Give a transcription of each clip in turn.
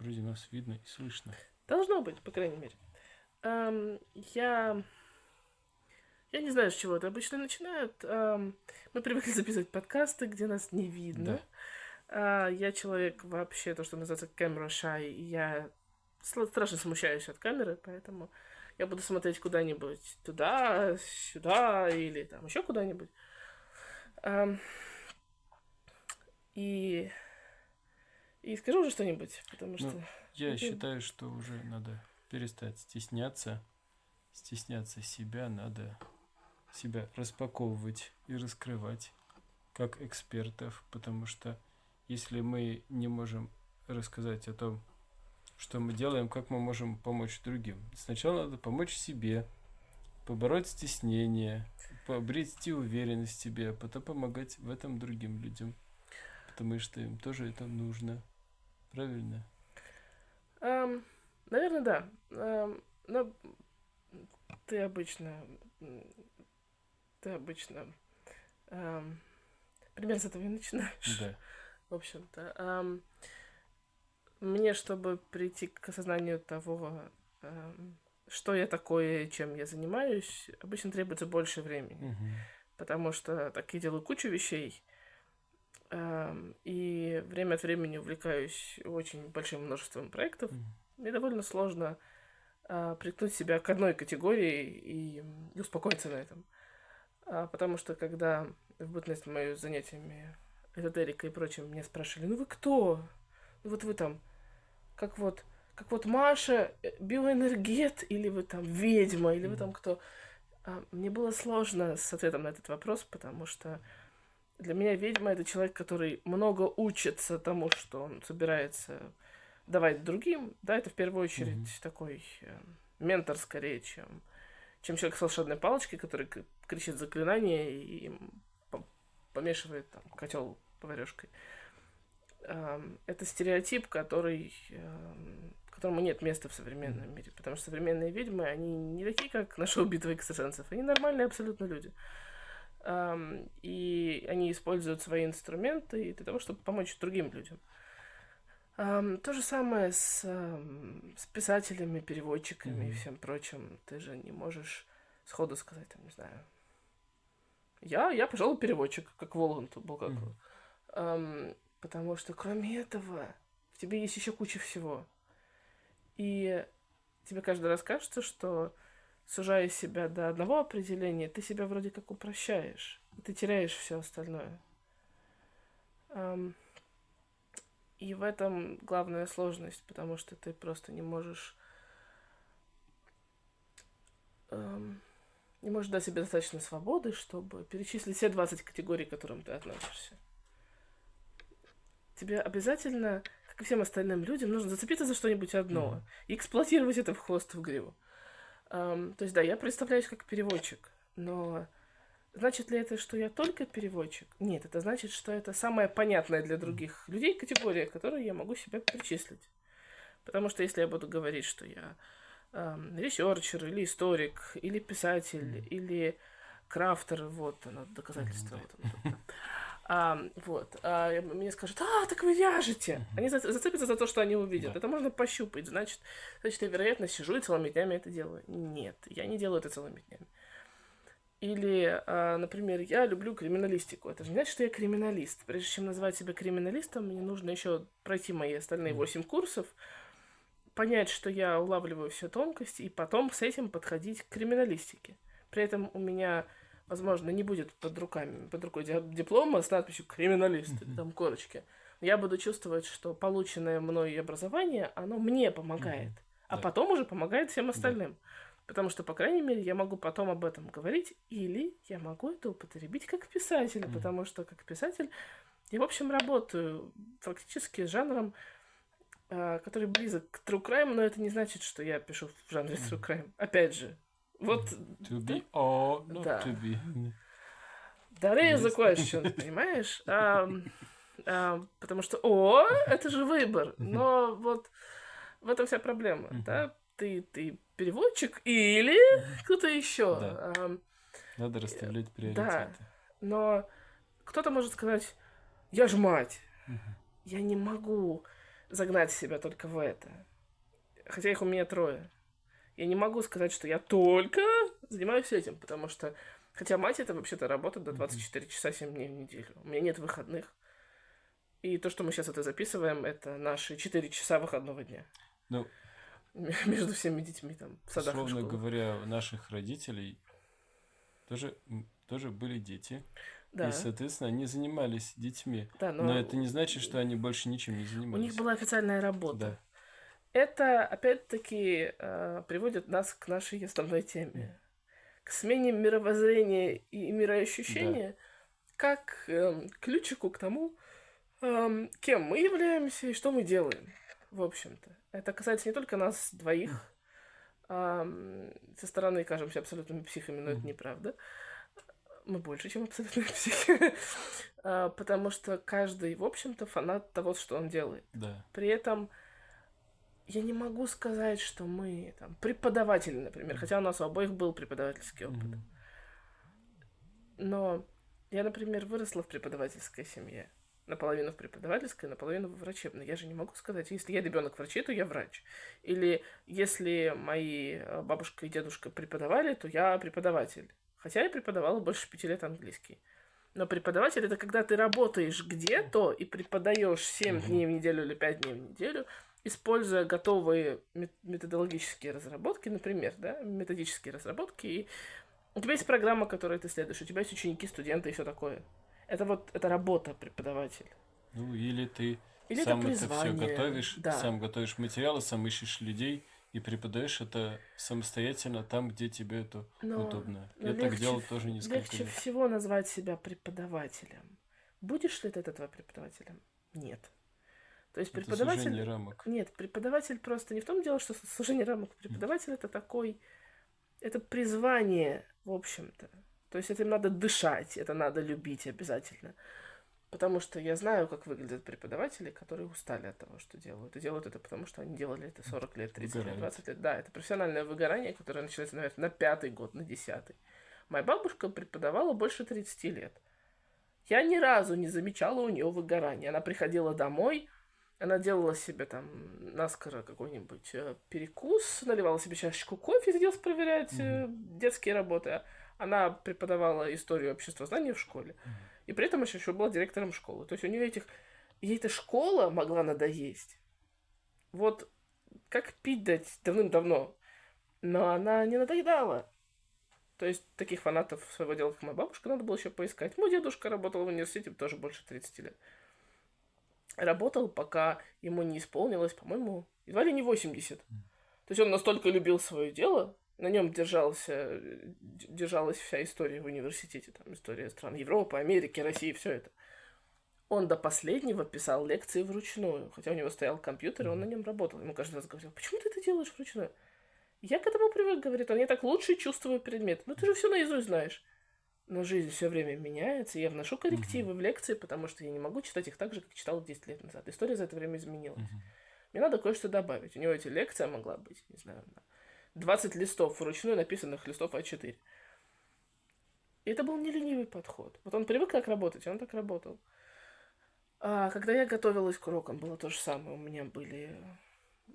Вроде нас видно и слышно. Должно быть, по крайней мере. Я... Я не знаю, с чего это обычно начинают. Мы привыкли записывать подкасты, где нас не видно. Да. Я человек вообще, то, что называется camera shy, и я страшно смущаюсь от камеры, поэтому я буду смотреть куда-нибудь туда, сюда или там еще куда-нибудь. Ам, И, и скажу уже что-нибудь, потому что... Я считаю, что уже надо перестать стесняться себя, надо себя распаковывать и раскрывать как экспертов, потому что если мы не можем рассказать о том, что мы делаем, как мы можем помочь другим. Сначала надо помочь себе, побороть стеснение, обрести уверенность в себе, а потом помогать в этом другим людям, потому что им тоже это нужно. Правильно? Ам, Наверное, да. Но ты обычно... Ты обычно... ам, Примерно с этого и начинаешь. Да. В общем-то. Мне, чтобы прийти к осознанию того, что я такое, чем я занимаюсь, обычно требуется больше времени. Угу. Потому что так я делаю кучу вещей, и время от времени увлекаюсь очень большим множеством проектов. Мне довольно сложно приткнуть себя к одной категории и успокоиться на этом. Потому что когда в бытность мою занятиями эзотерикой и прочим мне спрашивали, ну вы кто? Ну вот вы там, как вот, как вот Маша, биоэнергет, или вы там ведьма, или вы там кто? Мне было сложно с ответом на этот вопрос, потому что для меня ведьма это человек, который много учится тому, что он собирается давать другим. Да, это в первую очередь такой ментор скорее, чем человек с волшебной палочкой, который кричит заклинания и помешивает там котел поварешкой. Это стереотип, которому нет места в современном мире. Потому что современные ведьмы, они не такие, как наши убитые экстрасенсов. Они нормальные абсолютно люди. И они используют свои инструменты для того, чтобы помочь другим людям. То же самое с писателями, переводчиками и всем прочим. Ты же не можешь сходу сказать, там, не знаю, я пожалуй, переводчик, как Воланд Булгакова. Потому что кроме этого в тебе есть еще куча всего. И тебе каждый раз кажется, что сужая себя до одного определения, ты себя вроде как упрощаешь. И ты теряешь все остальное. И в этом главная сложность, потому что ты просто не можешь дать себе достаточно свободы, чтобы перечислить все 20 категорий, к которым ты относишься. Тебе обязательно, как и всем остальным людям, нужно зацепиться за что-нибудь одно и эксплуатировать это в хвост в гриву. То есть, да, я представляюсь как переводчик, но значит ли это, что я только переводчик? Нет, это значит, что это самая понятная для других людей категория, к которой я могу себя причислить. Потому что если я буду говорить, что я ресерчер, или историк, или писатель, или крафтер, вот оно, доказательство. Мне скажут, так вы вяжете. Они зацепятся за то, что они увидят. Да. Это можно пощупать. Значит, я, вероятно, сижу и целыми днями это делаю. Нет, я не делаю это целыми днями. Или, например, я люблю криминалистику. Это же не значит, что я криминалист. Прежде чем назвать себя криминалистом, мне нужно еще пройти мои остальные 8 курсов, понять, что я улавливаю все тонкости, и потом с этим подходить к криминалистике. При этом у меня, возможно, не будет под рукой диплома с надписью «криминалист» или там корочки. Я буду чувствовать, что полученное мной образование, оно мне помогает, а потом уже помогает всем остальным. Потому что, по крайней мере, я могу потом об этом говорить, или я могу это употребить как писатель, потому что как писатель я, в общем, работаю фактически с жанром, который близок к true crime, но это не значит, что я пишу в жанре true crime. Опять же, вот... To be or not Да. to be. That is the question, понимаешь? Потому что, это же выбор. Но вот в этом вся проблема, да? Ты переводчик или кто-то еще. Да. Надо расставлять приоритеты. Да, но кто-то может сказать, я ж мать, я не могу загнать себя только в это. Хотя их у меня 3. Я не могу сказать, что я только занимаюсь этим, потому что... Хотя мать это вообще-то работает до 24 часа 7 дней в неделю. У меня нет выходных. И то, что мы сейчас это записываем, это наши 4 часа выходного дня. Ну, между всеми детьми там в садах и условно школах. говоря, у наших родителей тоже были дети. Да. И, соответственно, они занимались детьми. Да, Но это не значит, что они больше ничем не у занимались. них была официальная работа. Да. Это, опять-таки, приводит нас к нашей основной теме. К смене мировоззрения и мироощущения, как ключику к тому, кем мы являемся и что мы делаем, в общем-то. Это касается не только нас двоих. Со стороны кажемся абсолютными психами, но это неправда. Мы больше, чем абсолютные психи. Потому что каждый, в общем-то, фанат того, что он делает. Да. При этом я не могу сказать, что мы там преподаватели, например, хотя у нас у обоих был преподавательский опыт. Но я, например, выросла в преподавательской семье. Наполовину в преподавательской, наполовину в врачебной. Я же не могу сказать, если я ребенок врачей, то я врач. Или если мои бабушка и дедушка преподавали, то я преподаватель. Хотя я преподавала больше 5 лет английский. Но преподаватель — это когда ты работаешь где-то и преподаешь 7 дней в неделю или 5 дней в неделю, используя готовые методологические разработки, например, да, методические разработки. И у тебя есть программа, которой ты следуешь, у тебя есть ученики, студенты и все такое. Это работа преподавателя. Ну, или ты Или сам это это все призвание. готовишь, Да. сам готовишь материалы, сам ищешь людей и преподаешь это самостоятельно там, где тебе это удобно. Я так делал тоже несколько Легче лет. всего назвать себя преподавателем. Будешь ли ты от этого преподавателем? Нет. То есть Это преподаватель... сужение рамок. Нет, преподаватель просто не в том дело, что сужение рамок. Преподаватель это такой... Это призвание, в общем-то. То есть этим надо дышать, это надо любить обязательно. Потому что я знаю, как выглядят преподаватели, которые устали от того, что делают. И делают это потому, что они делали это 40 лет, 30 лет, 20 лет. Да, это профессиональное выгорание, которое начинается, наверное, на 5-й год, на 10-й. Моя бабушка преподавала больше 30 лет. Я ни разу не замечала у нее выгорания. Она приходила домой, она делала себе там наскоро какой-нибудь перекус, наливала себе чашечку кофе, садилась проверять детские работы. Она преподавала историю обществознания в школе. И при этом еще была директором школы. То есть у нее ей эта школа могла надоесть. Вот как пить дать давным-давно. Но она не надоедала. То есть таких фанатов своего дела, как моя бабушка, надо было еще поискать. Мой дедушка работал в университете тоже больше 30 лет. Работал, пока ему не исполнилось, по-моему, едва ли не 80. То есть он настолько любил свое дело, на нем держалась вся история в университете, там история стран Европы, Америки, России, все это. Он до последнего писал лекции вручную, хотя у него стоял компьютер, и он на нем работал. Ему каждый раз говорил: почему ты это делаешь вручную? Я к этому привык, говорит он, я так лучше чувствую предмет. Ну ты же все наизусть знаешь. Но жизнь все время меняется, и я вношу коррективы в лекции, потому что я не могу читать их так же, как читал 10 лет назад. История за это время изменилась. Мне надо кое-что добавить. У него эти лекции могла быть, не знаю, 20 листов вручную написанных листов А4. И это был не ленивый подход. Вот он привык так работать, и он так работал. А когда я готовилась к урокам, было то же самое. У меня были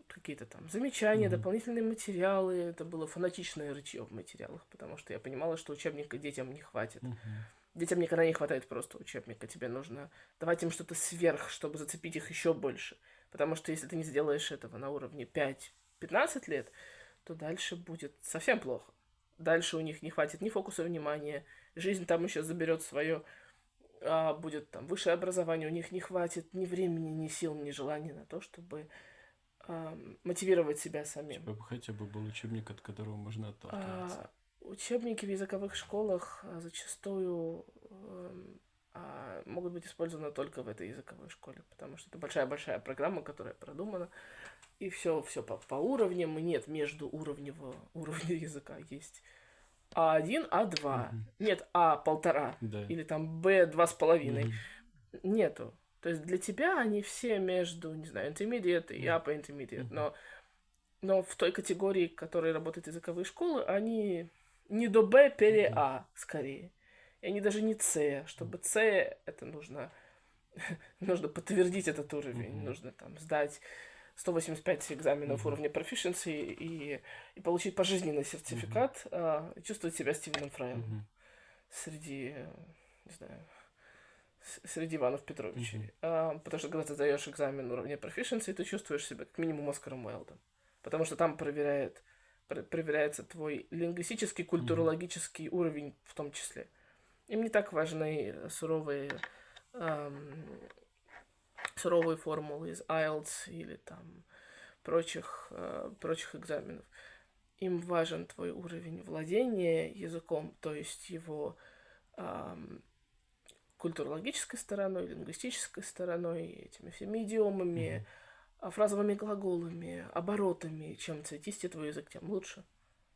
какие-то там замечания, дополнительные материалы. Это было фанатичное рытье в материалах, потому что я понимала, что учебника детям не хватит. Детям никогда не хватает просто учебника. Тебе нужно давать им что-то сверх, чтобы зацепить их еще больше. Потому что если ты не сделаешь этого на уровне 5-15 лет, то дальше будет совсем плохо. Дальше у них не хватит ни фокуса внимания, жизнь там еще заберет свое, будет там высшее образование, у них не хватит ни времени, ни сил, ни желания на то, чтобы мотивировать себя самим. Чтобы хотя бы был учебник, от которого можно отталкиваться. Учебники в языковых школах зачастую могут быть использованы только в этой языковой школе, потому что это большая-большая программа, которая продумана, и все по уровням, и нет междууровневого уровня языка. Есть А1, А2, нет А1,5, Да. или там Б2,5. Нету. То есть для тебя они все между, не знаю, intermediate и upper intermediate, но в той категории, в которой работают языковые школы, они не до Б пере А, скорее. И они даже не С. Чтобы С, это нужно нужно подтвердить этот уровень, нужно там сдать 185 экзаменов уровня proficiency и получить пожизненный сертификат, и чувствовать себя Стивеном Фраем среди, не знаю, среди Иванов Петровичей. Потому что когда ты сдаешь экзамен уровня proficiency, ты чувствуешь себя как минимум Оскаром Уайлдом. Потому что там проверяется твой лингвистический, культурологический уровень в том числе. Им не так важны суровые формулы из IELTS или там прочих экзаменов. Им важен твой уровень владения языком, то есть его культурологической стороной, лингвистической стороной, этими всеми идиомами, фразовыми глаголами, оборотами. Чем цветистее твой язык, тем лучше.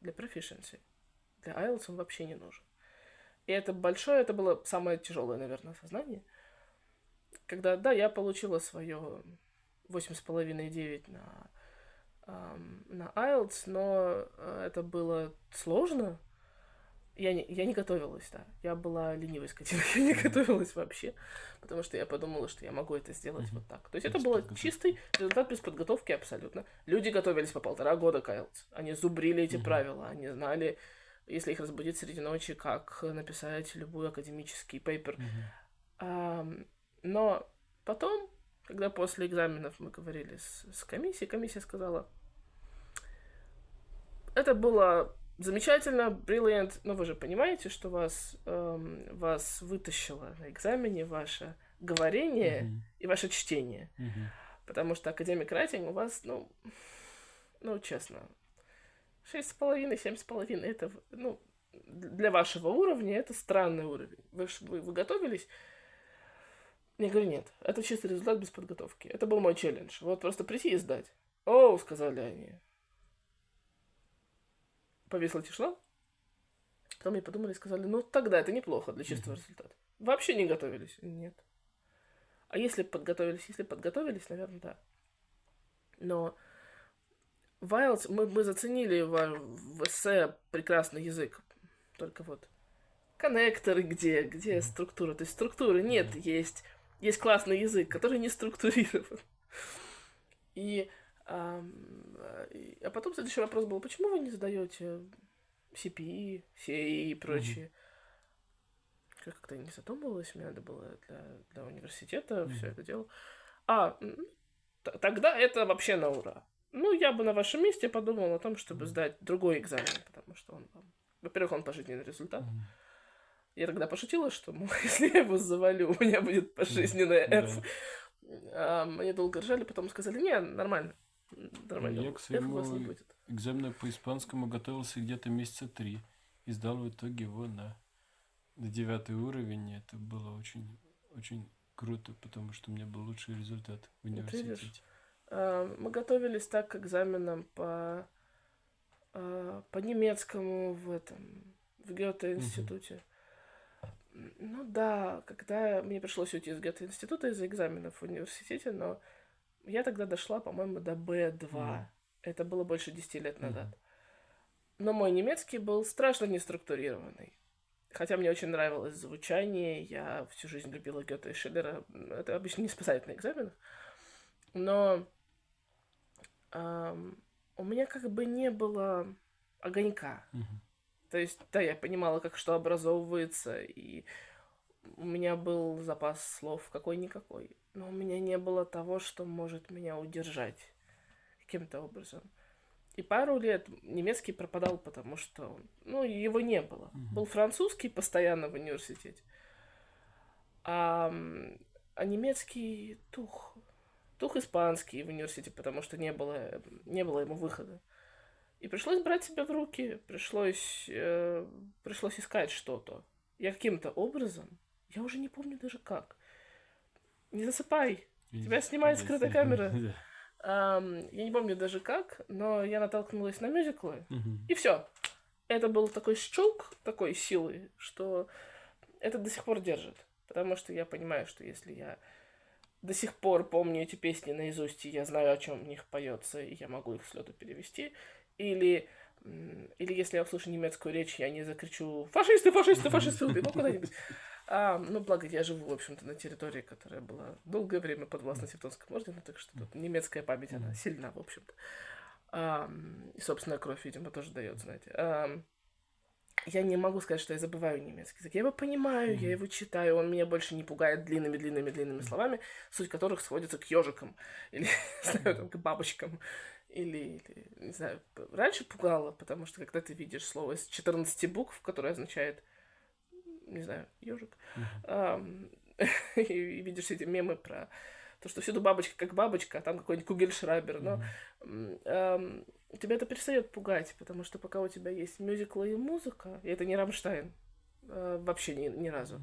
Для proficiency. Для IELTS он вообще не нужен. И это было самое тяжелое, наверное, осознание. Когда, да, я получила свое 8,5-9 на IELTS, но это было сложно. Я не готовилась, да. Я была ленивой скотиной, я не готовилась вообще, потому что я подумала, что я могу это сделать вот так. То есть это был чистый результат без подготовки абсолютно. Люди готовились по 1,5 года к IELTS. Они зубрили эти правила, они знали, если их разбудить среди ночи, как написать любой академический пейпер. Но потом, когда после экзаменов мы говорили с комиссией, комиссия сказала, это было замечательно, brilliant, но вы же понимаете, что вас вытащило на экзамене ваше говорение и ваше чтение. Потому что академик райтинг у вас, честно, 6,5-7,5, это, для вашего уровня это странный уровень. Вы готовились? Я говорю, нет, это чистый результат без подготовки. Это был мой челлендж. Вот просто прийти и сдать. О, сказали они. Повисла тишина. Потом мне подумали и сказали, тогда это неплохо для чистого результата. Вообще не готовились? Нет. А если подготовились, наверное, да. Но в IELTS мы заценили в эссе прекрасный язык. Только вот коннекторы где структура. То есть структуры нет, есть классный язык, который не структурирован. А потом следующий вопрос был, почему вы не сдаете CPE, CAE и прочее? Я как-то не задумывалась, мне надо было для университета все это дело. Тогда это вообще на ура. Я бы на вашем месте подумал о том, чтобы сдать другой экзамен, потому что во-первых, он пожизненный результат. Я тогда пошутила, что, если я его завалю, у меня будет пожизненная F. Мне долго ржали, потом сказали, не, нормально. Я к своему экзамену по испанскому готовился где-то месяца 3. И сдал в итоге его на 9 уровень. Это было очень, очень круто, потому что у меня был лучший результат в университете. Мы готовились так к экзаменам по немецкому в Гёте-институте. Когда мне пришлось уйти из Гёте-института из-за экзаменов в университете, но я тогда дошла, по-моему, до B2. Это было больше 10 лет назад. Но мой немецкий был страшно неструктурированный. Хотя мне очень нравилось звучание, я всю жизнь любила Гёте и Шиллера. Это обычно не спасает на экзаменах. Но у меня как бы не было огонька. То есть, да, я понимала, как что образовывается, и у меня был запас слов какой-никакой. Но у меня не было того, что может меня удержать каким-то образом. И пару лет немецкий пропадал, потому что, его не было. Был французский постоянно в университете, а немецкий тух испанский в университете, потому что не было ему выхода. И пришлось брать себя в руки, пришлось искать что-то. Я каким-то образом, я уже не помню даже как. Не засыпай, тебя снимает скрытая камера. Я не помню даже как, но я натолкнулась на мюзиклы, и все. Это был такой щелк, такой силы, что это до сих пор держит. Потому что я понимаю, что если я до сих пор помню эти песни наизусть, и я знаю, о чем в них поется, и я могу их с лету перевести, или если я услышу немецкую речь, я не закричу «Фашисты, фашисты, фашисты!» убегу куда-нибудь. Ну, благо, я живу, в общем-то, на территории, которая была долгое время подвластна Тевтонскому ордену, так что тут немецкая память, она сильна, в общем-то. И собственная кровь, видимо, тоже дает, знаете. Я не могу сказать, что я забываю немецкий язык. Я его понимаю, я его читаю, он меня больше не пугает длинными словами, суть которых сводится к ежикам, или, не знаю, там, к бабочкам, или, не знаю, раньше пугало, потому что когда ты видишь слово из 14 букв, которое означает, не знаю, ежик, и видишь эти мемы про то, что всюду бабочка как бабочка, а там какой-нибудь Кугельшрайбер, но тебя это перестает пугать, потому что пока у тебя есть мюзиклы и музыка, и это не Рамштайн, вообще ни разу,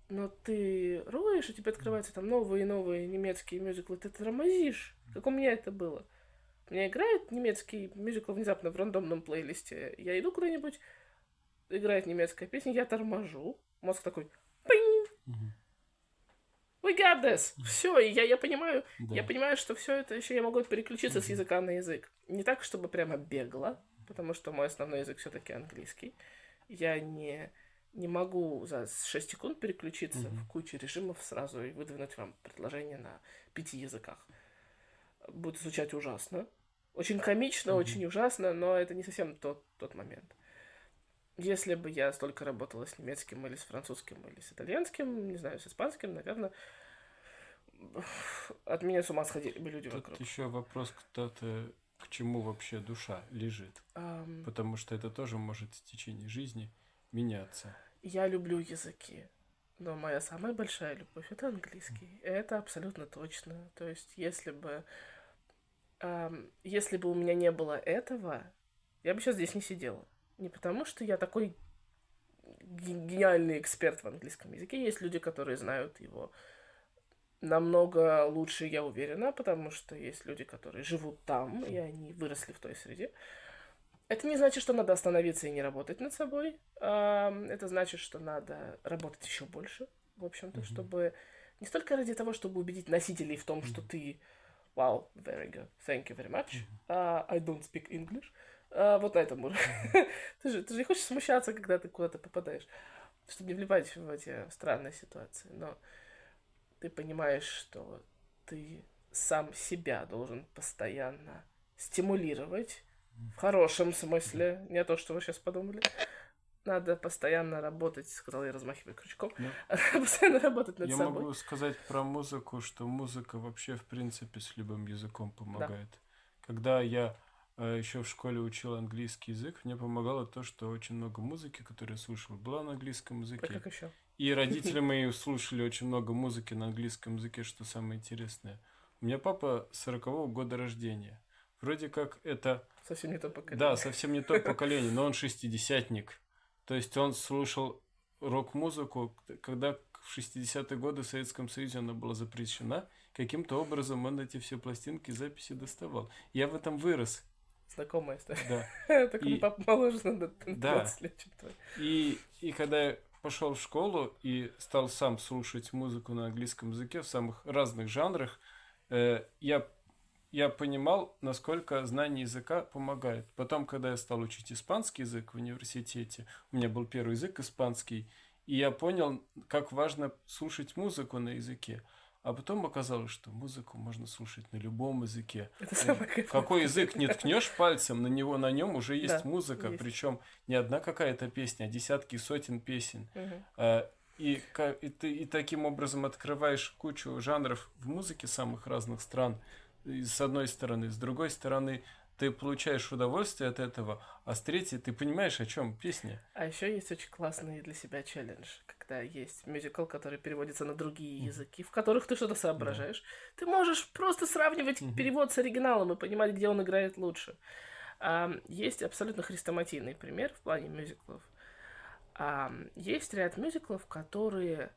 но ты роешь, и тебе открываются там новые и новые немецкие мюзиклы, ты тормозишь, как у меня это было. У меня играет немецкий мюзикл внезапно в рандомном плейлисте, я иду куда-нибудь, играет немецкая песня, я торможу, мозг такой пинь! We got this! Все, и я понимаю, я понимаю, что все это еще я могу переключиться с языка на язык. Не так, чтобы прямо бегло, потому что мой основной язык все-таки английский. Я не могу за 6 секунд переключиться в кучу режимов сразу и выдвинуть вам предложение на 5 языках. Будет звучать ужасно. Очень комично, очень ужасно, но это не совсем тот момент. Если бы я столько работала с немецким или с французским, или с итальянским, не знаю, с испанским, наверное, от меня с ума сходили бы люди вокруг. Тут еще вопрос, кто-то к чему вообще душа лежит. Потому что это тоже может в течение жизни меняться. Я люблю языки, но моя самая большая любовь — это английский. Это абсолютно точно. То есть, если бы у меня не было этого, я бы сейчас здесь не сидела. Не потому, что я такой гениальный эксперт в английском языке. Есть люди, которые знают его намного лучше, я уверена, потому что есть люди, которые живут там, и они выросли в той среде. Это не значит, что надо остановиться и не работать над собой. Это значит, что надо работать еще больше, в общем-то, чтобы не столько ради того, чтобы убедить носителей в том, что ты wow, very good, thank you very much, I don't speak English. Вот на этом уровне. Ты же не хочешь смущаться, когда ты куда-то попадаешь, чтобы не вливать в эти странные ситуации. Но ты понимаешь, что ты сам себя должен постоянно стимулировать, в хорошем смысле, не то, что вы сейчас подумали. Надо постоянно работать, сказал я, размахивая крючком, постоянно работать над собой. Я могу сказать про музыку, что музыка вообще, в принципе, с любым языком помогает. Да. Когда я еще в школе учил английский язык, мне помогало то, что очень много музыки, которую я слушал, была на английском языке. А как еще? И родители мои слушали очень много музыки на английском языке, что самое интересное. У меня папа 40-го года рождения. Вроде как это... Совсем не то поколение. Да, совсем не то поколение, но он шестидесятник. То есть он слушал рок-музыку, когда в 60-е годы в Советском Союзе она была запрещена. Каким-то образом он эти все пластинки, записи доставал. Я в этом вырос. Знакомая история. Да. Так он папа моложе на 20 лет, чем твой. И когда я пошел в школу и стал сам слушать музыку на английском языке в самых разных жанрах, я понимал, насколько знание языка помогает. Потом, когда я стал учить испанский язык в университете, у меня был первый язык испанский, и я понял, как важно слушать музыку на языке. А потом оказалось, что музыку можно слушать на любом языке. Какой язык не ткнешь пальцем, на нем уже есть музыка, причем не одна какая-то песня, а десятки, сотен песен. И ты таким образом открываешь кучу жанров в музыке самых разных стран. С одной стороны, с другой стороны, ты получаешь удовольствие от этого, а с третьей ты понимаешь, о чем песня. А еще есть очень классный для себя челлендж, когда есть мюзикл, который переводится на другие языки, в которых ты что-то соображаешь. Ты можешь просто сравнивать перевод с оригиналом и понимать, где он играет лучше. Есть абсолютно хрестоматийный пример в плане мюзиклов. Есть ряд мюзиклов, которые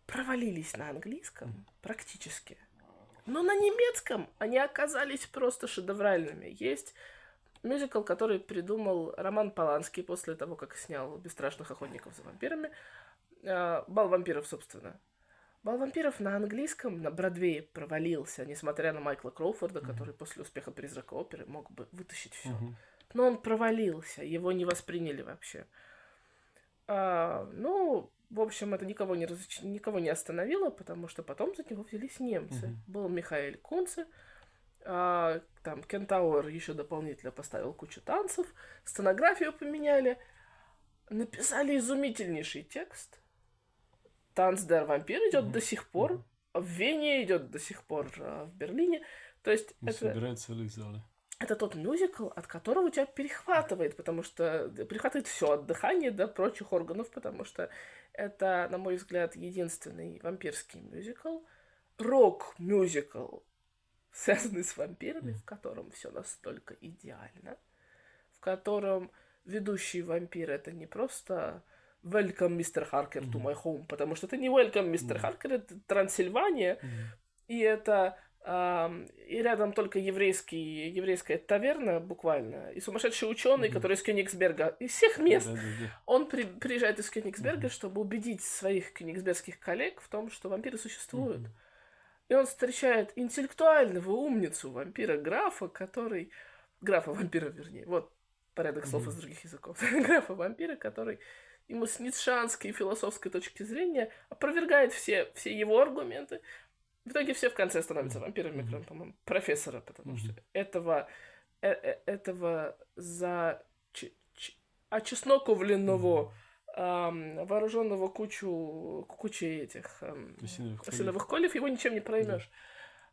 провалились на английском практически. Но на немецком они оказались просто шедевральными. Есть мюзикл, который придумал Роман Поланский после того, как снял «Бесстрашных охотников за вампирами». «Бал вампиров», собственно. «Бал вампиров» на английском на Бродвее провалился, несмотря на Майкла Кроуфорда, который после успеха «Призрака оперы» мог бы вытащить все. Но он провалился, его не восприняли вообще. Ну, в общем, это никого не остановило, потому что потом за него взялись немцы. Мгм. Был Михаэль Кунце, там Кентауэр еще дополнительно поставил кучу танцев, сценографию поменяли, написали изумительнейший текст. Танц дер вампир идет Мгм. до сих пор, Мгм. в Вене идет до сих пор, в Берлине. То есть И собирают целые залы. это тот мюзикл, от которого тебя перехватывает, потому что перехватывает все от дыхания до прочих органов, потому что это, на мой взгляд, единственный вампирский мюзикл, рок-мюзикл, связанный с вампирами, в котором все настолько идеально, в котором ведущий вампир это не просто Welcome, мистер Харкер, to my home, потому что это не Welcome, мистер Харкер, это Трансильвания, и это и рядом только еврейская таверна, буквально, и сумасшедший ученый, который из Кёнигсберга, из всех мест. Да-да-да. Он приезжает из Кёнигсберга, чтобы убедить своих кёнигсбергских коллег в том, что вампиры существуют. И он встречает интеллектуального умницу вампира графа, графа-вампира, вернее, вот порядок слов из других языков. Графа-вампира, который ему с ницшанской и философской точки зрения опровергает все его аргументы. В итоге все в конце становятся вампирами, кроме, по-моему, профессора, потому что этого очесноковленного, вооруженного кучей этих осиновых кольев, его ничем не проймешь.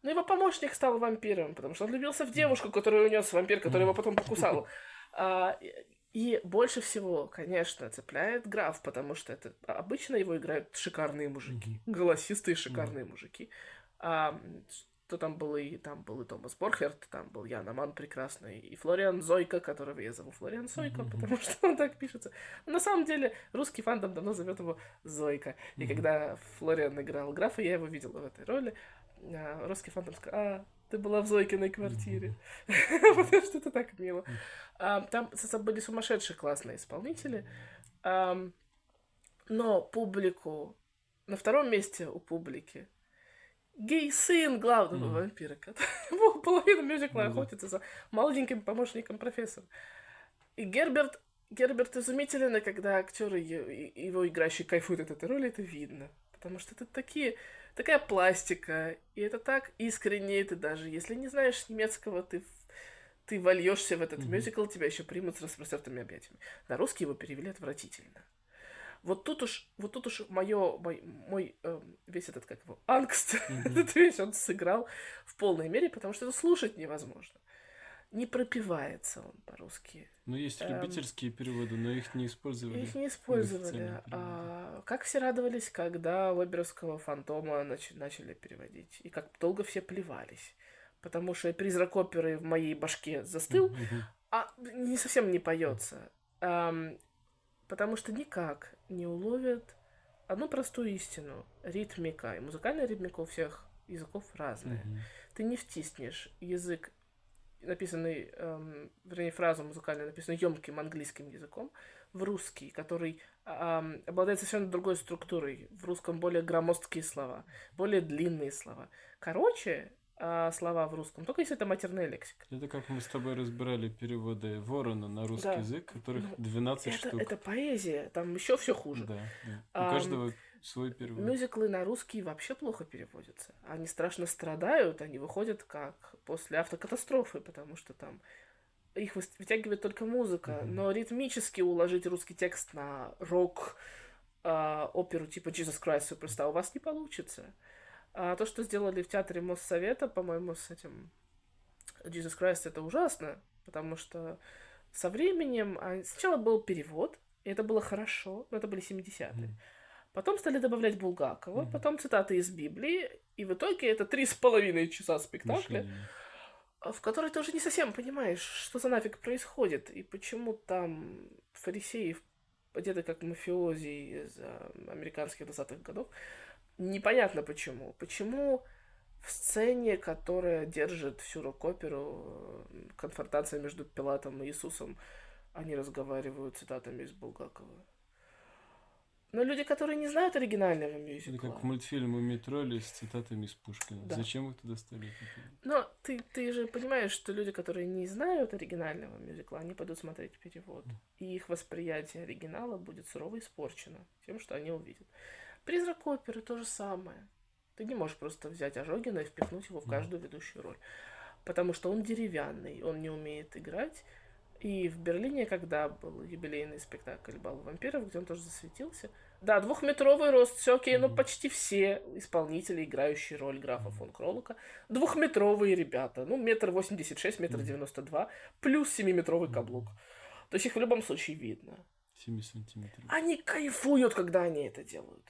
Но его помощник стал вампиром, потому что он влюбился в девушку, которую унес вампир, который его потом покусал. И больше всего, конечно, цепляет граф, потому что это обычно его играют шикарные мужики, голосистые шикарные мужики. Что там был и Томас Борхерт, там был Ян Аман прекрасный, и Флориан Зойка, которого я зову Флориан Зойка, потому что он так пишется. Но на самом деле русский фандом давно зовет его Зойка. И когда Флориан играл графа, я его видела в этой роли. Русский фандом сказал: ты была в Зойкиной квартире. Потому что это так мило. Там были сумасшедшие классные исполнители. Но публику... На втором месте у публики гей-сын главного вампира, который половину мюзикла охотится за молоденьким помощником профессора. И Герберт изумителен, и когда актеры его играющие кайфуют от этой роли, это видно. Потому что это такая пластика, и это так искренне, ты даже, если не знаешь немецкого, ты вольешься в этот мюзикл, тебя еще примут с распростертыми объятиями. На русский его перевели отвратительно. Вот тут уж мой весь этот, как его, ангст, этот весь он сыграл в полной мере, потому что это слушать невозможно. Не пропивается он по-русски. Ну, есть любительские переводы, но их не использовали. Их не использовали. Как все радовались, когда Веберовского фантома начали переводить. И как долго все плевались. Потому что призрак оперы в моей башке застыл, а не совсем не поется. Потому что никак не уловят одну простую истину. Ритмика. И музыкальная ритмика у всех языков разная. Ты не втиснешь язык, написанный, вернее, фразу музыкальную, написанную ёмким английским языком, в русский, который обладает совершенно другой структурой. В русском более громоздкие слова, более длинные слова. Короче, слова в русском, только если это матерная лексика. Это как мы с тобой разбирали переводы Ворона на русский язык, которых 12 штук. Это поэзия, там еще все хуже. Да. У каждого свой перевод. Мюзиклы на русский вообще плохо переводятся. Они страшно страдают, они выходят как после автокатастрофы, потому что там их вытягивает только музыка. Но ритмически уложить русский текст на рок, оперу типа Jesus Christ Superstar у вас не получится. То, что сделали в театре Моссовета, по-моему, с этим Jesus Christ, это ужасно, потому что со временем сначала был перевод, и это было хорошо, но это были 70-е. Потом стали добавлять Булгакова, потом цитаты из Библии, и в итоге это 3,5 часа спектакля, в который ты уже не совсем понимаешь, что за нафиг происходит, и почему там фарисеи одеты как мафиози из американских 20-х годов. Непонятно почему. Почему в сцене, которая держит всю рок-оперу, конфронтация между Пилатом и Иисусом, они разговаривают цитатами из Булгакова. Но люди, которые не знают оригинального Это мюзикла... как мультфильм «Мумий тролли» с цитатами из Пушкина. Да. Зачем их туда ставить? Но ты же понимаешь, что люди, которые не знают оригинального мюзикла, они пойдут смотреть перевод. И их восприятие оригинала будет сурово испорчено тем, что они увидят. «Призрак оперы» то же самое. Ты не можешь просто взять Ожогина и впихнуть его в каждую ведущую роль. Потому что он деревянный, он не умеет играть. И в Берлине, когда был юбилейный спектакль «Бал вампиров», где он тоже засветился, да, 2-метровый рост, все окей, но почти все исполнители, играющие роль графа фон Кролока, 2-метровые ребята, ну, 1,86 м, 1,92 м, плюс 7-метровый каблук. То есть их в любом случае видно. 7 сантиметров. Они кайфуют, когда они это делают.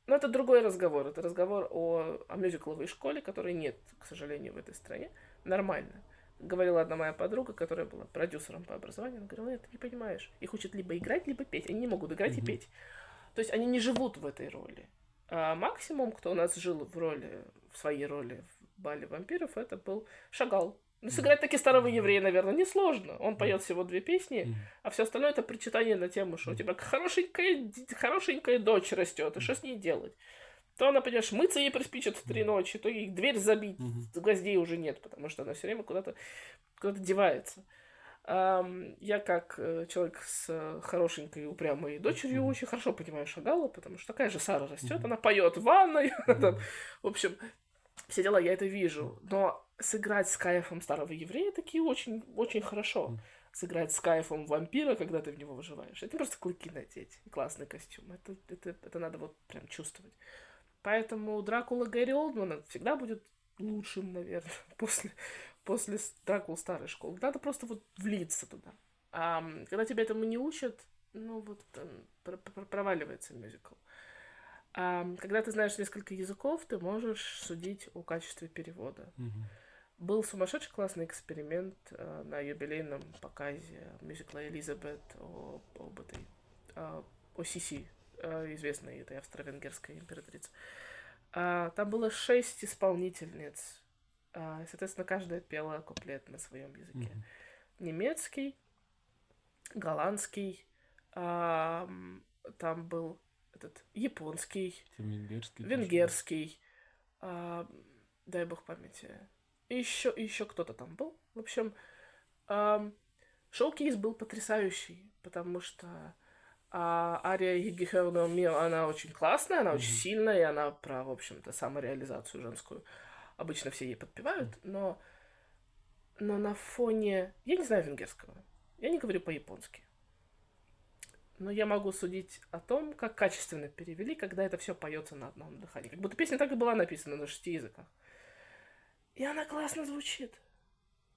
Но это другой разговор. Это разговор о мюзикловой школе, которой нет, к сожалению, в этой стране. Нормально. Говорила одна моя подруга, которая была продюсером по образованию, она говорила: ты не понимаешь, их учат либо играть, либо петь. Они не могут играть и петь. То есть они не живут в этой роли. А максимум, кто у нас жил в своей роли в «Бале вампиров», это был Шагал. Ну, сыграть таки старого еврея, наверное, несложно. Он поет всего 2 песни, а все остальное это причитание на тему, что у тебя хорошенькая дочь растет, и что с ней делать? То она, понимаешь, мыться ей приспичит в 3 ночи, то ей дверь забить, гвоздей уже нет, потому что она все время куда-то девается. Я, как человек с хорошенькой упрямой дочерью, очень хорошо понимаю Шагала, потому что такая же Сара растет, она поет в ванной, в общем, все дела, я это вижу. Но сыграть с кайфом старого еврея таки очень, очень хорошо. Сыграть с кайфом вампира, когда ты в него выживаешь. Это не просто клыки надеть и классный костюм. Это надо вот прям чувствовать. Поэтому Дракула Гэри Олдмана всегда будет лучшим, наверное, после Дракул старой школы. Надо просто вот влиться туда. А когда тебя этому не учат, ну вот проваливается мюзикл. Когда ты знаешь несколько языков, ты можешь судить о качестве перевода. Был сумасшедший классный эксперимент на юбилейном показе мюзикла «Элизабет» о Сиси, известной этой австро-венгерской императрице. Там было 6 исполнительниц. И, соответственно, каждая пела куплет на своем языке. Немецкий, голландский, там был японский, венгерский, дай бог памяти. И еще кто-то там был. В общем, шоу-кейс был потрясающий, потому что ария Гигехерна Мир, она очень классная, она очень сильная, и она про, в общем-то, самореализацию женскую. Обычно все ей подпевают, но на фоне... Я не знаю венгерского, я не говорю по-японски. Но я могу судить о том, как качественно перевели, когда это все поется на одном дыхании. Как будто песня так и была написана на 6 языках. И она классно звучит.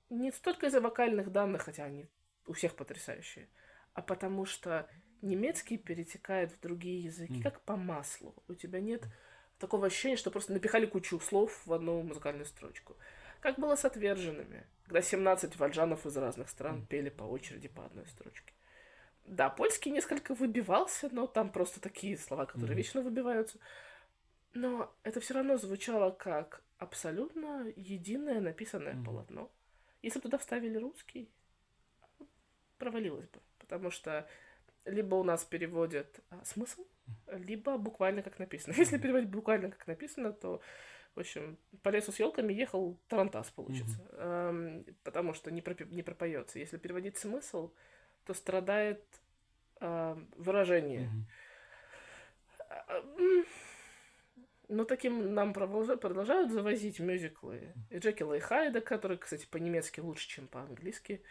Не столько из-за вокальных данных, хотя они у всех потрясающие, а потому что немецкий перетекает в другие языки, как по маслу. У тебя нет такого ощущения, что просто напихали кучу слов в одну музыкальную строчку. Как было с «Отверженными», когда 17 вальжанов из разных стран пели по очереди по одной строчке. Да, польский несколько выбивался, но там просто такие слова, которые вечно выбиваются. Но это все равно звучало как абсолютно единое написанное полотно. Если бы туда вставили русский, провалилось бы. Потому что либо у нас переводят смысл, либо буквально как написано. Если переводить буквально как написано, то, в общем, по лесу с елками ехал тарантас, получится. Потому что не пропоется. Если переводить смысл, то страдает выражение. Но таким нам продолжают завозить мюзиклы. И Джекила и Хайда, который, кстати, по-немецки лучше, чем по-английски,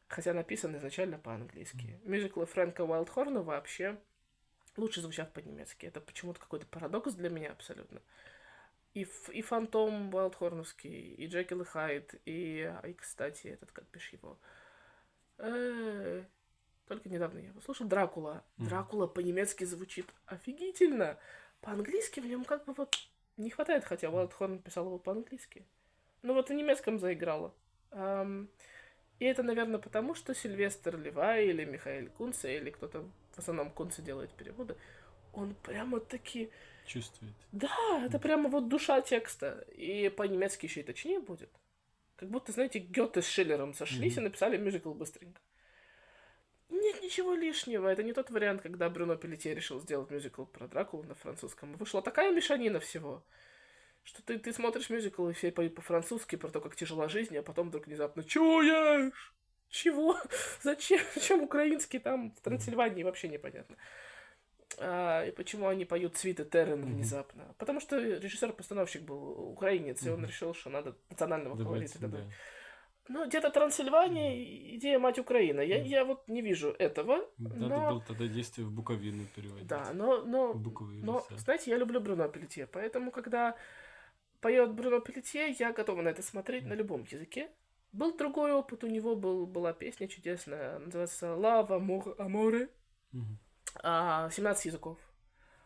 хотя написан изначально по-английски. Мюзиклы Фрэнка Уайлдхорна вообще лучше звучат по-немецки. Это почему-то какой-то парадокс для меня абсолютно. И Фантом Уайлдхорновский, и Джекил и Хайд, и кстати, этот, как бишь его... Только недавно я его слушал. Дракула. Дракула по-немецки звучит офигительно. По-английски в нем как бы вот не хватает, хотя Уайлдхорн писал его по-английски. Но вот в немецком заиграло. И это, наверное, потому, что Сильвестр Левай или Михаэль Кунце, или кто-то, в основном Кунце делает переводы, он прямо таки... Чувствует. Да, это прямо вот душа текста. И по-немецки еще и точнее будет. Как будто, знаете, Гёте с Шиллером сошлись и написали мюзикл быстренько. нет ничего лишнего. Это не тот вариант, когда Брюно Пелетье решил сделать мюзикл про Дракулу на французском. Вышла такая мешанина всего, что ты смотришь мюзикл, и все поют по-французски про то, как тяжела жизнь, а потом вдруг внезапно «Чуешь?» Чего? Зачем? Зачем украинский там в Трансильвании? Вообще непонятно. И почему они поют «Цвиты Террен» внезапно? Потому что режиссер-постановщик был украинец, и он решил, что надо национального колорита добавить. Ну, где-то Трансильвания, идея мать Украина. Я вот не вижу этого. Надо было тогда действие в Буковину переводить. Да, но знаете, я люблю Брюно Пелетье, поэтому, когда поет Брюно Пелетье, я готова на это смотреть на любом языке. Был другой опыт, у него была песня чудесная, называется «Love, Amor, Amore», 17 языков.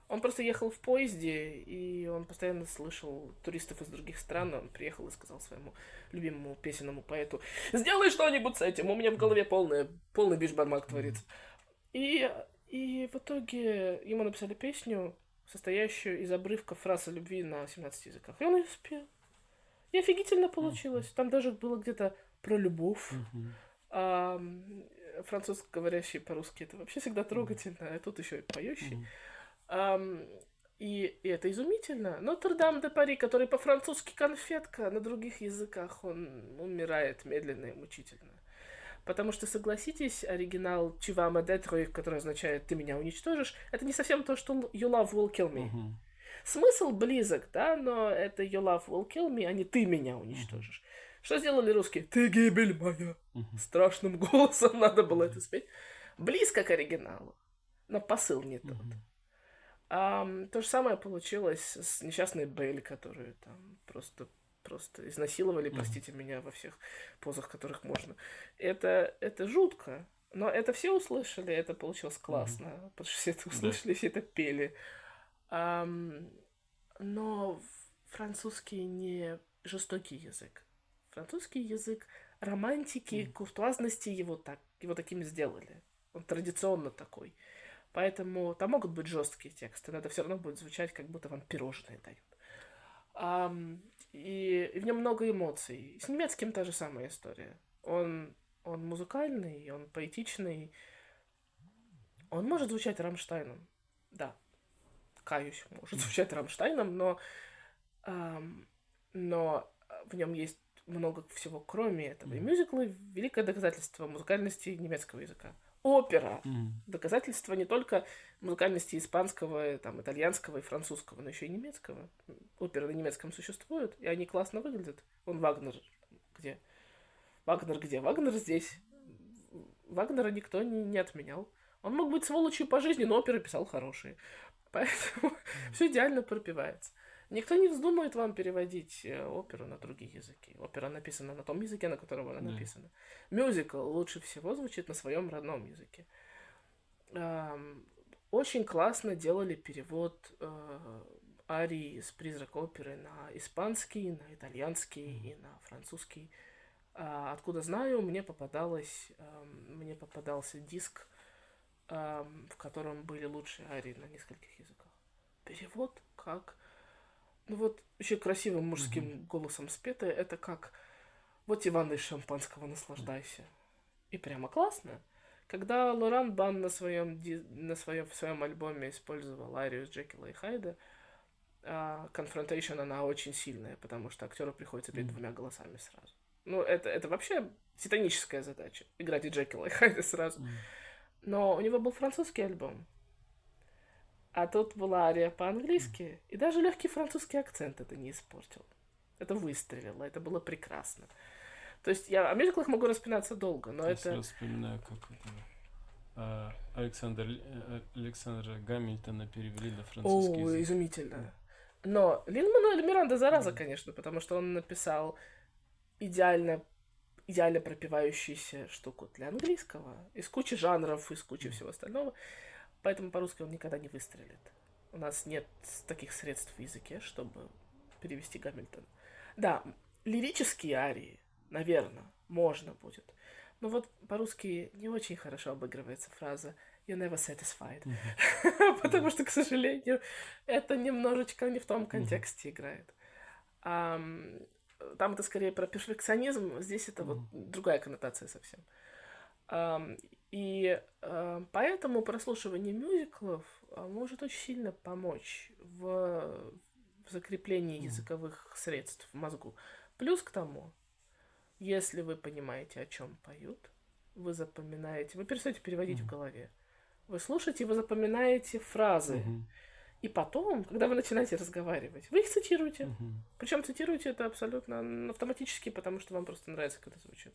Он просто ехал в поезде, и он постоянно слышал туристов из других стран. Он приехал и сказал своему любимому песенному поэту: «Сделай что-нибудь с этим, у меня в голове полный бишбармак творится». И в итоге ему написали песню, состоящую из обрывков фраз о любви на 17 языках. И он ее спел. И офигительно получилось. Там даже было где-то про любовь. Француз, говорящий по-русски, это вообще всегда трогательно. А тут еще и поющий. И это изумительно. Нотр-Дам де Пари, который по-французски конфетка, на других языках он умирает медленно и мучительно. Потому что, согласитесь, оригинал «Tu vas me détruire», который означает «ты меня уничтожишь», это не совсем то, что «You love will kill me». Смысл близок, да, но это «You love will kill me», а не «ты меня уничтожишь». Что сделали русские? «Ты гибель моя». Страшным голосом надо было это спеть. Близко к оригиналу, но посыл не тот. То же самое получилось с несчастной Белль, которую там просто изнасиловали, простите меня, во всех позах, которых можно. Это жутко. Но это все услышали, это получилось классно. Потому что все это услышали, все это пели. Но французский не жестокий язык. Французский язык романтики, куртуазности его таким сделали. Он традиционно такой. Поэтому там могут быть жесткие тексты, но это все равно будет звучать, как будто вам пирожные дают. И в нем много эмоций. С немецким та же самая история. Он музыкальный, он поэтичный. Он может звучать Рамштайном. Да, каюсь, может звучать Рамштайном, но в нем есть много всего, кроме этого. И мюзиклы — великое доказательство музыкальности немецкого языка. Опера — доказательство не только музыкальности испанского, там, итальянского и французского, но еще и немецкого. Оперы на немецком существуют, и они классно выглядят. Вагнер где? Вагнер где? Вагнер здесь. Вагнера никто не отменял. Он мог быть сволочью по жизни, но оперы писал хорошие. Поэтому все идеально пропивается. Никто не вздумает вам переводить оперу на другие языки. Опера написана на том языке, на котором она написана. Мюзикл лучше всего звучит на своем родном языке. Очень классно делали перевод арии из «Призрак оперы» на испанский, на итальянский и на французский. Откуда знаю, мне попадался диск, в котором были лучшие арии на нескольких языках. Перевод как... еще красивым мужским голосом спетое, это как «Вот и ванной шампанского наслаждайся». И прямо классно. Когда Лоран Бан в своем альбоме использовал арию Джекила и Хайда, Confrontation, она очень сильная, потому что актеру приходится петь двумя голосами сразу. Это вообще титаническая задача — играть и Джекила, и Хайда сразу. Но у него был французский альбом. А тут была ария по-английски, и даже легкий французский акцент это не испортил. Это выстрелило, это было прекрасно. То есть я о мюзиклах могу распинаться долго, но я это... Я вспоминаю, как Александра Гамильтона перевели на французский язык. Изумительно. Но Лин-Мануэль Миранда зараза, конечно, потому что он написал идеально пропевающуюся штуку для английского, из кучи жанров, из кучи всего остального. Поэтому по-русски он никогда не выстрелит. У нас нет таких средств в языке, чтобы перевести Гамильтона. Да, лирические арии, наверное, можно будет. Но вот по-русски не очень хорошо обыгрывается фраза «You're never satisfied». Потому что, к сожалению, это немножечко не в том контексте играет. Там это скорее про перфекционизм, здесь это вот другая коннотация совсем. И поэтому прослушивание мюзиклов может очень сильно помочь в закреплении языковых средств в мозгу. Плюс к тому, если вы понимаете, о чем поют, вы запоминаете, вы перестаете переводить в голове. Вы слушаете, вы запоминаете фразы. И потом, когда вы начинаете разговаривать, вы их цитируете. Причем цитируете это абсолютно автоматически, потому что вам просто нравится, как это звучит.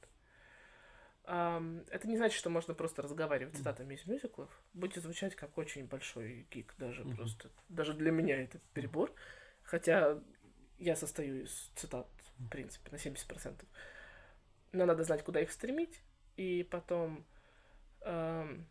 Это не значит, что можно просто разговаривать цитатами из мюзиклов. Будет звучать как очень большой гик, даже просто. Даже для меня это перебор. Хотя я состою из цитат, в принципе, на 70%. Но надо знать, куда их стремить. И потом, для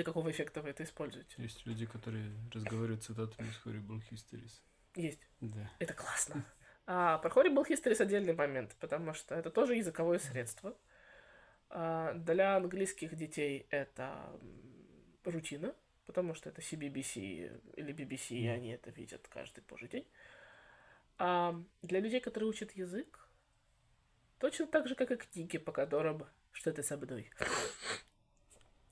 какого эффекта вы это используете. Есть люди, которые разговаривают цитатами из Horrible Histories. Есть. Да. Это классно. А про Horrible Histories отдельный момент, потому что это тоже языковое средство. Для английских детей это рутина, потому что это CBBC или BBC, и они это видят каждый божий день. А для людей, которые учат язык, точно так же, как и книги, по которым... Что это со мной?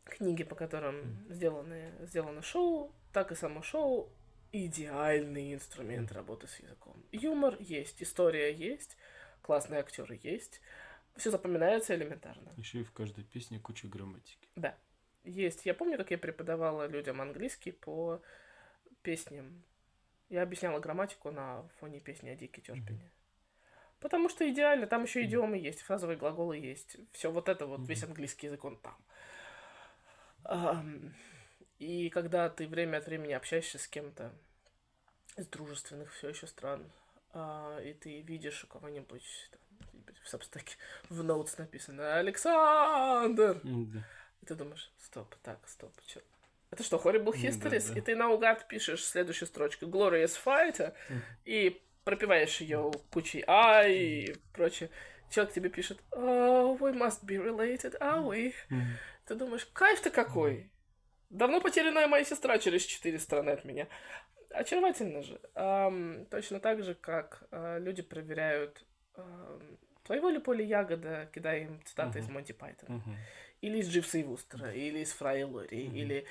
Книги, по которым сделано шоу, так и само шоу — идеальный инструмент работы с языком. Юмор есть, история есть, классные актеры есть. Все запоминается элементарно. Еще и в каждой песне куча грамматики. Да. Есть. Я помню, как я преподавала людям английский по песням. Я объясняла грамматику на фоне песни о Дике Тёрпине. Потому что идеально. Там еще идиомы есть, фразовые глаголы есть. Все вот это вот, весь английский язык, он там. И когда ты время от времени общаешься с кем-то из дружественных все еще стран, и ты видишь у кого-нибудь в Сабстеке в ноутс написано «Александр!» И ты думаешь, стоп, чё? Это что, Horrible Histories? Да. И ты наугад пишешь следующую строчку «Glorious Fighter» и пропиваешь ее кучей «а» и прочее. Человек тебе пишет «Oh, we must be related, are we?» Ты думаешь, кайф-то какой! Давно потерянная моя сестра через 4 страны от меня. Очаровательно же. Точно так же, как люди проверяют твоего ли Поля Ягода, кидая им цитаты из Монти Пайтона. Или из Дживса и Вустера, или из Фрая Лори, или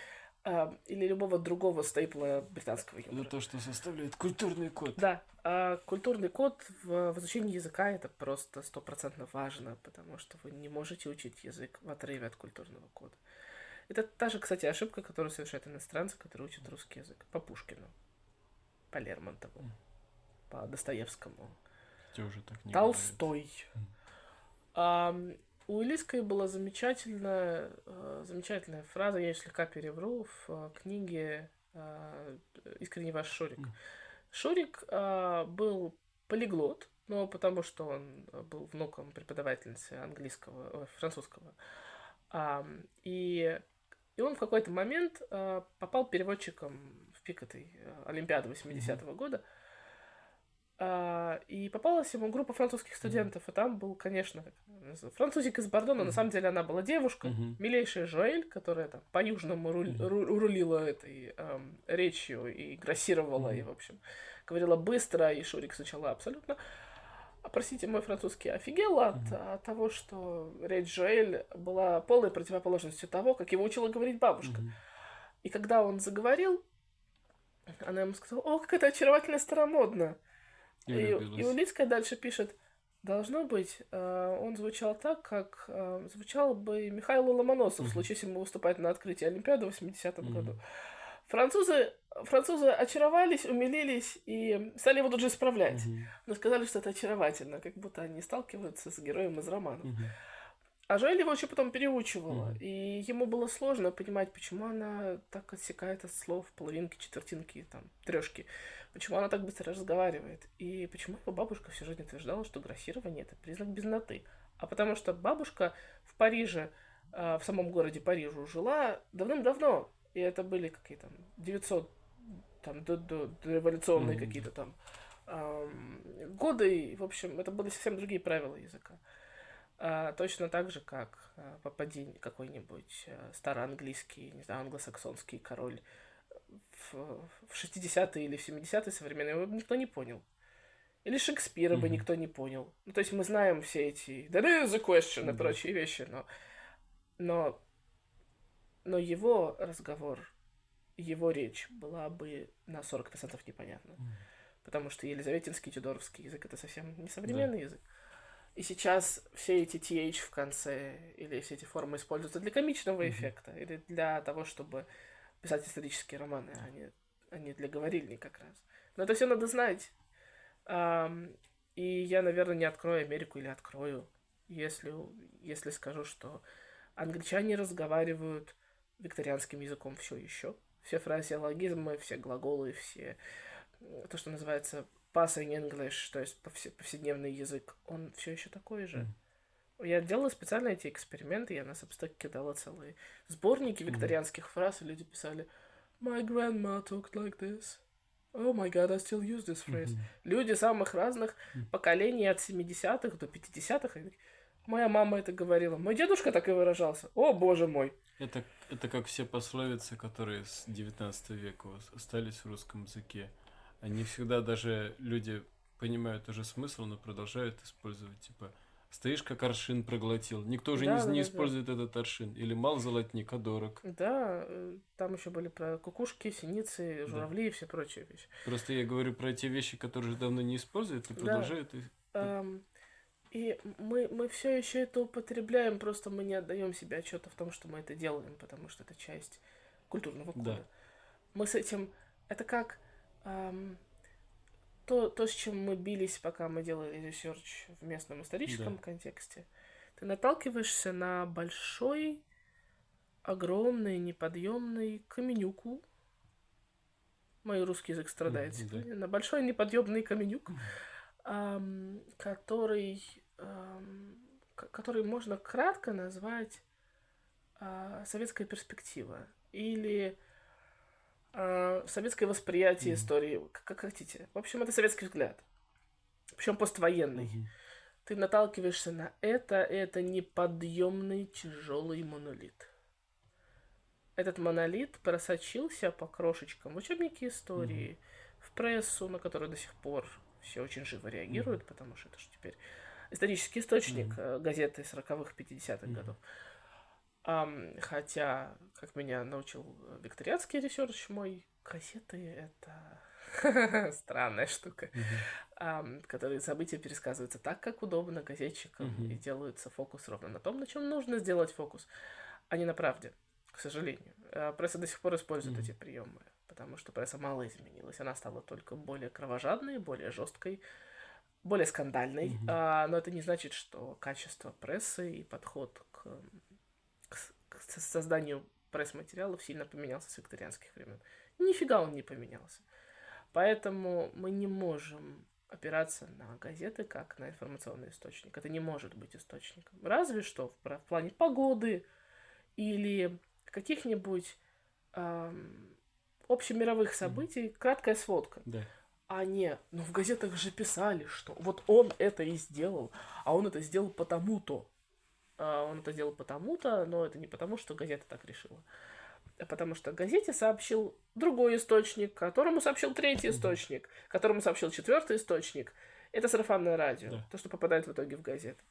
любого другого стейпла британского юмора. Это то, что составляет культурный код. Да. Культурный код в изучении языка — это просто 100% важно, потому что вы не можете учить язык в отрыве от культурного кода. Это та же, кстати, ошибка, которую совершают иностранцы, которые учат русский язык. По Пушкину, по Лермонтову, по Достоевскому. Хотя уже так не Толстой. У Илийской была замечательная фраза, я ее слегка перевру, в книге «Искренне ваш Шурик». Шурик был полиглот, но потому что он был внуком преподавательницы французского. И он в какой-то момент попал переводчиком в пик этой Олимпиады 80-го года. И попалась ему группа французских студентов, и там был, конечно, французик из Бордо, но на самом деле она была девушка, милейшая Жоэль, которая там по-южному рулила этой речью и грассировала, и, в общем, говорила быстро, и Шурик сначала абсолютно, простите, мой французский офигел от того, что речь Жоэль была полной противоположностью того, как его учила говорить бабушка. И когда он заговорил, она ему сказала: «О, как это очаровательно старомодно!» И Улицкая дальше пишет: должно быть, он звучал так, как звучал бы Михаил Ломоносов, случись ему выступать на открытии Олимпиады в 80-м году. Французы очаровались, умилились и стали его тут же исправлять. Но сказали, что это очаровательно, как будто они сталкиваются с героем из романа. А Жоэль его еще потом переучивала, и ему было сложно понимать, почему она так отсекает от слов половинки, четвертинки, там, трешки, почему она так быстро разговаривает, и почему его бабушка всю жизнь утверждала, что грассирование — это признак безноты. А потому что бабушка в Париже, в самом городе Парижу, жила давным-давно, и это были какие-то 900, там, дореволюционные какие-то там годы, и, в общем, это были совсем другие правила языка. Точно так же, как попади какой-нибудь староанглийский, не знаю, англосаксонский король в 60-е или в 70-е современные, его никто не понял. Или Шекспира бы никто не понял. Ну, то есть мы знаем все эти there is a question и прочие вещи, но Но, но его разговор, его речь была бы на 40% непонятна. Потому что елизаветинский, тюдоровский язык — это совсем не современный язык. И сейчас все эти TH в конце, или все эти формы используются для комичного эффекта, или для того, чтобы писать исторические романы, а не для говорильни как раз. Но это все надо знать. И я, наверное, не открою Америку или открою, если скажу, что англичане разговаривают викторианским языком все еще. Все фразеологизмы, все глаголы, все то, что называется passing English, то есть повседневный язык, он все еще такой же. Я делала специально эти эксперименты, я на Substack кидала целые сборники викторианских фраз, и люди писали «My grandma talked like this». «Oh my god, I still use this phrase». Люди самых разных поколений, от 70-х до 50-х. Моя мама это говорила. Мой дедушка так и выражался. О, боже мой. Это как все пословицы, которые с 19 века остались в русском языке. Они всегда, даже люди понимают уже смысл, но продолжают использовать, типа, стоишь, как аршин проглотил. Никто уже не использует этот аршин. Или мал золотник, а дорог. Да, там еще были про кукушки, синицы, журавли и все прочие вещи. Просто я говорю про те вещи, которые уже давно не используют, и продолжают их. И мы все еще это употребляем, просто мы не отдаем себе отчета в том, что мы это делаем, потому что это часть культурного кода. Да. Мы с этим... Это как... То, с чем мы бились, пока мы делали ресерч в местном историческом контексте. Ты наталкиваешься на большой, огромный, неподъемный каменюку. Мой русский язык страдает сегодня. На большой неподъемный каменюк, который можно кратко назвать советская перспектива. Или советское восприятие истории, как хотите. В общем, это советский взгляд. Причем поствоенный. Ты наталкиваешься на это неподъемный тяжелый монолит. Этот монолит просочился по крошечкам в учебники истории, в прессу, на которую до сих пор все очень живо реагируют, потому что это же теперь исторический источник газеты 40-х, 50-х годов. Хотя, как меня научил викторианский ресерч мой, газеты — это странная штука, которые события пересказываются так, как удобно газетчикам, и делается фокус ровно на том, на чем нужно сделать фокус, а не на правде, к сожалению. Пресса до сих пор использует эти приемы, потому что пресса мало изменилась, она стала только более кровожадной, более жесткой, более скандальной, но это не значит, что качество прессы и подход к созданию пресс-материалов сильно поменялся с викторианских времен. Нифига он не поменялся. Поэтому мы не можем опираться на газеты как на информационный источник. Это не может быть источником. Разве что в плане погоды или каких-нибудь общемировых событий краткая сводка. А не, ну в газетах же писали, что вот он это и сделал, а он это сделал потому-то. Он это делал потому-то, но это не потому, что газета так решила. А потому что газете сообщил другой источник, которому сообщил третий источник, которому сообщил четвертый источник. Это сарафанное радио, то, что попадает в итоге в газету.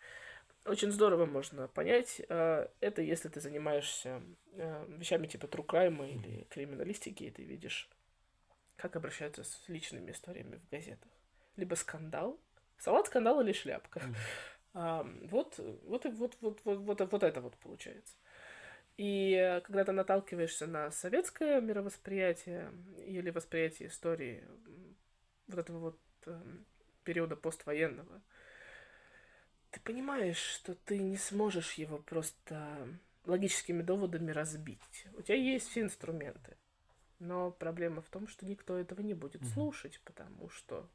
Очень здорово можно понять это, если ты занимаешься вещами типа true crime или криминалистики, и ты видишь, как обращаются с личными историями в газетах. Либо скандал, салат, скандал или шляпка. Вот это вот получается. И когда ты наталкиваешься на советское мировосприятие или восприятие истории вот этого вот периода поствоенного, ты понимаешь, что ты не сможешь его просто логическими доводами разбить. У тебя есть все инструменты, но проблема в том, что никто этого не будет слушать, потому что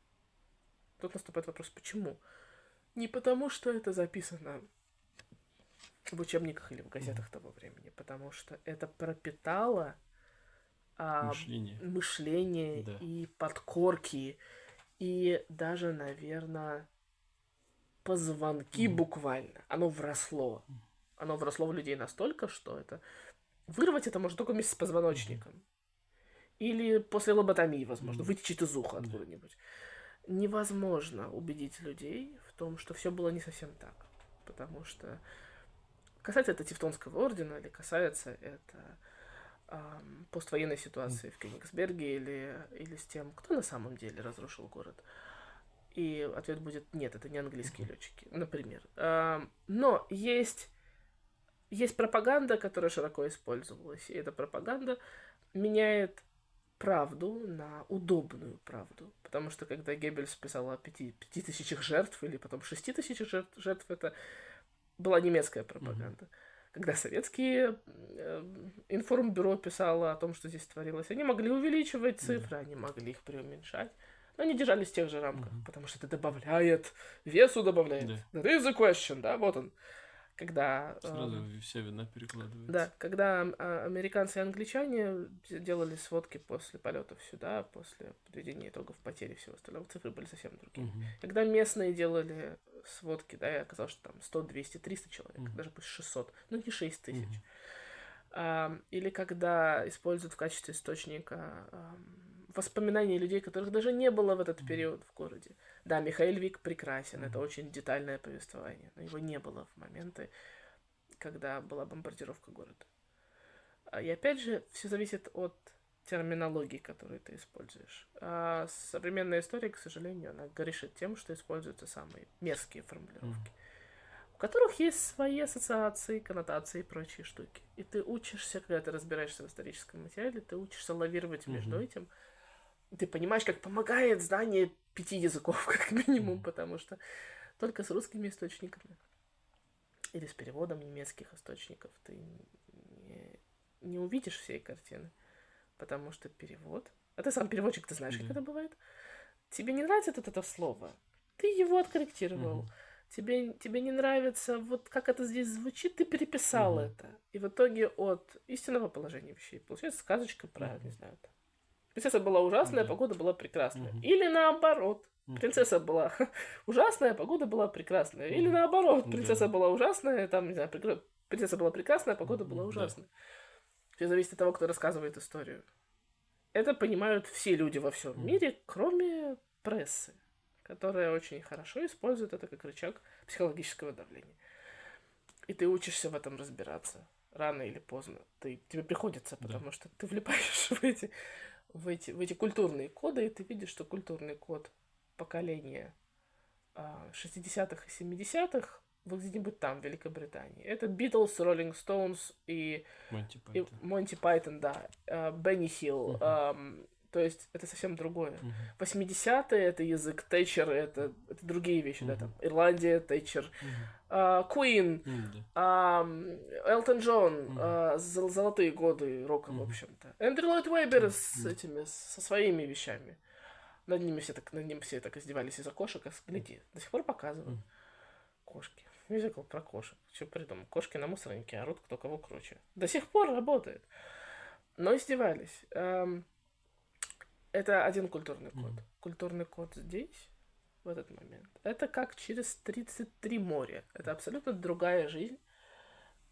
тут наступает вопрос, почему? Не потому, что это записано в учебниках или в газетах того времени, потому что это пропитало мышление и подкорки, и даже, наверное, позвонки буквально. Оно вросло. Оно вросло в людей настолько, что это... Вырвать это можно только вместе с позвоночником. Или после лоботомии, возможно, вытечет из уха откуда-нибудь. Невозможно убедить людей в том, что все было не совсем так. Потому что Касается это Тевтонского ордена или касается это поствоенной ситуации в Кёнигсберге или с тем, кто на самом деле разрушил город. И ответ будет нет, это не английские летчики, например. Но есть пропаганда, которая широко использовалась, и эта пропаганда меняет правду на удобную правду. Потому что когда Геббельс писал о 5000 жертв или потом 6000 жертв, это была немецкая пропаганда. Когда советские информбюро писало о том, что здесь творилось, они могли увеличивать цифры, они могли их преуменьшать. Но они держались в тех же рамках, потому что это добавляет, весу добавляет. That is the question, да, вот он. Когда... Сразу вся вина перекладывается. Да, когда американцы и англичане делали сводки после полетов сюда, после подведения итогов потерь и всего остального, цифры были совсем другие. Когда местные делали сводки, да, и оказалось, что там 100, 200, 300 человек, даже пусть 600, но не 6 тысяч. Или когда используют в качестве источника воспоминаний людей, которых даже не было в этот период в городе. Да, Михаил Вик прекрасен, это очень детальное повествование, но его не было в моменты, когда была бомбардировка города. И опять же, все зависит от терминологии, которую ты используешь. А современная история, к сожалению, она грешит тем, что используются самые мерзкие формулировки, у которых есть свои ассоциации, коннотации и прочие штуки. И ты учишься, когда ты разбираешься в историческом материале, ты учишься лавировать между этим. Ты понимаешь, как помогает знание 5 языков, как минимум, потому что только с русскими источниками или с переводом немецких источников ты не увидишь всей картины, потому что перевод... А ты сам переводчик, ты знаешь, как это бывает? Тебе не нравится тут это слово, ты его откорректировал. Тебе не нравится, вот как это здесь звучит, ты переписал это. И в итоге от истинного положения вещей получается сказочка про, не знаю, там, принцесса была ужасная, погода была прекрасная. Или наоборот. Принцесса была ужасная, погода была прекрасная. Или наоборот. Принцесса была ужасная, там, не знаю, принцесса была прекрасная, погода была ужасная. Все зависит от того, кто рассказывает историю. Это понимают все люди во всем мире, кроме прессы, которая очень хорошо использует это как рычаг психологического давления. И ты учишься в этом разбираться. Рано или поздно. Тебе приходится, потому что ты влипаешь в эти культурные коды, и ты видишь, что культурный код поколения 60-х и 70-х вот где-нибудь там, в Великобритании. Это Beatles, Rolling Stones и Монти Пайтон, да, Бенни Хилл. То есть это совсем другое. 80-е это язык Тэтчер, это другие вещи, да, там Ирландия, Тэтчер, Queen, Элтон Джон, золотые годы рока, в общем-то. Эндрю Ллойд Уэббер со своими вещами. Над ними все так издевались из-за кошек, гляди, до сих пор показывают. Кошки. Мюзикл про кошек. Что придумал? Кошки на мусорнике орут, кто кого круче. До сих пор работает. Но издевались. Это один культурный код. Культурный код здесь, в этот момент, это как через 33 моря. Это абсолютно другая жизнь.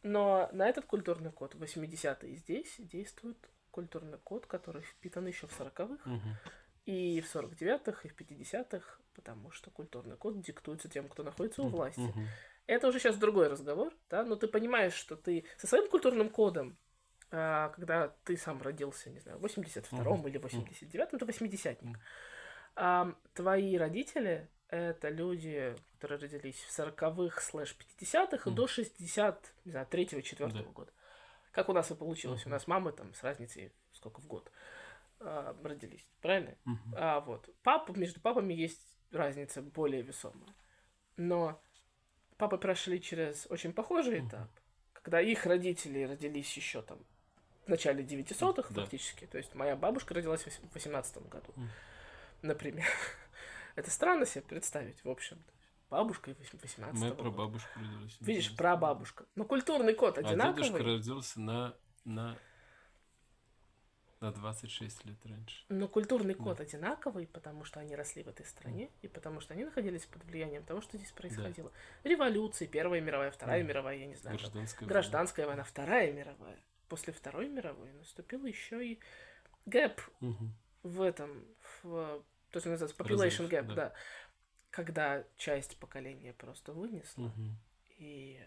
Но на этот культурный код в 80-е здесь действует культурный код, который впитан еще в 40-х, и в 49-х, и в 50-х, потому что культурный код диктуется тем, кто находится у власти. Это уже сейчас другой разговор, да, но ты понимаешь, что ты со своим культурным кодом, когда ты сам родился, не знаю, в 82-м или 89-м, ты 80-ник. Твои родители — это люди, которые родились в 40-х/50-х до 63-4 года. Как у нас и получилось. У нас мамы там с разницей сколько в год родились, правильно? Вот. Между папами есть разница более весомая. Но папы прошли через очень похожий этап, когда их родители родились еще там в начале 900-х фактически. То есть моя бабушка родилась в 18 году, например. Это странно себе представить, в общем-то. Бабушка 18-го Моя прабабушка родилась. Видишь, прабабушка. Но культурный код одинаковый. А дедушка родился на 26 лет раньше. Но культурный код одинаковый, потому что они росли в этой стране, и потому что они находились под влиянием того, что здесь происходило. Революции, Первая мировая, Вторая мировая, я не знаю. Гражданская война, Вторая мировая. После Второй мировой наступил еще и гэп в этом, то, что называется population gap, да. Когда часть поколения просто вынесла, и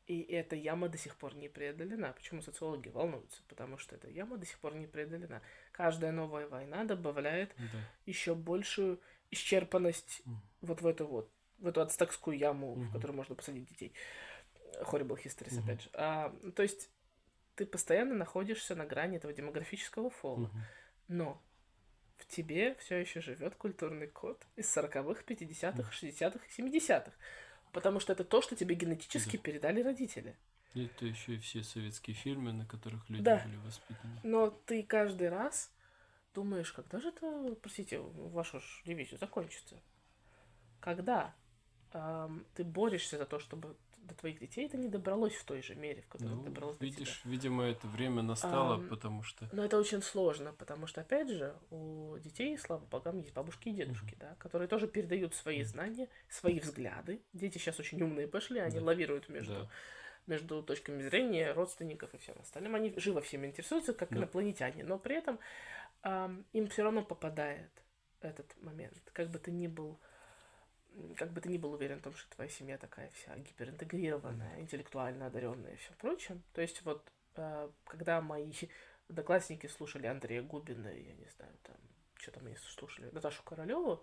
И эта яма до сих пор не преодолена. Почему социологи волнуются? Потому что эта яма до сих пор не преодолена. Каждая новая война добавляет Да. еще большую исчерпанность вот в эту ацтекскую яму, в которую можно посадить детей. Horrible Histories, опять же. То есть ты постоянно находишься на грани этого демографического фола. Но в тебе все еще живет культурный код из 40-х, 50-х, 60-х и 70-х. Потому что это то, что тебе генетически передали родители. Это еще и все советские фильмы, на которых люди Да. были воспитаны. Но ты каждый раз думаешь, когда же это, простите, вашу ревизию закончится? Когда ты борешься за то, чтобы до твоих детей это не добралось в той же мере, в которой добралось до тебя. Видишь, видимо, это время настало, потому что... Но это очень сложно, потому что, опять же, у детей, слава богам, есть бабушки и дедушки, да, которые тоже передают свои знания, свои взгляды. Дети сейчас очень умные пошли, они лавируют между точками зрения родственников и всем остальным. Они живо всеми интересуются, как инопланетяне, но при этом им все равно попадает этот момент. Как бы ты ни был уверен в том, что твоя семья такая вся гиперинтегрированная, интеллектуально одаренная и все прочее. То есть вот, когда мои одноклассники слушали Андрея Губина, я не знаю, там, что там они слушали, Наташу Королеву,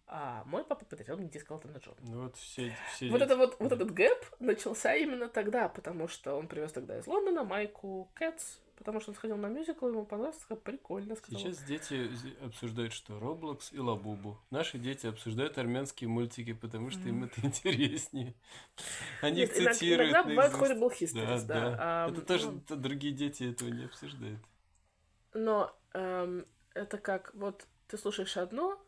а мой папа подарил мне диск Элтона Джона. Ну вот все Этот гэп начался именно тогда, потому что он привез тогда из Лондона майку Cats, потому что он сходил на мюзикл, ему понравилось, сказал, прикольно. Сейчас дети обсуждают, что Роблокс и Лабубу. Наши дети обсуждают армянские мультики, потому что им это интереснее. Они их цитируют. Иногда бывает Horrible Histories, да. Это тоже другие дети этого не обсуждают. Но это как, вот ты слушаешь одно,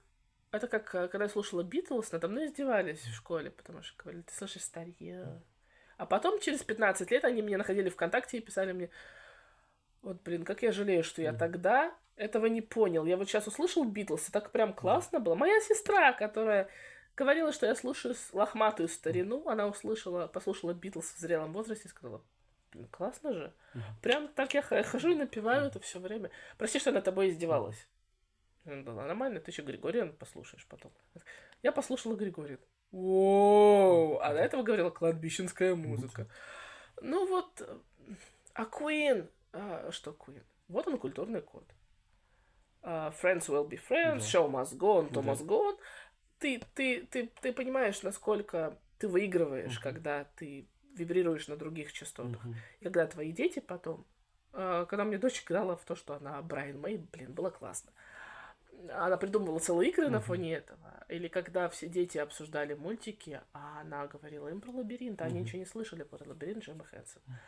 это как, когда я слушала Битлз, надо мной издевались в школе, потому что говорили, ты слушаешь старье. А потом, через 15 лет, они меня находили ВКонтакте и писали мне, вот, блин, как я жалею, что я тогда этого не понял. Я вот сейчас услышал Битлз, и так прям классно было. Моя сестра, которая говорила, что я слушаю лохматую старину, она послушала Битлз в зрелом возрасте и сказала, блин, классно же. Прям так я хожу и напеваю это все время. Прости, что я над тобой издевалась. Да, нормально, ты еще Григориан послушаешь потом. Я послушала Григориан. Воу! А до этого говорила кладбищенская музыка. Ну вот, а Queen? Что Queen? Вот он, культурный код. Friends will be friends, show must go on, to must go on. Ты понимаешь, насколько ты выигрываешь, когда ты вибрируешь на других частотах. И когда твои дети потом... Когда мне дочь играла в то, что она Брайан Мэй, блин, было классно. Она придумывала целые игры на фоне этого. Или когда все дети обсуждали мультики, а она говорила им про лабиринт, а они ничего не слышали про лабиринт Джима Хэнсона.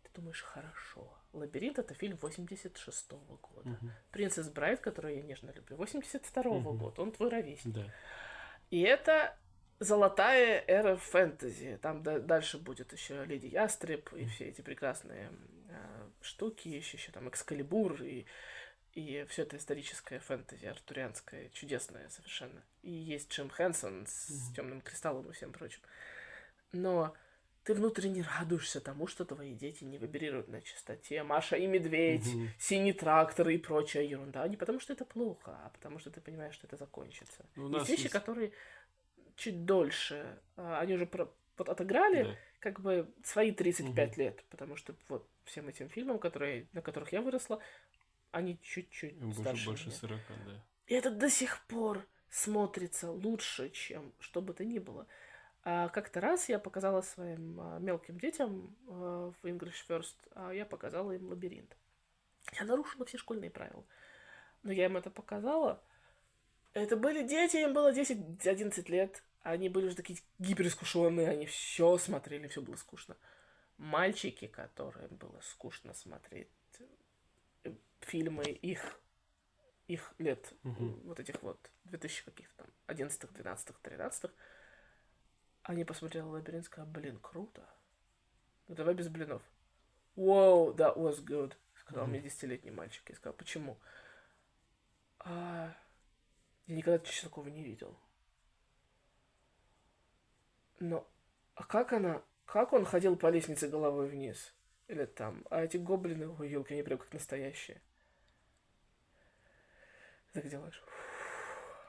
Ты думаешь, хорошо. «Лабиринт» — это фильм 86-го года. «Принцесс Брайт», которую я нежно люблю, 82-го года. Он твой ровесник. Да. И это золотая эра фэнтези. Там дальше будет еще «Леди Ястреб» и все эти прекрасные штуки. Еще там «Экскалибур» и все это историческое фэнтези, артурианское, чудесное совершенно. И есть Джим Хэнсон с «Темным кристаллом» и всем прочим. Но ты внутренне радуешься тому, что твои дети не вибрируют на частоте «Маша и Медведь», «Синий трактор» и прочая ерунда. Не потому что это плохо, а потому что ты понимаешь, что это закончится. Есть вещи, которые чуть дольше. Они уже отыграли как бы свои 35 лет, потому что вот всем этим фильмам, на которых я выросла, они чуть-чуть старше. Больше 40, да. И это до сих пор смотрится лучше, чем что бы то ни было. Как-то раз я показала своим мелким детям в English First, я показала им «Лабиринт». Я нарушила все школьные правила. Но я им это показала. Это были дети, им было 10-11 лет. Они были уже такие гиперискушенные, они все смотрели, все было скучно. Мальчики, которым было скучно смотреть фильмы их лет, вот этих вот 2000 каких-то там, 11-х, 12-х, 13-х, они посмотрели «Лабиринт», сказали, блин, круто. Давай без блинов. Wow, that was good, сказал мне 10-летний мальчик. Я сказал, почему? Я никогда ничего такого не видел. Но, как он ходил по лестнице головой вниз? Или там, эти гоблины, ой, елки, они прям как настоящие. Так делаешь.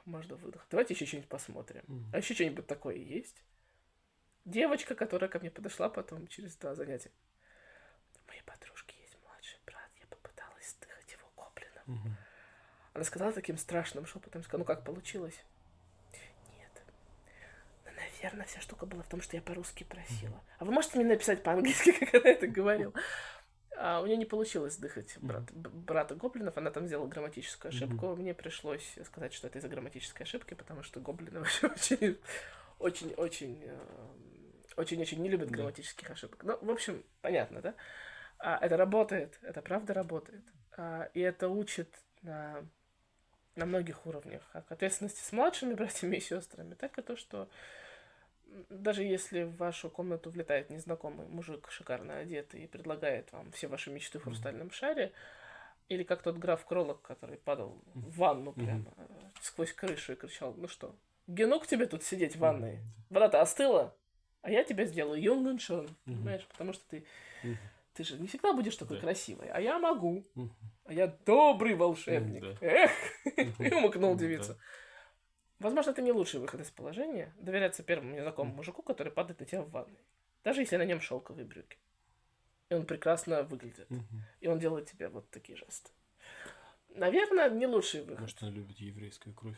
Можно выдох. Давайте еще что-нибудь посмотрим. А еще что-нибудь такое есть? Девочка, которая ко мне подошла потом через 2 занятия. У моей подружки есть младший брат, я попыталась стырить его гоблином. Мгм. Она сказала таким страшным шепотом, сказала, ну как получилось? Нет. Ну, наверное, вся штука была в том, что я по-русски просила. А вы можете мне написать по-английски, как она это говорила? А у нее не получилось сдыхать брата гоблинов, она там сделала грамматическую ошибку. Мне пришлось сказать, что это из-за грамматической ошибки, потому что гоблины вообще очень не любят Да. грамматических ошибок. Ну, в общем, понятно, да? Это работает, это правда работает. И это учит на многих уровнях. Как ответственности с младшими братьями и сестрами, так и то, что даже если в вашу комнату влетает незнакомый мужик, шикарно одетый, и предлагает вам все ваши мечты в хрустальном шаре, или как тот граф Кролок, который падал в ванну прямо сквозь крышу и кричал, ну что, генук тебе тут сидеть в ванной? Вода-то остыла, а я тебя сделаю Юнгеншон, понимаешь? Потому что ты же не всегда будешь такой красивой, а я могу. А я добрый волшебник. Эх! И умыкнул девицу. Возможно, это не лучший выход из положения. Доверяться первому незнакомому мужику, который падает на тебя в ванной. Даже если на нем шелковые брюки. И он прекрасно выглядит. И он делает тебе вот такие жесты. Наверное, не лучший выход. Может, он любит еврейскую кровь.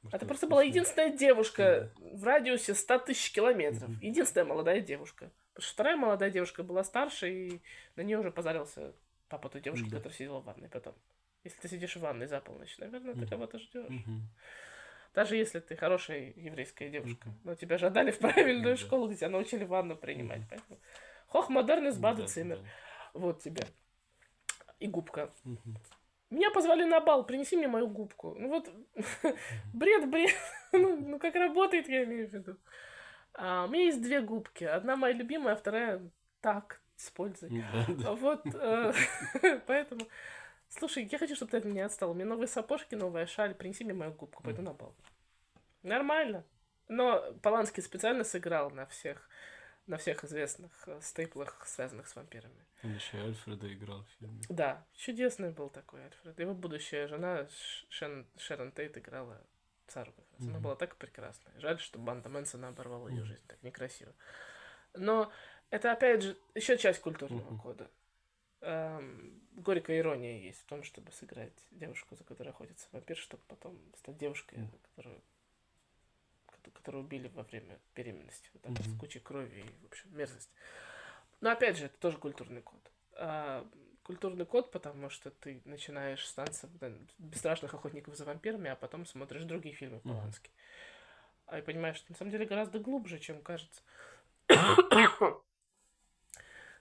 Может, Это он просто была вкусный. единственная девушка в радиусе 100 тысяч километров. Единственная молодая девушка. Потому что вторая молодая девушка была старше, и на нее уже позарился папа той девушки, которая сидела в ванной потом. Если ты сидишь в ванной за полночь, наверное, ты кого-то ждешь. Даже если ты хорошая еврейская девушка. Но тебя же отдали в правильную школу, где тебя научили ванну принимать. Поэтому хох модернес бадецимер. Вот тебе. И губка. Меня позвали на бал, принеси мне мою губку. Ну вот, бред. Ну как работает, я имею в виду. У меня есть 2 губки. Одна моя любимая, а вторая так, с пользой. Вот, поэтому... Слушай, я хочу, чтобы ты от меня отстал. У меня новые сапожки, новая шаль. Принеси мне мою губку, пойду на бал. Нормально. Но Поланский специально сыграл на всех известных стейплах, связанных с вампирами. Он еще Альфреда играл в фильме. Да, чудесный был такой Альфред. Его будущая жена Шерон Тейт играла Сару как раз. Она была так прекрасная. Жаль, что банда Мэнсона оборвала ее жизнь. Так некрасиво. Но это, опять же, еще часть культурного кода. Горькая ирония есть в том, чтобы сыграть девушку, за которой охотится вампир, чтобы потом стать девушкой, которую убили во время беременности. Вот так, с кучей крови и, в общем, мерзость. Но, опять же, это тоже культурный код. Культурный код, потому что ты начинаешь с танцев бесстрашных охотников за вампирами, а потом смотришь другие фильмы Полански. И понимаешь, что на самом деле гораздо глубже, чем кажется.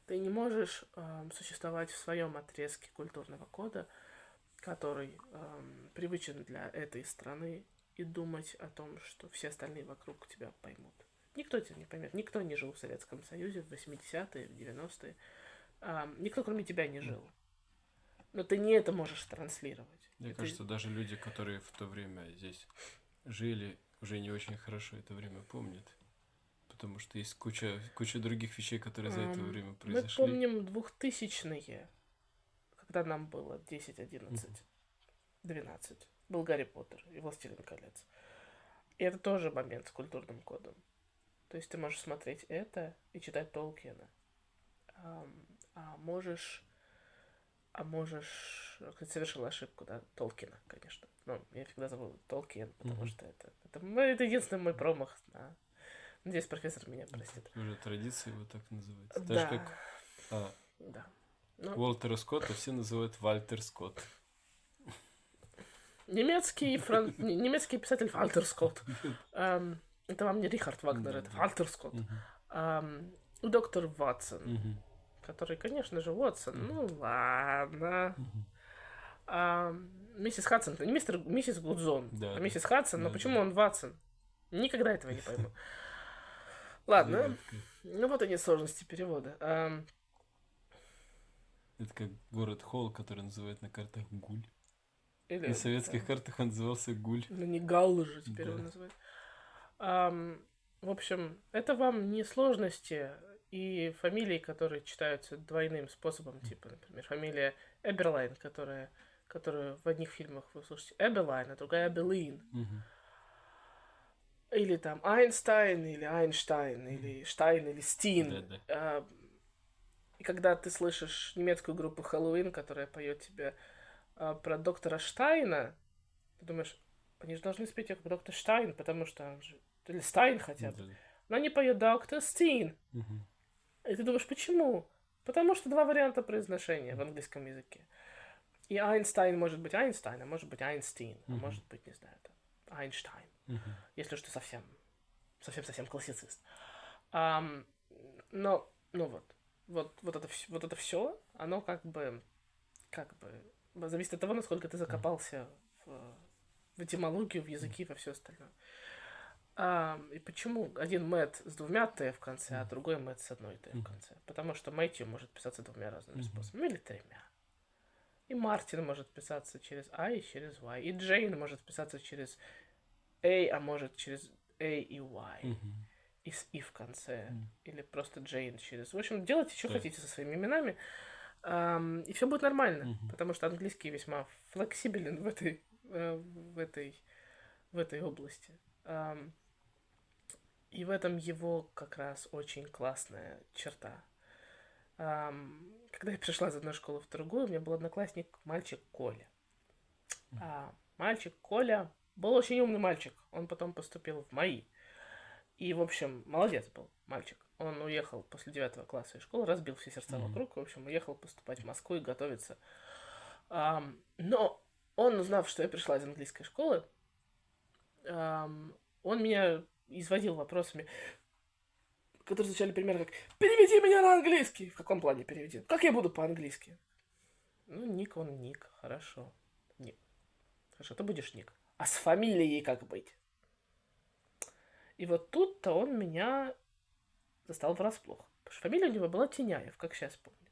Ты не можешь существовать в своем отрезке культурного кода, который привычен для этой страны, и думать о том, что все остальные вокруг тебя поймут. Никто тебя не поймет. Никто не жил в Советском Союзе в 80-е, в 90-е. Никто, кроме тебя, не жил. Но ты не это можешь транслировать. Мне кажется, даже люди, которые в то время здесь жили, уже не очень хорошо это время помнят. Потому что есть куча других вещей, которые за это время произошли. Мы помним 2000-е, когда нам было 10, 11, 12. Был Гарри Поттер и Властелин колец. И это тоже момент с культурным кодом. То есть ты можешь смотреть это и читать Толкиена. Можешь... Кстати, совершила ошибку, да? Толкина, конечно. Но я всегда зову Толкиен, потому что это единственный мой промах. Да. Надеюсь, профессор меня простит. Уже традиция его так называть. Да. Даже как да. Уолтера Скотта все называют Вальтер Скотт. Немецкий писатель Вальтер Скотт. Это вам не Рихард Вагнер, это Вальтер Скотт. Доктор Ватсон, который, конечно же, Ватсон. Ну ладно. Миссис Хадсон, это не миссис Гудзон, а миссис Хадсон, но почему он Ватсон? Никогда этого не пойму. Ладно, ну вот они сложности перевода. Это как город Холл, который называют на картах Гуль. Или, на советских картах он назывался Гуль. Ну не Галл же теперь его называют. В общем, это вам не сложности и фамилии, которые читаются двойным способом, типа, например, фамилия Эберлайн, которую в одних фильмах вы слышите Эберлайн, а другая Эбелин. Или там Айнстайн, или Айнштайн, или Штайн, или Стин. Да-да. И когда ты слышишь немецкую группу Хэллоуин, которая поет тебе про доктора Штайна, ты думаешь, они же должны спеть как доктор Штайн, потому что он же... Или Стайн хотя бы. Да-да. Но они поют доктор Стин. Мгм. И ты думаешь, почему? Потому что два варианта произношения в английском языке. И Айнстайн может быть Айнстайн, а может быть Айнстин, а может быть, не знаю, там, Айнштайн. Мгм. Если что, совсем классицист. Ам, но, ну вот это все, оно как бы зависит от того, насколько ты закопался в этимологию, в языки, во все остальное. И почему один Мэтт с двумя Т в конце, а другой Мэтт с одной Т в конце? Потому что Мэтью может писаться двумя разными способами, или тремя. И Мартин может писаться через А и через Y. И Джейн может писаться через A, а может через A и Y. И с И в конце. Или просто Джейн через... В общем, делайте, что Да. хотите со своими именами. И все будет нормально. Потому что английский весьма флексибелен в этой области. И в этом его как раз очень классная черта. Когда я пришла из одной школы в другую, у меня был одноклассник, мальчик Коля. Мальчик Коля был очень умный мальчик. Он потом поступил в МАИ. И, в общем, молодец был мальчик. Он уехал после 9 класса из школы, разбил все сердца вокруг. В общем, уехал поступать в Москву и готовиться. Но он, узнав, что я пришла из английской школы, он меня изводил вопросами, которые звучали примерно как «Переведи меня на английский!» В каком плане переведи? Как я буду по-английски? Ну, Ник, он Ник. Хорошо. Ник. Хорошо, ты будешь Ник. А с фамилией как быть? И вот тут-то он меня застал врасплох. Потому что фамилия у него была Теняев, как сейчас помню.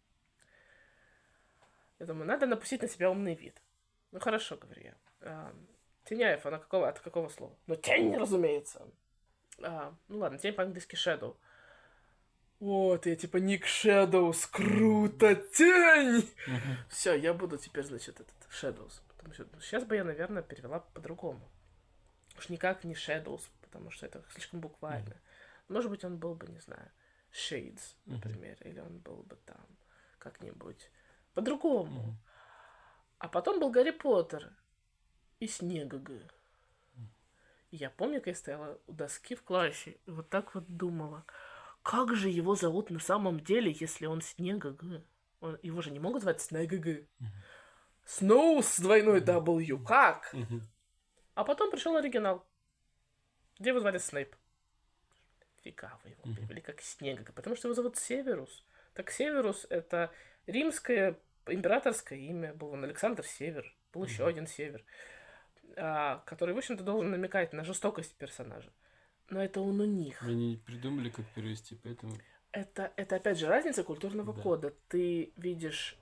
Я думаю, надо напустить на себя умный вид. Ну, хорошо, говорю я. Теняев, от какого слова? Ну, тень, разумеется. Ну, ладно, тень по-английски shadow. Вот, я типа Ник Shadows, круто, тень! Все, я буду теперь, значит, этот Shadows. Потому что сейчас бы я, наверное, перевела по-другому. Уж никак не Shadows, потому что это слишком буквально. Может быть, он был бы, не знаю, Shades, например, или он был бы там как-нибудь по-другому. А потом был Гарри Поттер и Снегг. И я помню, как я стояла у доски в классе и вот так вот думала, как же его зовут на самом деле, если он Снегг? Его же не могут звать Снегг. Сноу с двойной W. Как? А потом пришел оригинал, где его звали Снейп. Фига вы его перевели как Снегг, потому что его зовут Северус. Так Северус — это римское императорское имя. Был он Александр Север. Был еще один Север, который, в общем-то, должен намекать на жестокость персонажа. Но это он у них. Они не придумали, как перевести, поэтому... Это опять же разница культурного кода. Ты видишь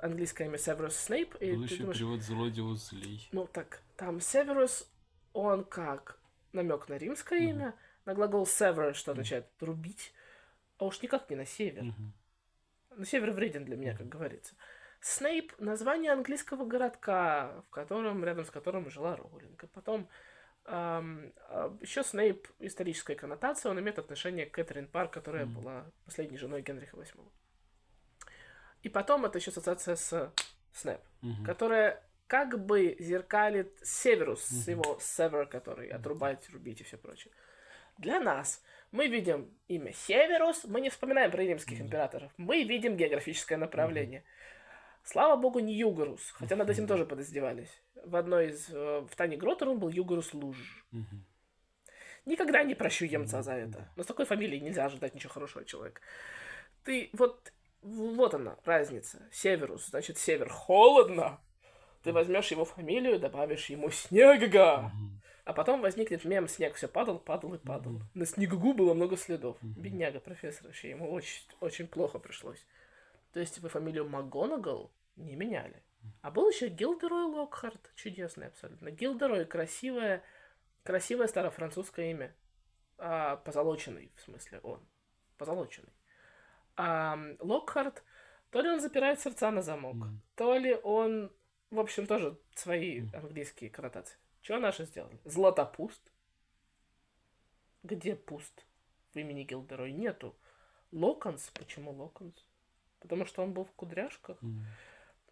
английское имя Severus Snape, и Был ты еще думаешь, перевод «Злодеус злей». ну так, там Severus, он как намек на римское имя, на глагол sever, что означает рубить, а уж никак не на север. На север вреден для меня, как говорится. Снейп — название английского городка, рядом с которым жила Роулинг. И потом еще Снейп — историческая коннотация, он имеет отношение к Кэтрин Парр, которая была последней женой Генриха VIII. И потом это еще ассоциация с Снэп, которая как бы зеркалит Северус, с его Север, который отрубать, рубить и все прочее. Для нас мы видим имя Северус, мы не вспоминаем про римских императоров, мы видим географическое направление. Слава богу, не Югорус, хотя над этим тоже подиздевались. В Тане Гротер он был Югорус Луж. Никогда не прощу емца за это. Но с такой фамилией нельзя ожидать ничего хорошего от человека. Вот она, разница. Северус, значит, север холодно. Ты возьмешь его фамилию, добавишь ему Снегга. А потом возникнет мем «Снег все падал, падал и падал». На Снеггу было много следов. Бедняга профессор вообще, ему очень, очень плохо пришлось. То есть вы фамилию МакГонагал не меняли. А был еще Гилдерой Локхарт. Чудесный абсолютно. Гилдерой — красивое старофранцузское имя. Позолоченный, в смысле, он. Позолоченный. А Локхарт, то ли он запирает сердца на замок, то ли он, в общем, тоже свои английские коннотации. Чего наши сделали? Златопуст. Где пуст в имени Гилдерой? Нету. Локонс. Почему Локонс? Потому что он был в кудряшках.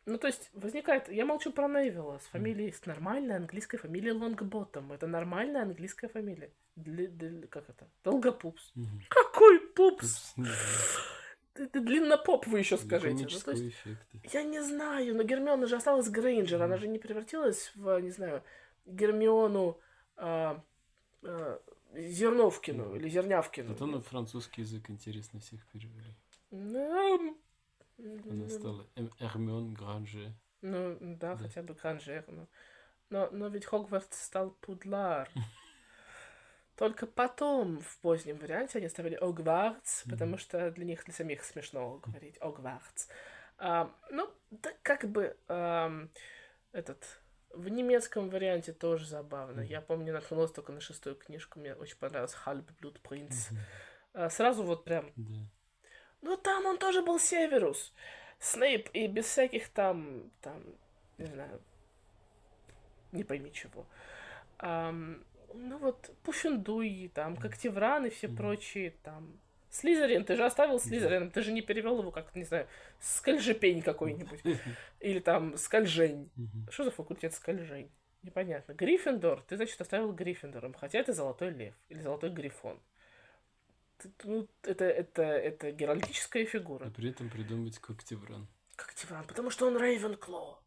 Ну, то есть, возникает... Я молчу про Невилла. С фамилией... С нормальной английской фамилией Лонгботтом. Это нормальная английская фамилия. Как это? Долгопупс. Какой пупс? Это длиннопоп, вы еще скажите. Ну, то есть, эффекта. я не знаю, но Гермиона же осталась Грейнджер. Она же не превратилась в, не знаю, Гермиону Зерновкину или Зернявкину. Зато на французский язык интересно всех перевели. Она стала Эрмион Гранже. Ну, да, хотя бы Гранжер. Но ведь Хогвартс стал Пудлар. Только потом, в позднем варианте, они оставили Огвартс, потому что для них, для самих смешно говорить Огвартс. Ну, да, как бы в немецком варианте тоже забавно. Я помню, наткнулась только на 6-ю книжку, мне очень понравилось Halbblutprinz. Сразу вот прям... Ну, там он тоже был Северус. Снейп, и без всяких там, не знаю, не пойми чего. Ну вот, Пуффендуй, там, Когтевран и все прочие, там... Слизерин, ты же оставил Слизерин, ты же не перевел его как, не знаю, Скальжепень какой-нибудь. Или там Скальжень. Что за факультет Скальжень? Непонятно. Гриффиндор, ты, значит, оставил Гриффиндором, хотя это Золотой Лев или Золотой Грифон. Это геральдическая фигура. И при этом придумать Когтевран. Когтевран, потому что он Рейвенкло.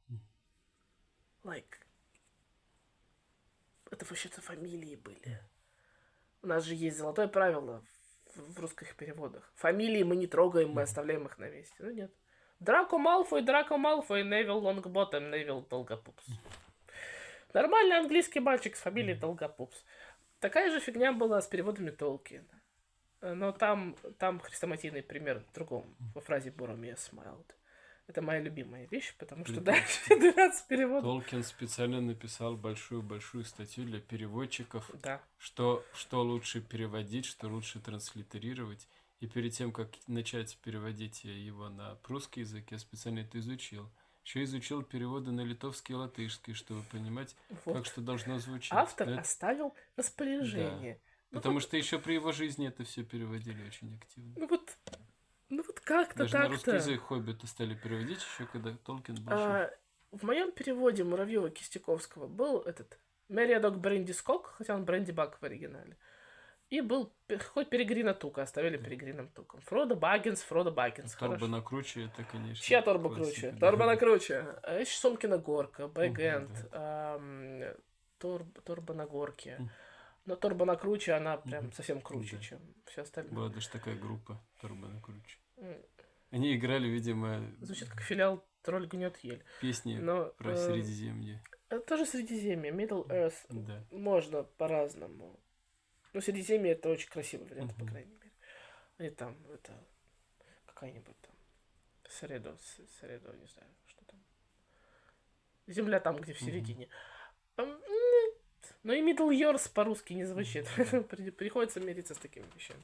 Это вообще-то фамилии были. У нас же есть золотое правило в русских переводах. Фамилии мы не трогаем, мы оставляем их на месте. Ну нет. Драко Малфой, Невил Лонгботтом, Невил Долгопупс. Нормальный английский мальчик с фамилией Долгопупс. Такая же фигня была с переводами Толкиена. Но там хрестоматийный пример в другом. Во фразе Boromir smiled. Это моя любимая вещь, потому что дальше 12 переводов. Толкин специально написал большую статью для переводчиков, да. что лучше переводить, что лучше транслитерировать. И перед тем, как начать переводить его на прусский язык, я специально это изучил. Еще изучил переводы на литовский и латышский, чтобы понимать, как что должно звучать. Автор оставил распоряжение. Да. Потому что еще при его жизни это все переводили очень активно. Ну вот как-то даже так-то. На русский язык «Хоббита» стали переводить еще, когда Толкин был жив. В моем переводе Муравьева-Кистяковского был Мериадок Бренди Скок, хотя он Бренди Бак в оригинале. И был хоть Перегрина Тука, оставили Перегрином Туком. Фродо Баггинс. Торба на круче, это, конечно. Чья торба круче? Торба на круче. А еще Сомкина горка, Бэгэнд, Торба на горке. Но Торба на круче, она прям совсем круче, чем все остальное. Была даже такая группа Торба на круче. Они играли, видимо... Звучит как филиал «Тролль гнет ель». Песни про Средиземье. Это тоже Средиземье, Middle Earth. Да. Можно по-разному. Но Средиземье это очень красивый вариант, по крайней мере. И там, какая-нибудь там Средо, не знаю, что там. Земля там, где в середине. Но и Middle Earth по-русски не звучит. Приходится мириться с такими вещами.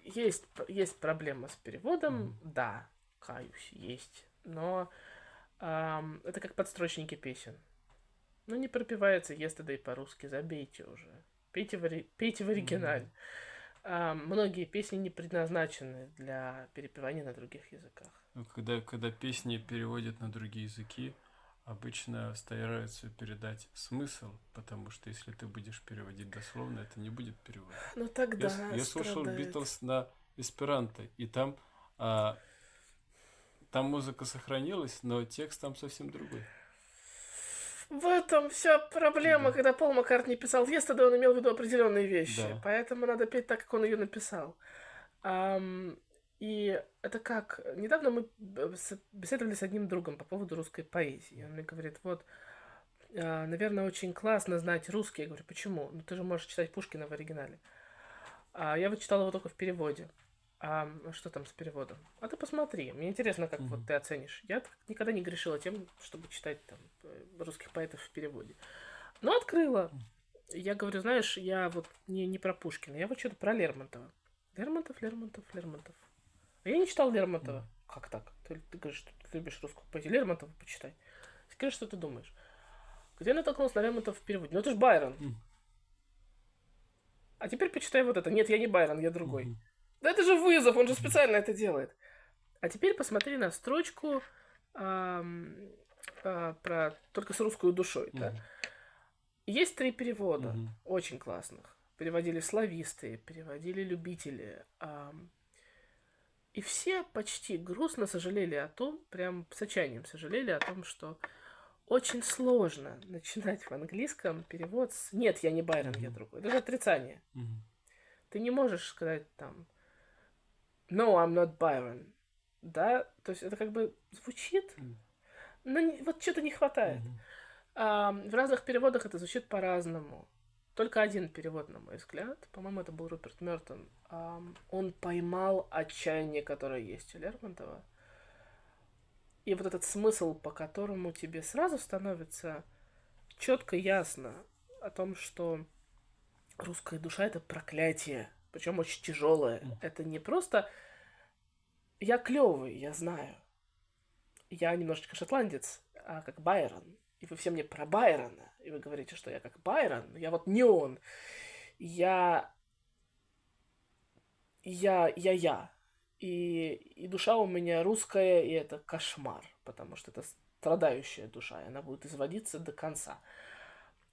Есть проблема с переводом, да, каюсь, есть. Но это как подстрочники песен. Ну, не пропивается yesterday по-русски, забейте уже. Пейте в оригинале. Многие песни не предназначены для перепевания на других языках. Когда песни переводят на другие языки, обычно стараются передать смысл, потому что если ты будешь переводить дословно, это не будет перевод. Ну тогда я слушал Битлз на эсперанто, и там музыка сохранилась, но текст там совсем другой. В этом вся проблема, когда Пол Маккартни писал «Yesterday», он имел в виду определенные вещи, поэтому надо петь так, как он ее написал. И это как... Недавно мы беседовали с одним другом по поводу русской поэзии. Он мне говорит, наверное, очень классно знать русский. Я говорю, почему? Ну, ты же можешь читать Пушкина в оригинале. Я читал его только в переводе. Что там с переводом? А ты посмотри. Мне интересно, как ты оценишь. Я никогда не грешила тем, чтобы читать там русских поэтов в переводе. Но открыла. Я говорю, знаешь, я не про Пушкина. Я что-то про Лермонтова. Лермонтов. Я не читал Лермонтова. Как так? Ты говоришь, что ты любишь русскую поэзию. Лермонтова почитай. Скажи, что ты думаешь. Где я натолкнулся на Лермонтова в переводе? Ну, это же Байрон. А теперь почитай вот это. Нет, я не Байрон, я другой. Мгм. Да это же вызов, он же специально это делает. А теперь посмотри на строчку ам, про только с русской душой. Да? Мгм. Есть 3 перевода, Мгм. очень классных. Переводили слависты, переводили любители. И все почти грустно сожалели о том, прям с отчаянием сожалели о том, что очень сложно начинать в английском перевод с «нет, я не Байрон, я Мгм. другой». Это же отрицание. Мгм. Ты не можешь сказать там «No, I'm not Byron». Да? То есть это как бы звучит, Мгм. но вот что-то не хватает. Мгм. В разных переводах это звучит по-разному. Только один перевод, на мой взгляд, по-моему, это был Руперт Мёртон, он поймал отчаяние, которое есть у Лермонтова. И вот этот смысл, по которому тебе сразу становится четко ясно о том, что русская душа это проклятие, причем очень тяжелое. Мгм. Это не просто я клевый, я знаю. Я немножечко шотландец, как Байрон. И вы все мне про Байрона. И вы говорите, что я как Байрон, но я вот не он. Я... Я. И душа у меня русская, и это кошмар. Потому что это страдающая душа, и она будет изводиться до конца.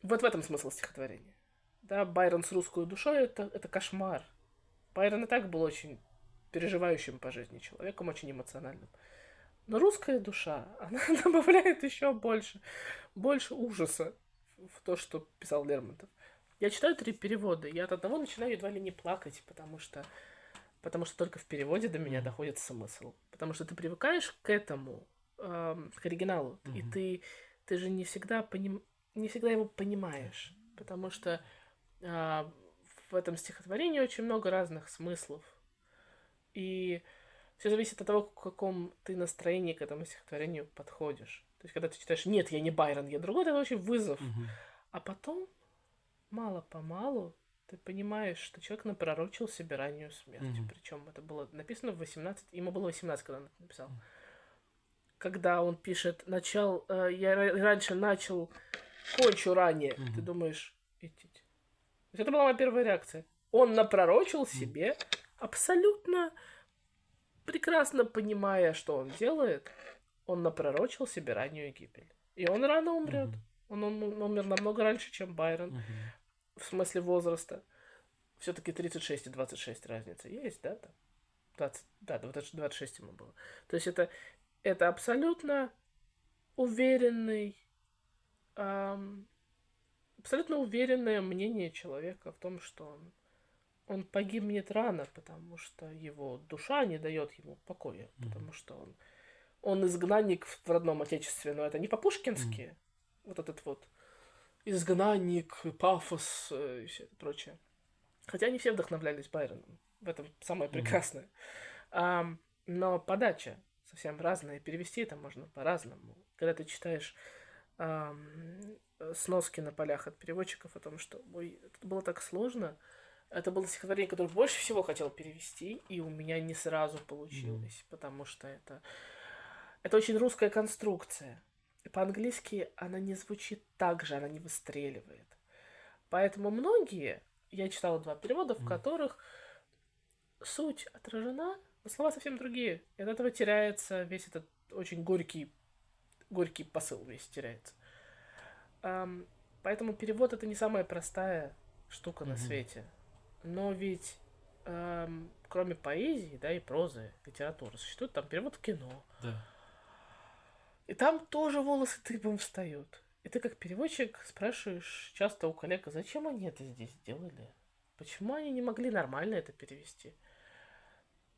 Вот в этом смысл стихотворения. Да, Байрон с русской душой это кошмар. Байрон и так был очень переживающим по жизни человеком, очень эмоциональным. Но русская душа, она добавляет еще больше ужаса в то, что писал Лермонтов. Я читаю 3 перевода, я от одного начинаю едва ли не плакать, потому что только в переводе до меня Мгм. доходит смысл. Потому что ты привыкаешь к этому, к оригиналу, и Мгм. ты же не всегда его понимаешь. Потому что а, в этом стихотворении очень много разных смыслов. И все зависит от того, в каком ты настроении к этому стихотворению подходишь. То есть, когда ты читаешь «Нет, я не Байрон, я другой», это очень вызов. Мгм. А потом, мало-помалу, ты понимаешь, что человек напророчил себе раннюю смерть. Мгм. Причем это было написано в 18, ему было 18, когда он это написал. Когда он пишет я раньше начал, кончу ранее, ты Мгм. думаешь, идите. То есть это была моя первая реакция. Он напророчил Мгм. себе, абсолютно прекрасно понимая, что он делает, он напророчил себе раннюю гибель. И он рано умрет. Мгм. Он умер намного раньше, чем Байрон. Мгм. В смысле возраста. Все-таки 36 и 26 разница есть, да? Там? 20, да, 26 ему было. То есть это абсолютно уверенный, ам, абсолютно уверенное мнение человека в том, что он погибнет рано, потому что его душа не дает ему покоя, Мгм. потому что он изгнанник в родном отечестве, но это не Мгм. по-пушкински, вот этот вот изгнанник, пафос и все это прочее. Хотя они все вдохновлялись Байроном. В этом самое Мгм. прекрасное. Но подача совсем разная. Перевести это можно по-разному. Когда ты читаешь сноски на полях от переводчиков о том, что ой, это было так сложно. Это было стихотворение, которое больше всего хотел перевести, и у меня не сразу Мгм. получилось, потому что это очень русская конструкция. И по-английски она не звучит так же, она не выстреливает. Поэтому многие, я читала 2 перевода, в Мгм. которых суть отражена, но слова совсем другие. И от этого теряется весь этот очень горький посыл весь теряется. Ам, Поэтому перевод это не самая простая штука на Мгм. свете. Но ведь кроме поэзии, да, и прозы, литературы, существует там перевод в кино. Да. И там тоже волосы дыбом встают. И ты как переводчик спрашиваешь часто у коллег, а зачем они это здесь сделали? Почему они не могли нормально это перевести?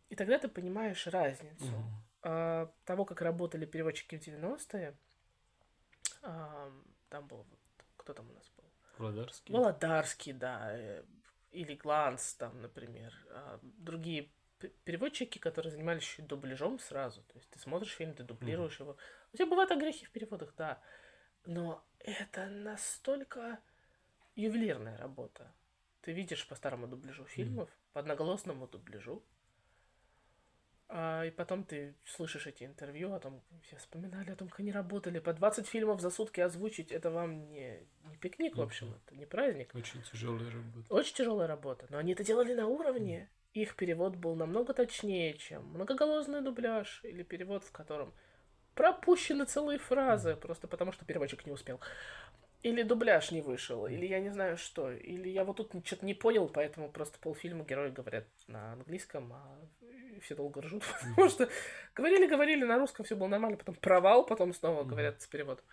И тогда ты понимаешь разницу Мгм. того, как работали переводчики в 90-е. Там был, кто там у нас был? Владарский. Володарский, да, или Гланс, там, например. Другие переводчики, которые занимались еще и дубляжом сразу. То есть ты смотришь фильм, ты Мгм. дублируешь его. У тебя бывают огрехи в переводах, да. Но это настолько ювелирная работа. Ты видишь по старому дубляжу Мгм. фильмов, по одноголосному дубляжу, И потом ты слышишь эти интервью о том, все вспоминали о том, как они работали. По 20 фильмов за сутки озвучить, это вам не пикник, в общем, это не праздник. Очень тяжелая работа. Очень тяжелая работа. Но они это делали на уровне. Их перевод был намного точнее, чем многоголосный дубляж или перевод, в котором пропущены целые фразы, просто потому что переводчик не успел. Или дубляж не вышел, или я не знаю что. Или я вот тут что-то не понял, поэтому просто полфильма герои говорят на английском, а все долго ржут, потому что говорили на русском, все было нормально, потом провал, потом снова говорят с переводом.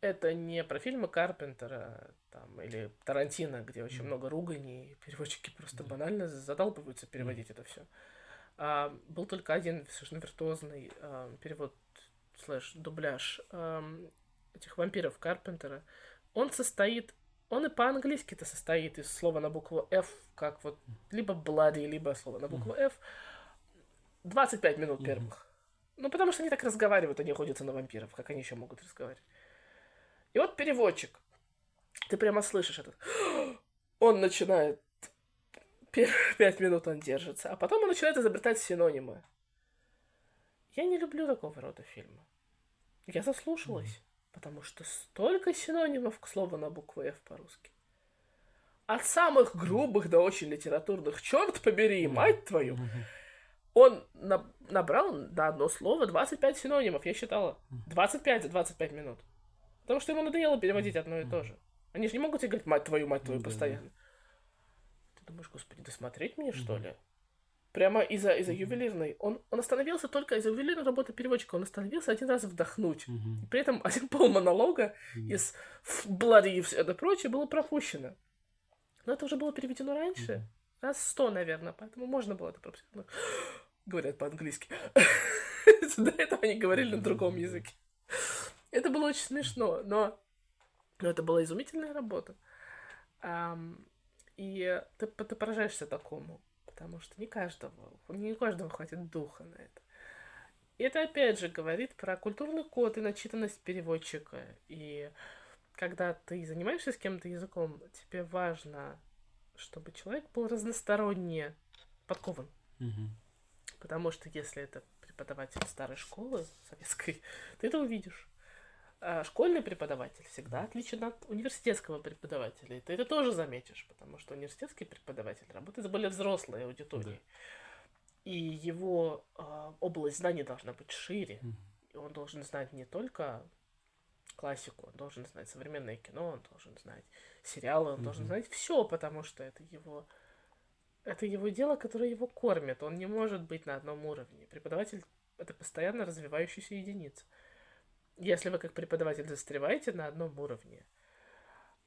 Это не про фильмы Карпентера там, или Тарантино, где очень много ругани, и переводчики просто банально задалбываются переводить это все. Был только один совершенно виртуозный перевод /дубляж этих вампиров Карпентера. Он и по-английски-то состоит из слова на букву F, как вот либо bloody, либо слово на букву F. 25 минут первых. Ну, потому что они так разговаривают, они охотятся на вампиров, как они еще могут разговаривать. И вот переводчик. Ты прямо слышишь этот. Он начинает. Первые 5 минут он держится, а потом он начинает изобретать синонимы. Я не люблю такого рода фильмы. Я заслушалась, потому что столько синонимов к слову на букву F по-русски. От самых грубых до очень литературных. Черт побери, мать твою! Он набрал на одно слово 25 синонимов, я считала. 25 за 25 минут. Потому что ему надоело переводить одно и то же. Они же не могут тебе говорить мать твою, постоянно. Ты думаешь, господи, досмотреть мне, что ли? Прямо из-за ювелирной. Он остановился только из-за ювелирной работы переводчика. Он остановился один раз вдохнуть. И при этом один полмонолога из Bloody и все это прочее было пропущено. Но это уже было переведено раньше. Раз 100, наверное. Поэтому можно было это пропустить. Говорят по-английски. До этого они говорили на другом языке. Это было очень смешно, но это была изумительная работа. И ты поражаешься такому, потому что не каждому хватит духа на это. И это опять же говорит про культурный код и начитанность переводчика. И когда ты занимаешься с кем-то языком, тебе важно, чтобы человек был разносторонне подкован. Потому что если это преподаватель старой школы, советской, ты это увидишь. А школьный преподаватель всегда отличен от университетского преподавателя. И ты это тоже заметишь, потому что университетский преподаватель работает с более взрослой аудиторией. Да. И его область знаний должна быть шире. И он должен знать не только классику, он должен знать современное кино, он должен знать сериалы, он должен знать все, потому что это его дело, которое его кормит. Он не может быть на одном уровне. Преподаватель — это постоянно развивающаяся единица. Если вы как преподаватель застреваете на одном уровне,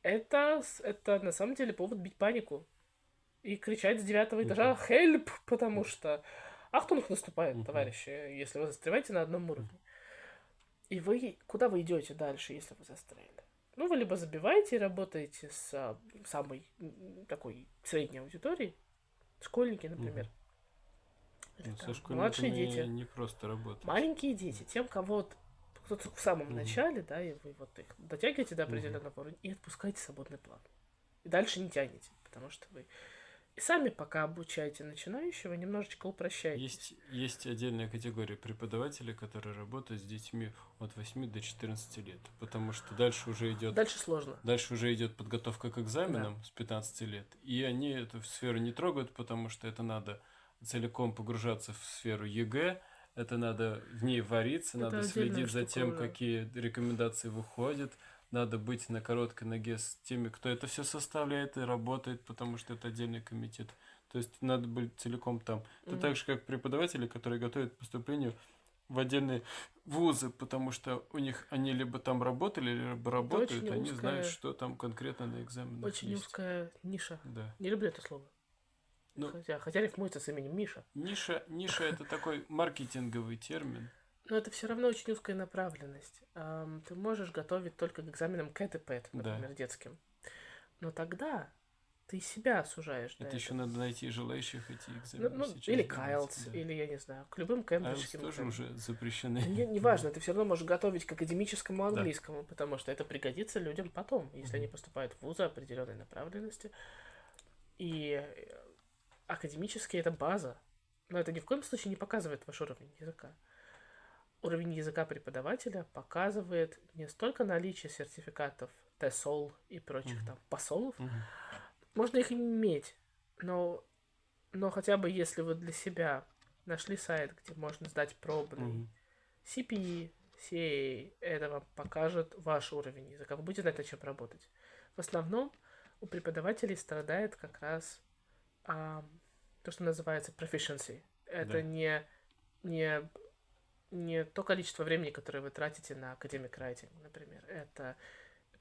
это на самом деле повод бить панику и кричать с 9-го этажа «Help!», потому что Ахтунг наступает, товарищи, если вы застреваете на одном уровне. И куда вы идете дальше, если вы застряли? Ну, вы либо забиваете и работаете с самой такой средней аудиторией, школьники, например. Или со младшие дети. Не просто работать. Маленькие дети, тем, кого кто-то в самом начале, да, и вы вот их дотягиваете до определенного уровня и отпускаете свободный план. И дальше не тянете, потому что вы и сами пока обучаете начинающего, немножечко упрощаете. Есть отдельная категория преподавателей, которые работают с детьми от 8 до 14 лет, потому что дальше уже идет... Дальше сложно. Дальше уже идет подготовка к экзаменам с 15 лет, и они эту сферу не трогают, потому что это надо целиком погружаться в сферу ЕГЭ, это надо в ней вариться, это надо следить за тем, какие рекомендации выходят, надо быть на короткой ноге с теми, кто это все составляет и работает, потому что это отдельный комитет. То есть надо быть целиком там. Это так же, как преподаватели, которые готовят к поступлению в отдельные вузы, потому что у них они либо там работали, либо работают, они знают, что там конкретно на экзаменах очень есть. Узкая ниша. Да. Не люблю это слово. Хотя рифмуется с именем Миша. Ниша это такой маркетинговый термин. Но это все равно очень узкая направленность. Ты можешь готовить только к экзаменам КЭТ и ПЭТ, например, детским. Но тогда ты себя сужаешь. Это еще надо найти желающих эти экзамены. Или IELTS, или, я не знаю, к любым кембриджским. IELTS тоже уже запрещены. Неважно, ты все равно можешь готовить к академическому английскому, потому что это пригодится людям потом, если они поступают в вузы определенной направленности. И академически это база. Но это ни в коем случае не показывает ваш уровень языка. Уровень языка преподавателя показывает не столько наличие сертификатов TESOL и прочих там посолов. Можно их иметь, но хотя бы если вы для себя нашли сайт, где можно сдать пробный CPE, CA, это вам покажет ваш уровень языка. Вы будете знать, над чем работать. В основном у преподавателей страдает как раз то, что называется proficiency. Это не то количество времени, которое вы тратите на academic writing, например. Это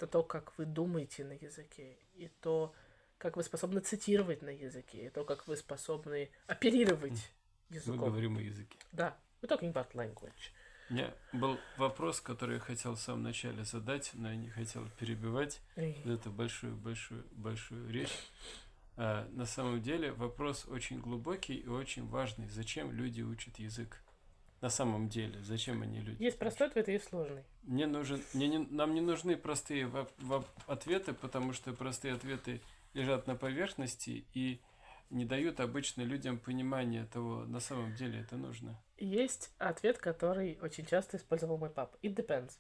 то, как вы думаете на языке, и то, как вы способны цитировать на языке, и то, как вы способны оперировать языком. Мы говорим о языке. Да, we're talking about language. У меня был вопрос, который я хотел в самом начале задать, но я не хотел перебивать. Это большую речь. На самом деле вопрос очень глубокий и очень важный. Зачем люди учат язык? На самом деле, зачем они люди? Есть простой ответ и есть сложный. Нам не нужны простые ответы, потому что простые ответы лежат на поверхности и не дают обычно людям понимания того, на самом деле это нужно. Есть ответ, который очень часто использовал мой папа. It depends.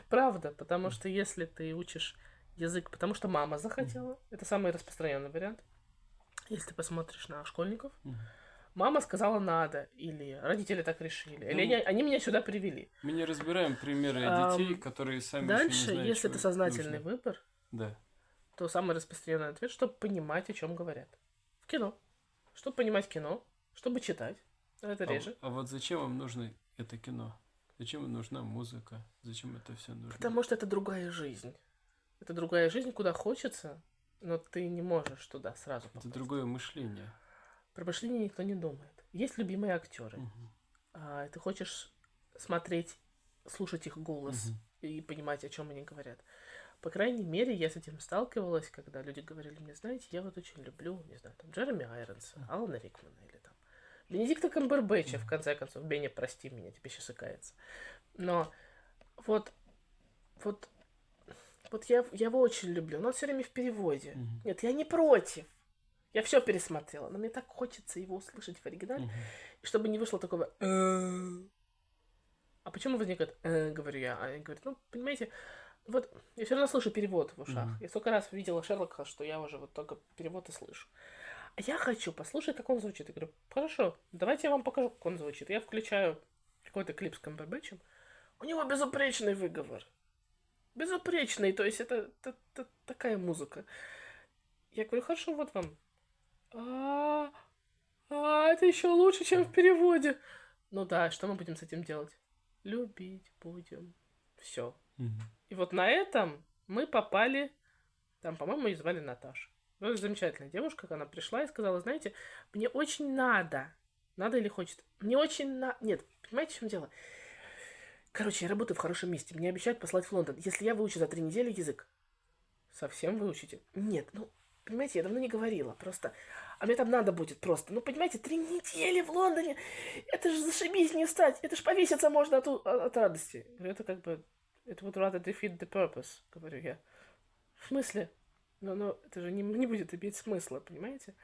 Правда, потому что если ты учишь язык, потому что мама захотела, это самый распространенный вариант. Если ты посмотришь на школьников, мама сказала надо, или родители так решили, или они меня сюда привели. Мы не разбираем примеры детей, которые сами дальше, еще не знают, если что это сознательный нужно. выбор, Да. то самый распространенный ответ, чтобы понимать, о чем говорят. В кино. Чтобы понимать кино, чтобы читать. Это реже. А вот зачем вам нужно это кино? Зачем вам нужна музыка? Зачем это все нужно? Потому что это другая жизнь. Это другая жизнь, куда хочется, но ты не можешь туда сразу попасть. Это другое мышление. Про мышление никто не думает. Есть любимые актеры. Ты хочешь смотреть, слушать их голос и понимать, о чем они говорят. По крайней мере, я с этим сталкивалась, когда люди говорили мне, знаете, я вот очень люблю, не знаю, там, Джереми Айронса, Алана Рикмана или там Бенедикта Камбербэтча, в конце концов. Бенни, прости меня, тебе сейчас икается. Но вот я его очень люблю, но он все время в переводе. Нет, я не против. Я все пересмотрела, но мне так хочется его услышать в оригинале, и чтобы не вышло такого А почему возникает говорю я? А я говорю, ну, понимаете, вот я все равно слышу перевод в ушах. Я столько раз видела Шерлока, что я уже вот только перевод и слышу. А я хочу послушать, как он звучит. Я говорю, хорошо, давайте я вам покажу, как он звучит. Я включаю какой-то клип с Камбербэтчем. У него безупречный выговор. Безупречный, то есть это такая музыка. Я говорю, хорошо, вот вам. Это еще лучше, чем в переводе. Ну да, что мы будем с этим делать? Любить будем. Все. И вот на этом мы попали, там, по-моему, ее звали Наташа. Ну, замечательная девушка, она пришла и сказала, знаете, мне очень надо или хочет, мне очень нет, понимаете, в чем дело? Короче, я работаю в хорошем месте, мне обещают послать в Лондон. Если я выучу за 3 недели язык, совсем выучите? Нет, ну, понимаете, я давно не говорила, просто, а мне там надо будет просто, ну, понимаете, 3 недели в Лондоне, это же зашибись не встать, это же повеситься можно от радости. Говорю, это как бы, это вот rather defeat the purpose, говорю я. В смысле? Но это же не будет иметь смысла, понимаете?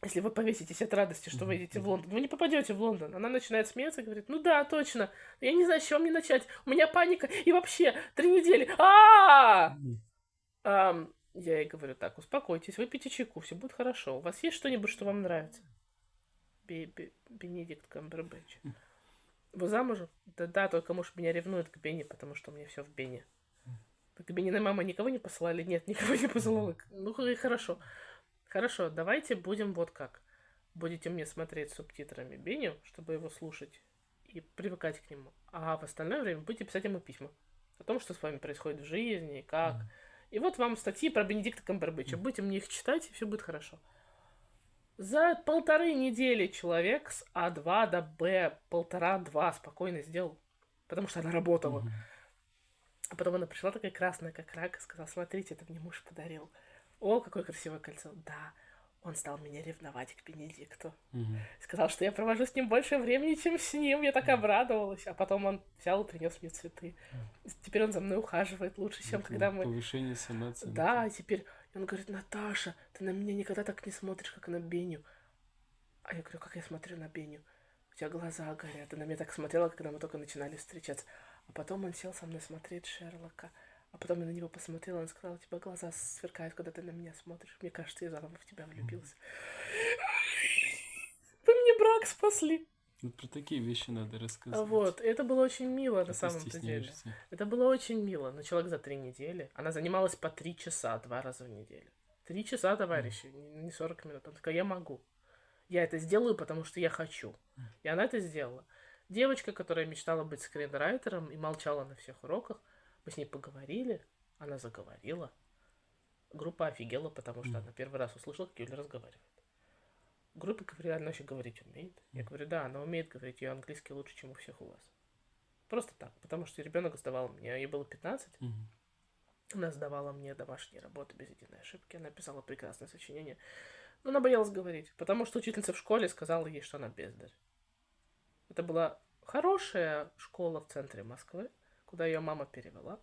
Если вы повеситесь от радости, что вы едете в Лондон, вы не попадете в Лондон. Она начинает смеяться и говорит, ну да, точно. Я не знаю, с чего мне начать. У меня паника. И вообще, 3 недели. Я ей говорю, так, успокойтесь, выпейте чайку, все будет хорошо. У вас есть что-нибудь, что вам нравится? Бенедикт Камбербэтч. Вы замужем? Да, только муж меня ревнует к Бенни, потому что у меня все в Бенни. Так Беннина мама никого не посылали? Нет, никого не посылала. Ну, хорошо. Хорошо, давайте будем вот как. Будете мне смотреть с субтитрами Бенни, чтобы его слушать и привыкать к нему. А в остальное время будете писать ему письма. О том, что с вами происходит в жизни, как. И вот вам статьи про Бенедикта Камбербэтча. Будете мне их читать, и все будет хорошо. За 1,5 недели человек с А2 до Б 1,5-2 спокойно сделал. Потому что она работала. А потом она пришла такая красная, как рак, и сказала, смотрите, это мне муж подарил. О, какое красивое кольцо. Да, он стал меня ревновать к Бенедикту. Сказал, что я провожу с ним больше времени, чем с ним. Я так обрадовалась. А потом он взял и принес мне цветы. Теперь он за мной ухаживает лучше, чем когда мы... Повышение самооценки. Да, и теперь он говорит, Наташа, ты на меня никогда так не смотришь, как на Беню. А я говорю, как я смотрю на Беню? У тебя глаза горят. Она меня так смотрела, когда мы только начинали встречаться. А потом он сел со мной смотреть Шерлока. А потом я на него посмотрела, он сказал, у тебя глаза сверкают, когда ты на меня смотришь. Мне кажется, я заново в тебя влюбился. Вы мне брак спасли. Вот про такие вещи надо рассказывать. Вот, и это было очень мило на А ты самом-то деле. стесняешься. Это было очень мило, но человек за 3 недели. Она занималась по 3 часа 2 раза в неделю. 3 часа, товарищи, не 40 минут. Она такая, я могу. Я это сделаю, потому что я хочу. И она это сделала. Девочка, которая мечтала быть скринрайтером и молчала на всех уроках, мы с ней поговорили, она заговорила. Группа офигела, потому что она первый раз услышала, как Юля разговаривает. Группа говорила, она вообще говорить умеет. Я говорю, да, она умеет говорить, ее английский лучше, чем у всех у вас. Просто так, потому что ребенок сдавал мне, ей было 15, она сдавала мне домашние работы без единой ошибки, она писала прекрасное сочинение, но она боялась говорить, потому что учительница в школе сказала ей, что она бездарь. Это была хорошая школа в центре Москвы, куда ее мама перевела,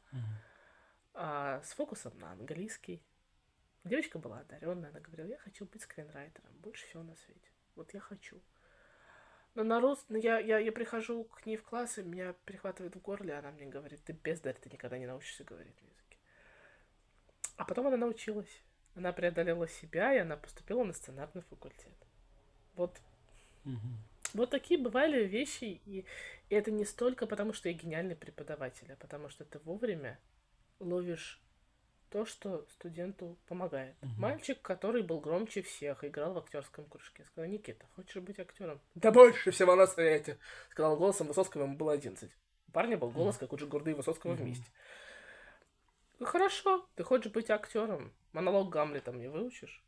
с фокусом на английский. Девочка была одаренная, она говорила, я хочу быть скринрайтером, больше всего на свете. Вот я хочу. Но я прихожу к ней в класс, и меня перехватывает в горле, она мне говорит, ты бездарь, ты никогда не научишься говорить на языке. А потом она научилась. Она преодолела себя, и она поступила на сценарный факультет. Вот. Вот такие бывали вещи, и это не столько потому, что я гениальный преподаватель, а потому что ты вовремя ловишь то, что студенту помогает. Мальчик, который был громче всех, играл в актерском кружке. Сказал, Никита, хочешь быть актером? Да больше всего на свете! Сказал голосом Высоцкого, ему было 11. У парня был голос, как у Джигурды и Высоцкого вместе. Ну, хорошо, ты хочешь быть актером. Монолог Гамлета мне выучишь?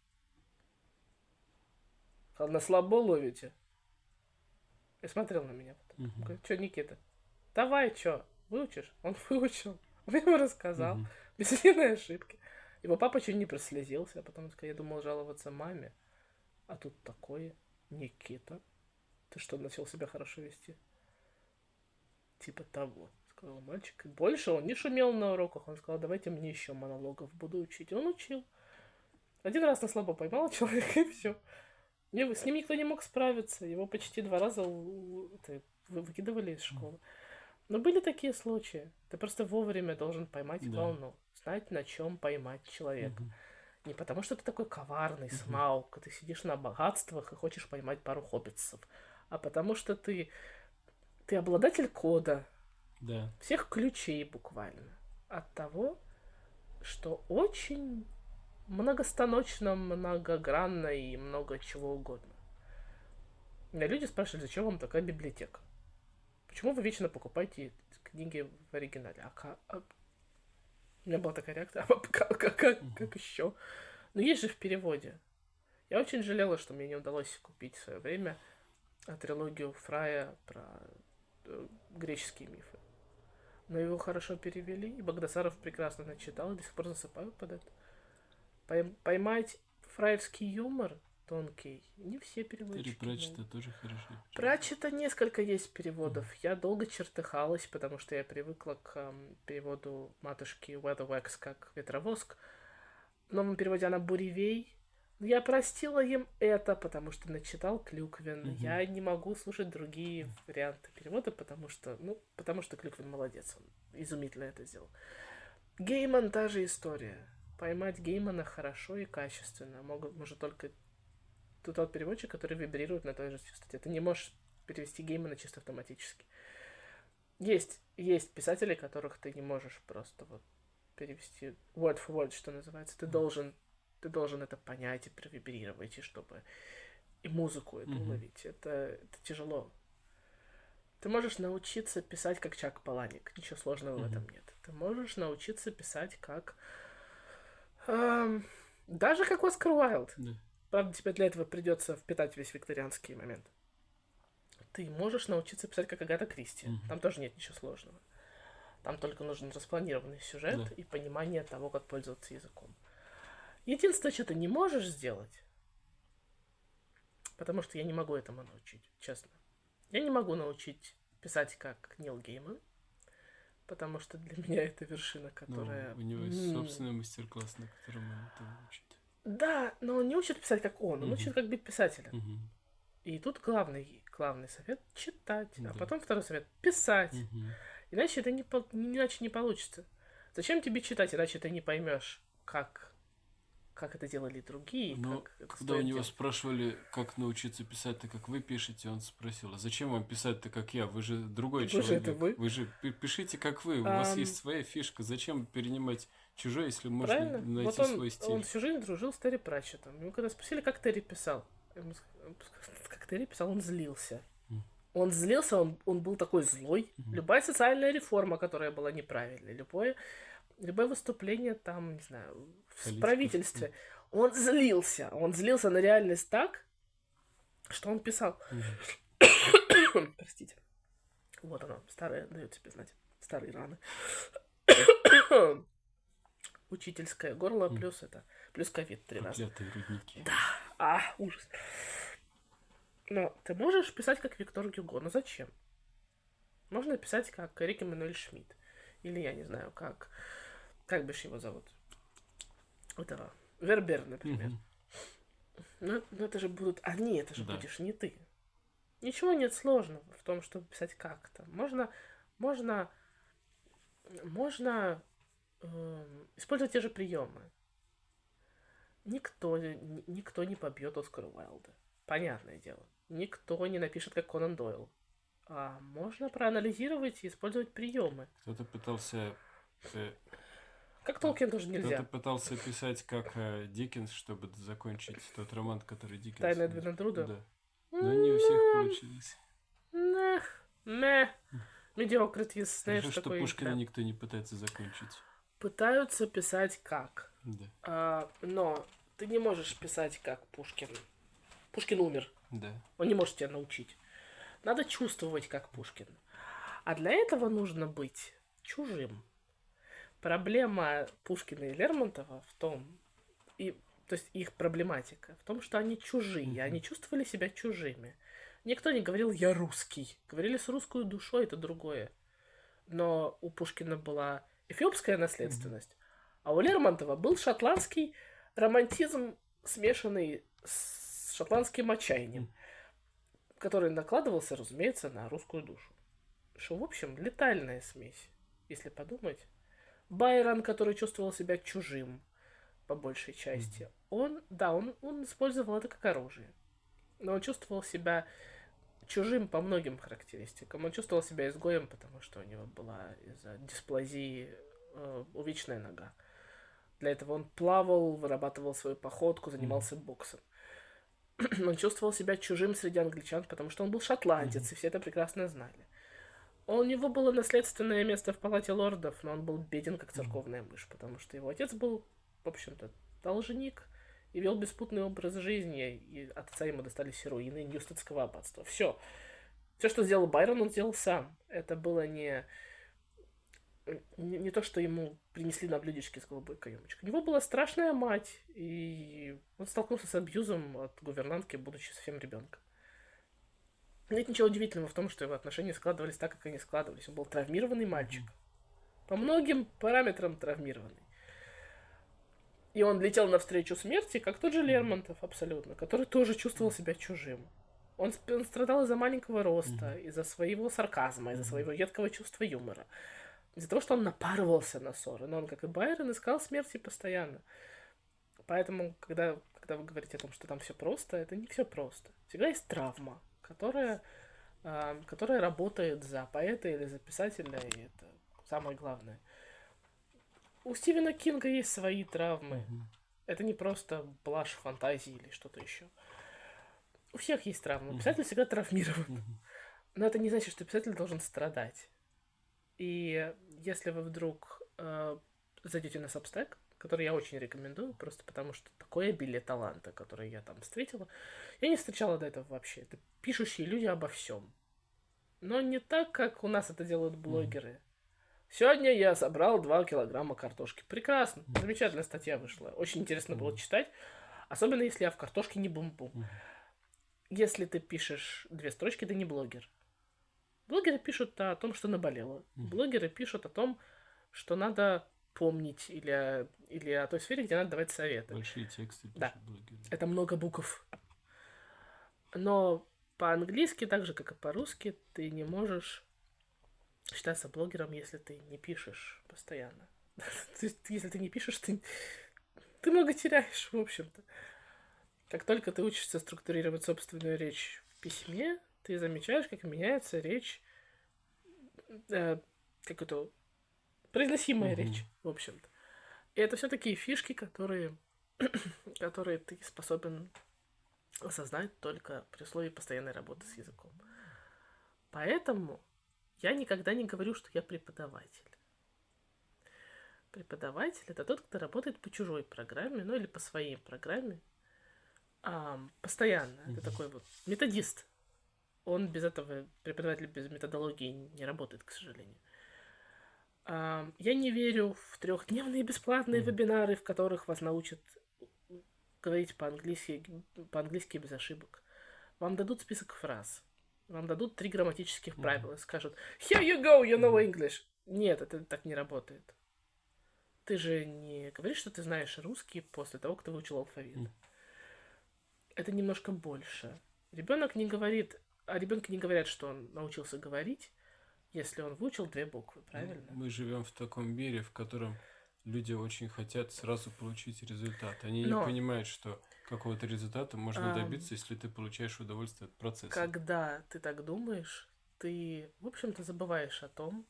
На слабо ловите. И смотрел на меня потом. Говорит, что, Никита, давай, что, выучишь? Он выучил. Он ему рассказал. Без единой ошибки. Его папа чуть не прослезился, а потом сказал, я думал жаловаться маме. А тут такое. Никита, ты что, начал себя хорошо вести? Типа того. Сказал мальчик. И больше он не шумел на уроках. Он сказал, давайте мне еще монологов буду учить. Он учил. Один раз на слабо поймал человека, и все. С ним никто не мог справиться. Его почти 2 раза выкидывали из школы. Но были такие случаи. Ты просто вовремя должен поймать волну. Знать, на чем поймать человека. Не потому, что ты такой коварный смаук, ты сидишь на богатствах и хочешь поймать пару хоббитсов, а потому что ты обладатель кода. Да. Всех ключей буквально. От того, что очень многостаночно, многогранно и много чего угодно. Меня люди спрашивали, зачем вам такая библиотека? Почему вы вечно покупаете книги в оригинале? У меня была такая реакция, как еще? Но есть же в переводе. Я очень жалела, что мне не удалось купить в свое время трилогию Фрая про греческие мифы. Но его хорошо перевели, и Багдасаров прекрасно начитал, и до сих пор засыпаю под это. Поймать фраевский юмор тонкий не все переводчики. Пратчета тоже хорошо. Пратчета несколько есть переводов. Я долго чертыхалась, потому что я привыкла к переводу матушки Weatherwax как ветровоск. В новом переводе она буревей. Но я простила им это, потому что начитал Клюквин. Я не могу слушать другие варианты перевода, потому что Клюквин молодец. Он изумительно это сделал. Гейман та же история. Поймать Геймана хорошо и качественно может только тот переводчик, который вибрирует на той же частоте. Ты не можешь перевести Геймана чисто автоматически. Есть писатели, которых ты не можешь просто вот перевести word for word, что называется. Ты должен это понять и провибрировать, и чтобы и музыку эту уловить. Это тяжело. Ты можешь научиться писать как Чак Паланик. Ничего сложного в этом нет. Ты можешь научиться писать как даже как Оскар Уайлд. Правда, тебе для этого придется впитать весь викторианский момент. Ты можешь научиться писать как Агата Кристи. Там тоже нет ничего сложного. Там только нужен распланированный сюжет и понимание того, как пользоваться языком. Единственное, что ты не можешь сделать, потому что я не могу этому научить, честно. Я не могу научить писать как Нил Гейман, потому что для меня это вершина, которая... У него есть собственный мастер-класс, на котором он это учит. Да, но он не учит писать как он учит как быть писателем. И тут главный совет — читать, Да. а потом второй совет — писать. Мгм. Иначе это иначе не получится. Зачем тебе читать, иначе ты не поймешь, как это делали другие, Но как это когда у стоит него делать. спрашивали, как научиться писать так, как вы пишете, он спросил: а зачем вам писать так, как я? Вы же другой Вы же это человек. вы. Вы же пишите, как вы. У вас есть своя фишка. Зачем перенимать чужой, если можно Правильно? Вот найти свой он стиль? всю жизнь дружил с Терри Пратчеттом. Ему когда спросили, как Терри писал, как Терри писал, он злился. М. Он злился, он был такой злой. Мгм. Любая социальная реформа, которая была неправильной, любое выступление там, не знаю, в Политиков, правительстве, он злился. Он злился на реальность так, что он писал. Мгм. Простите. Вот оно, старое дает себе знать. Старые раны. Учительское горло М. плюс ковид 3 раза. Проклятые рудники. Ужас. Но ты можешь писать как Виктор Гюго, но зачем? Можно писать как Эрик Эммануэль Шмидт. Или я не знаю, как бишь его зовут? Этого. Вербер, например. Мгм. Но это же будут они, это же Да. будешь не ты. Ничего нет сложного в том, чтобы писать как-то. Можно использовать те же приемы. Никто не побьет Оскара Уайлда. Понятное дело. Никто не напишет, как Конан Дойл. А можно проанализировать и использовать приемы. Кто-то пытался Как Толкин тоже Кто-то нельзя. пытался писать как Диккенс, чтобы закончить тот роман, который Диккенс. Тайна Двинантруда. Да. Но не у всех получилось. Медиокритис, знаешь, Хорошо, что такой... Пушкина да. никто не пытается закончить. Пытаются писать как. Да. Но ты не можешь писать как Пушкин. Пушкин умер. Да. Он не может тебя научить. Надо чувствовать как Пушкин. А для этого нужно быть чужим. Проблема Пушкина и Лермонтова в том, то есть их проблематика в том, что они чужие, они чувствовали себя чужими. Никто не говорил «я русский». Говорили с русской душой, это другое. Но у Пушкина была эфиопская наследственность, а у Лермонтова был шотландский романтизм, смешанный с шотландским отчаянием, который накладывался, разумеется, на русскую душу. Что, в общем, летальная смесь, если подумать. Байрон, который чувствовал себя чужим, по большей части, он использовал это как оружие. Но он чувствовал себя чужим по многим характеристикам. Он чувствовал себя изгоем, потому что у него была из-за дисплазии увечная нога. Для этого он плавал, вырабатывал свою походку, занимался боксом. Он чувствовал себя чужим среди англичан, потому что он был шотландец, и все это прекрасно знали. У него было наследственное место в палате лордов, но он был беден, как церковная мышь, потому что его отец был, в общем-то, должник и вел беспутный образ жизни, и от отца ему достались руины Ньюстедского аббатства. Все, что сделал Байрон, он сделал сам. Это было не то, что ему принесли на блюдечке с голубой каемочкой. У него была страшная мать, и он столкнулся с абьюзом от гувернантки, будучи совсем ребенком. Нет ничего удивительного в том, что его отношения складывались так, как они складывались. Он был травмированный мальчик. По многим параметрам травмированный. И он летел навстречу смерти, как тот же Лермонтов, абсолютно, который тоже чувствовал себя чужим. Он страдал из-за маленького роста, из-за своего сарказма, из-за своего едкого чувства юмора. Из-за того, что он напарывался на ссоры. Но он, как и Байрон, искал смерти постоянно. Поэтому, когда вы говорите о том, что там все просто, это не все просто. Всегда есть травма, которая работает за поэта или за писателя, и это самое главное. У Стивена Кинга есть свои травмы. Это не просто блажь фантазии или что-то еще. У всех есть травмы. Писатель всегда травмирован. Но это не значит, что писатель должен страдать. И если вы вдруг зайдете на Substack, который я очень рекомендую, просто потому что такое обилие таланта, которое я там встретила, я не встречала до этого вообще. Это пишущие люди обо всем. Но не так, как у нас это делают блогеры. Сегодня я собрал 2 килограмма картошки. Прекрасно. Замечательная статья вышла. Очень интересно было читать. Особенно, если я в картошке не бум-бум. Если ты пишешь 2 строчки, ты не блогер. Блогеры пишут о том, что наболело. Блогеры пишут о том, что надо помнить, или о той сфере, где надо давать советы. Большие тексты пишут Да. блогеры. Это много букв. Но по-английски, так же, как и по-русски, ты не можешь считаться блогером, если ты не пишешь постоянно. Если ты не пишешь, ты много теряешь, в общем-то. Как только ты учишься структурировать собственную речь в письме, ты замечаешь, как меняется речь, как это, произносимая речь, в общем-то. И это все такие фишки, которые ты способен осознать только при условии постоянной работы с языком. Поэтому я никогда не говорю, что я преподаватель. Преподаватель — это тот, кто работает по чужой программе, ну или по своей программе, постоянно. Это такой вот методист. Он без этого, преподаватель без методологии не работает, к сожалению. Я не верю в 3-дневные бесплатные вебинары, в которых вас научат говорить по-английски без ошибок. Вам дадут список фраз, вам дадут 3 грамматических правила и скажут «Here you go, you know English». Нет, это так не работает. Ты же не говоришь, что ты знаешь русский после того, как ты выучил алфавит. Это немножко больше. Ребенок не говорит, о ребенке не говорят, что он научился говорить, если он выучил 2 буквы, правильно? Мы живем в таком мире, в котором люди очень хотят сразу получить результат. Они Но- не понимают, что какого-то результата можно добиться, если ты получаешь удовольствие от процесса. Когда ты так думаешь, ты, в общем-то, забываешь о том,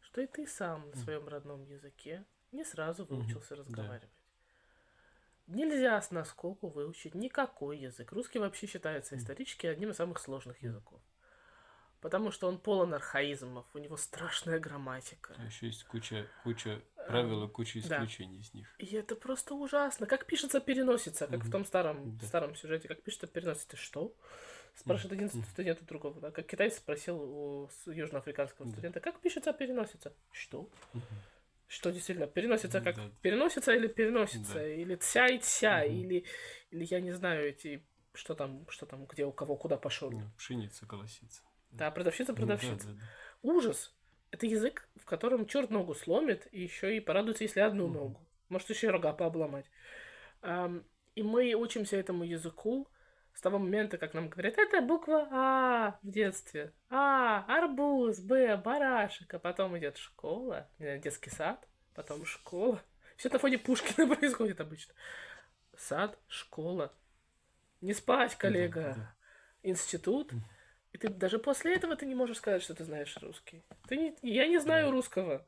что и ты сам на своем родном языке не сразу выучился разговаривать. Нельзя с наскоку выучить никакой язык. Русский вообще считается исторически одним из самых сложных языков. Потому что он полон архаизмов, у него страшная грамматика. А еще есть куча правил и куча исключений из них. И это просто ужасно. Как пишется переносится, как в том старом сюжете, как пишется переносится. Что? Спрашивает один студент у другого, да? Как китаец спросил у южноафриканского студента, как пишется переносится? Что? Что действительно, переносится как переносится или переносится, или тся и тся, или я не знаю, эти, что там, где у кого куда пошел. Пшеница колосится. Да, продавщица. Да. Ужас. Это язык, в котором черт ногу сломит, и еще и порадуется, если одну ногу. Может, еще и рога пообломать. И мы учимся этому языку с того момента, как нам говорят, это буква А в детстве. А, арбуз, Б, барашек. А потом идет школа, детский сад, потом школа. Все на фоне Пушкина происходит обычно. Сад, школа. Не спать, коллега. Да. Институт. И ты даже после этого ты не можешь сказать, что ты знаешь русский. Я не знаю русского.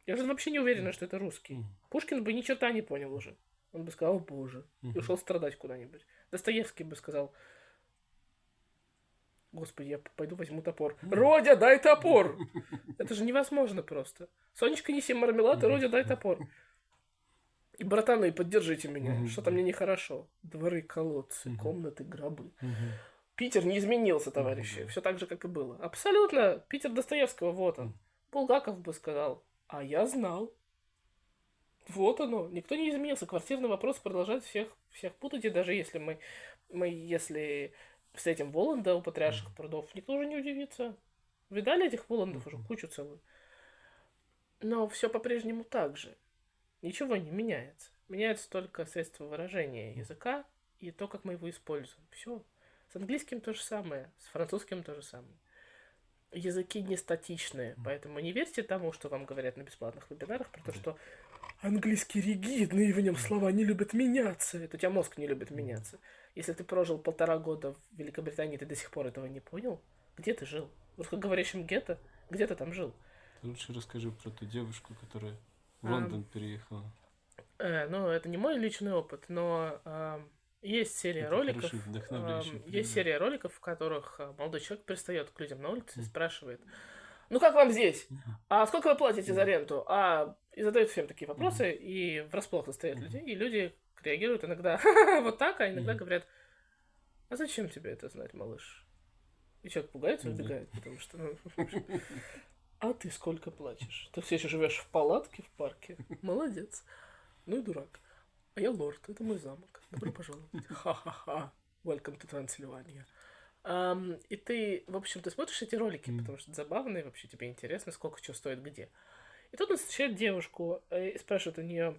Я уже вообще не уверена, что это русский. Пушкин бы ни черта не понял уже. Он бы сказал, о боже, и ушел страдать куда-нибудь. Достоевский бы сказал, господи, я пойду возьму топор. Родя, дай топор! Это же невозможно просто. Сонечка, неси мармелад, и Родя, дай топор. И, братаны, поддержите меня, что-то мне нехорошо. Дворы, колодцы, комнаты, гробы. Питер не изменился, товарищи. Все так же, как и было. Абсолютно. Питер Достоевского, вот он. Булгаков бы сказал, а я знал. Вот оно. Никто не изменился. Квартирный вопрос продолжает всех путать. И даже если мы если встретим Воланда у Патриарших прудов, никто уже не удивится. Видали этих Воландов уже кучу целую? Но все по-прежнему так же. Ничего не меняется. Меняется только средства выражения языка и то, как мы его используем. Все. С английским то же самое, с французским то же самое. Языки не статичные, поэтому не верьте тому, что вам говорят на бесплатных вебинарах про то, что английский ригидный, и в нем слова не любят меняться. Это у тебя мозг не любит меняться. Если ты прожил 1,5 года в Великобритании, ты до сих пор этого не понял, где ты жил? В русскоговорящем гетто? Где ты там жил? Лучше расскажи про ту девушку, которая в Лондон переехала. Ну, это не мой личный опыт, но есть серия роликов. Есть серия роликов, в которых молодой человек пристает к людям на улице и спрашивает: ну как вам здесь? А сколько вы платите за ренту? И задает всем такие вопросы, и врасплох застает людей, и люди реагируют иногда вот так, а иногда говорят: а зачем тебе это знать, малыш? И человек пугается и убегает, потому что... А ты сколько платишь? Ты все еще живешь в палатке в парке? Молодец. Ну и дурак. А я лорд, это мой замок. Добро пожаловать. Ха-ха-ха. Welcome to Transylvania. И ты, в общем, ты смотришь эти ролики, потому что это забавно, и вообще тебе интересно, сколько чего стоит где. И тут он встречает девушку и спрашивает у нее,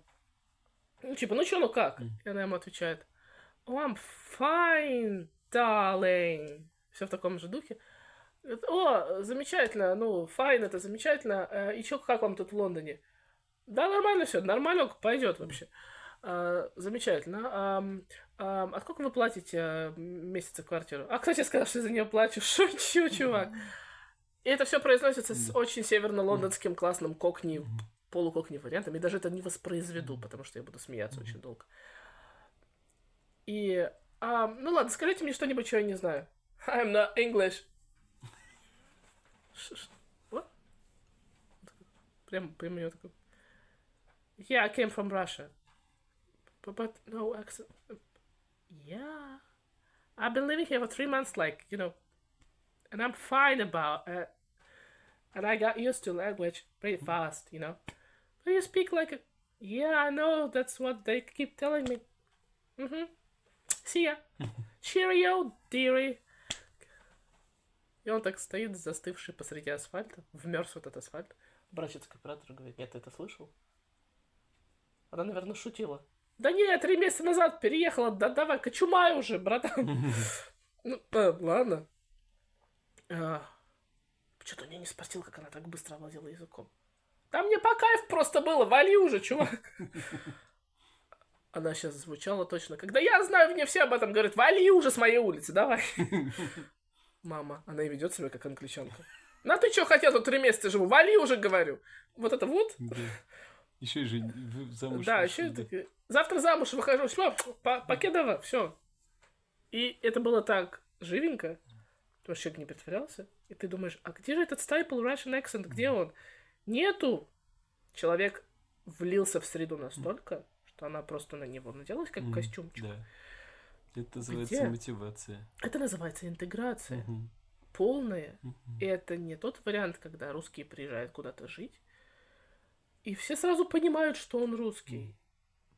ну типа, ну что, ну как? И она ему отвечает: oh, I'm fine, darling. Все в таком же духе. Говорит, о, замечательно, ну, файн, это замечательно. И чё, как вам тут в Лондоне? Да, нормально все, нормально пойдет вообще. Замечательно. А сколько вы платите месяца квартиру? А кто тебе сказал, что я за нее плачу? Шучу, чувак. И это все произносится с очень северно-лондонским классным кокни, полукокни вариантом. И даже это не воспроизведу, потому что я буду смеяться очень долго. И, ну ладно, скажите мне что-нибудь, что я не знаю. I'm not English. What? Прям я такой. Yeah, I came from Russia. But no accent. Yeah. I've been living here for 3 months, like, you know. And I'm fine about it. And I got used to language pretty fast, you know. But you speak like a... Yeah, I know. That's what they keep telling me. Mm-hmm. See ya. Cheerio, dearie. И он так стоит, застывший посреди асфальта, вмерз в этот асфальт. Обращается к оператору и говорит, нет, ты это слышал? Она, наверное, шутила. Да нет, 3 месяца назад переехала, да давай, кочумай уже, братан. Ну, ладно. Что-то мне не спросил, как она так быстро овладела языком. Да мне по кайфу просто было, вали уже, чувак. Она сейчас звучала точно. Когда я знаю, мне все об этом говорят, вали уже с моей улицы, давай. Мама, она и ведет себя как англичанка. Ну ты что хотел, тут 3 месяца живу, вали уже, говорю. Вот это вот. Да. Еще и замуж. Да, еще и завтра замуж выхожу, все, покедово, все. И это было так живенько, потому что человек не притворялся. И ты думаешь, а где же этот staple Russian accent, где он? Нету. Человек влился в среду настолько, что она просто на него наделась, как костюмчик. Да. Это называется мотивация. Это называется интеграция. Полная. И это не тот вариант, когда русские приезжают куда-то жить, и все сразу понимают, что он русский.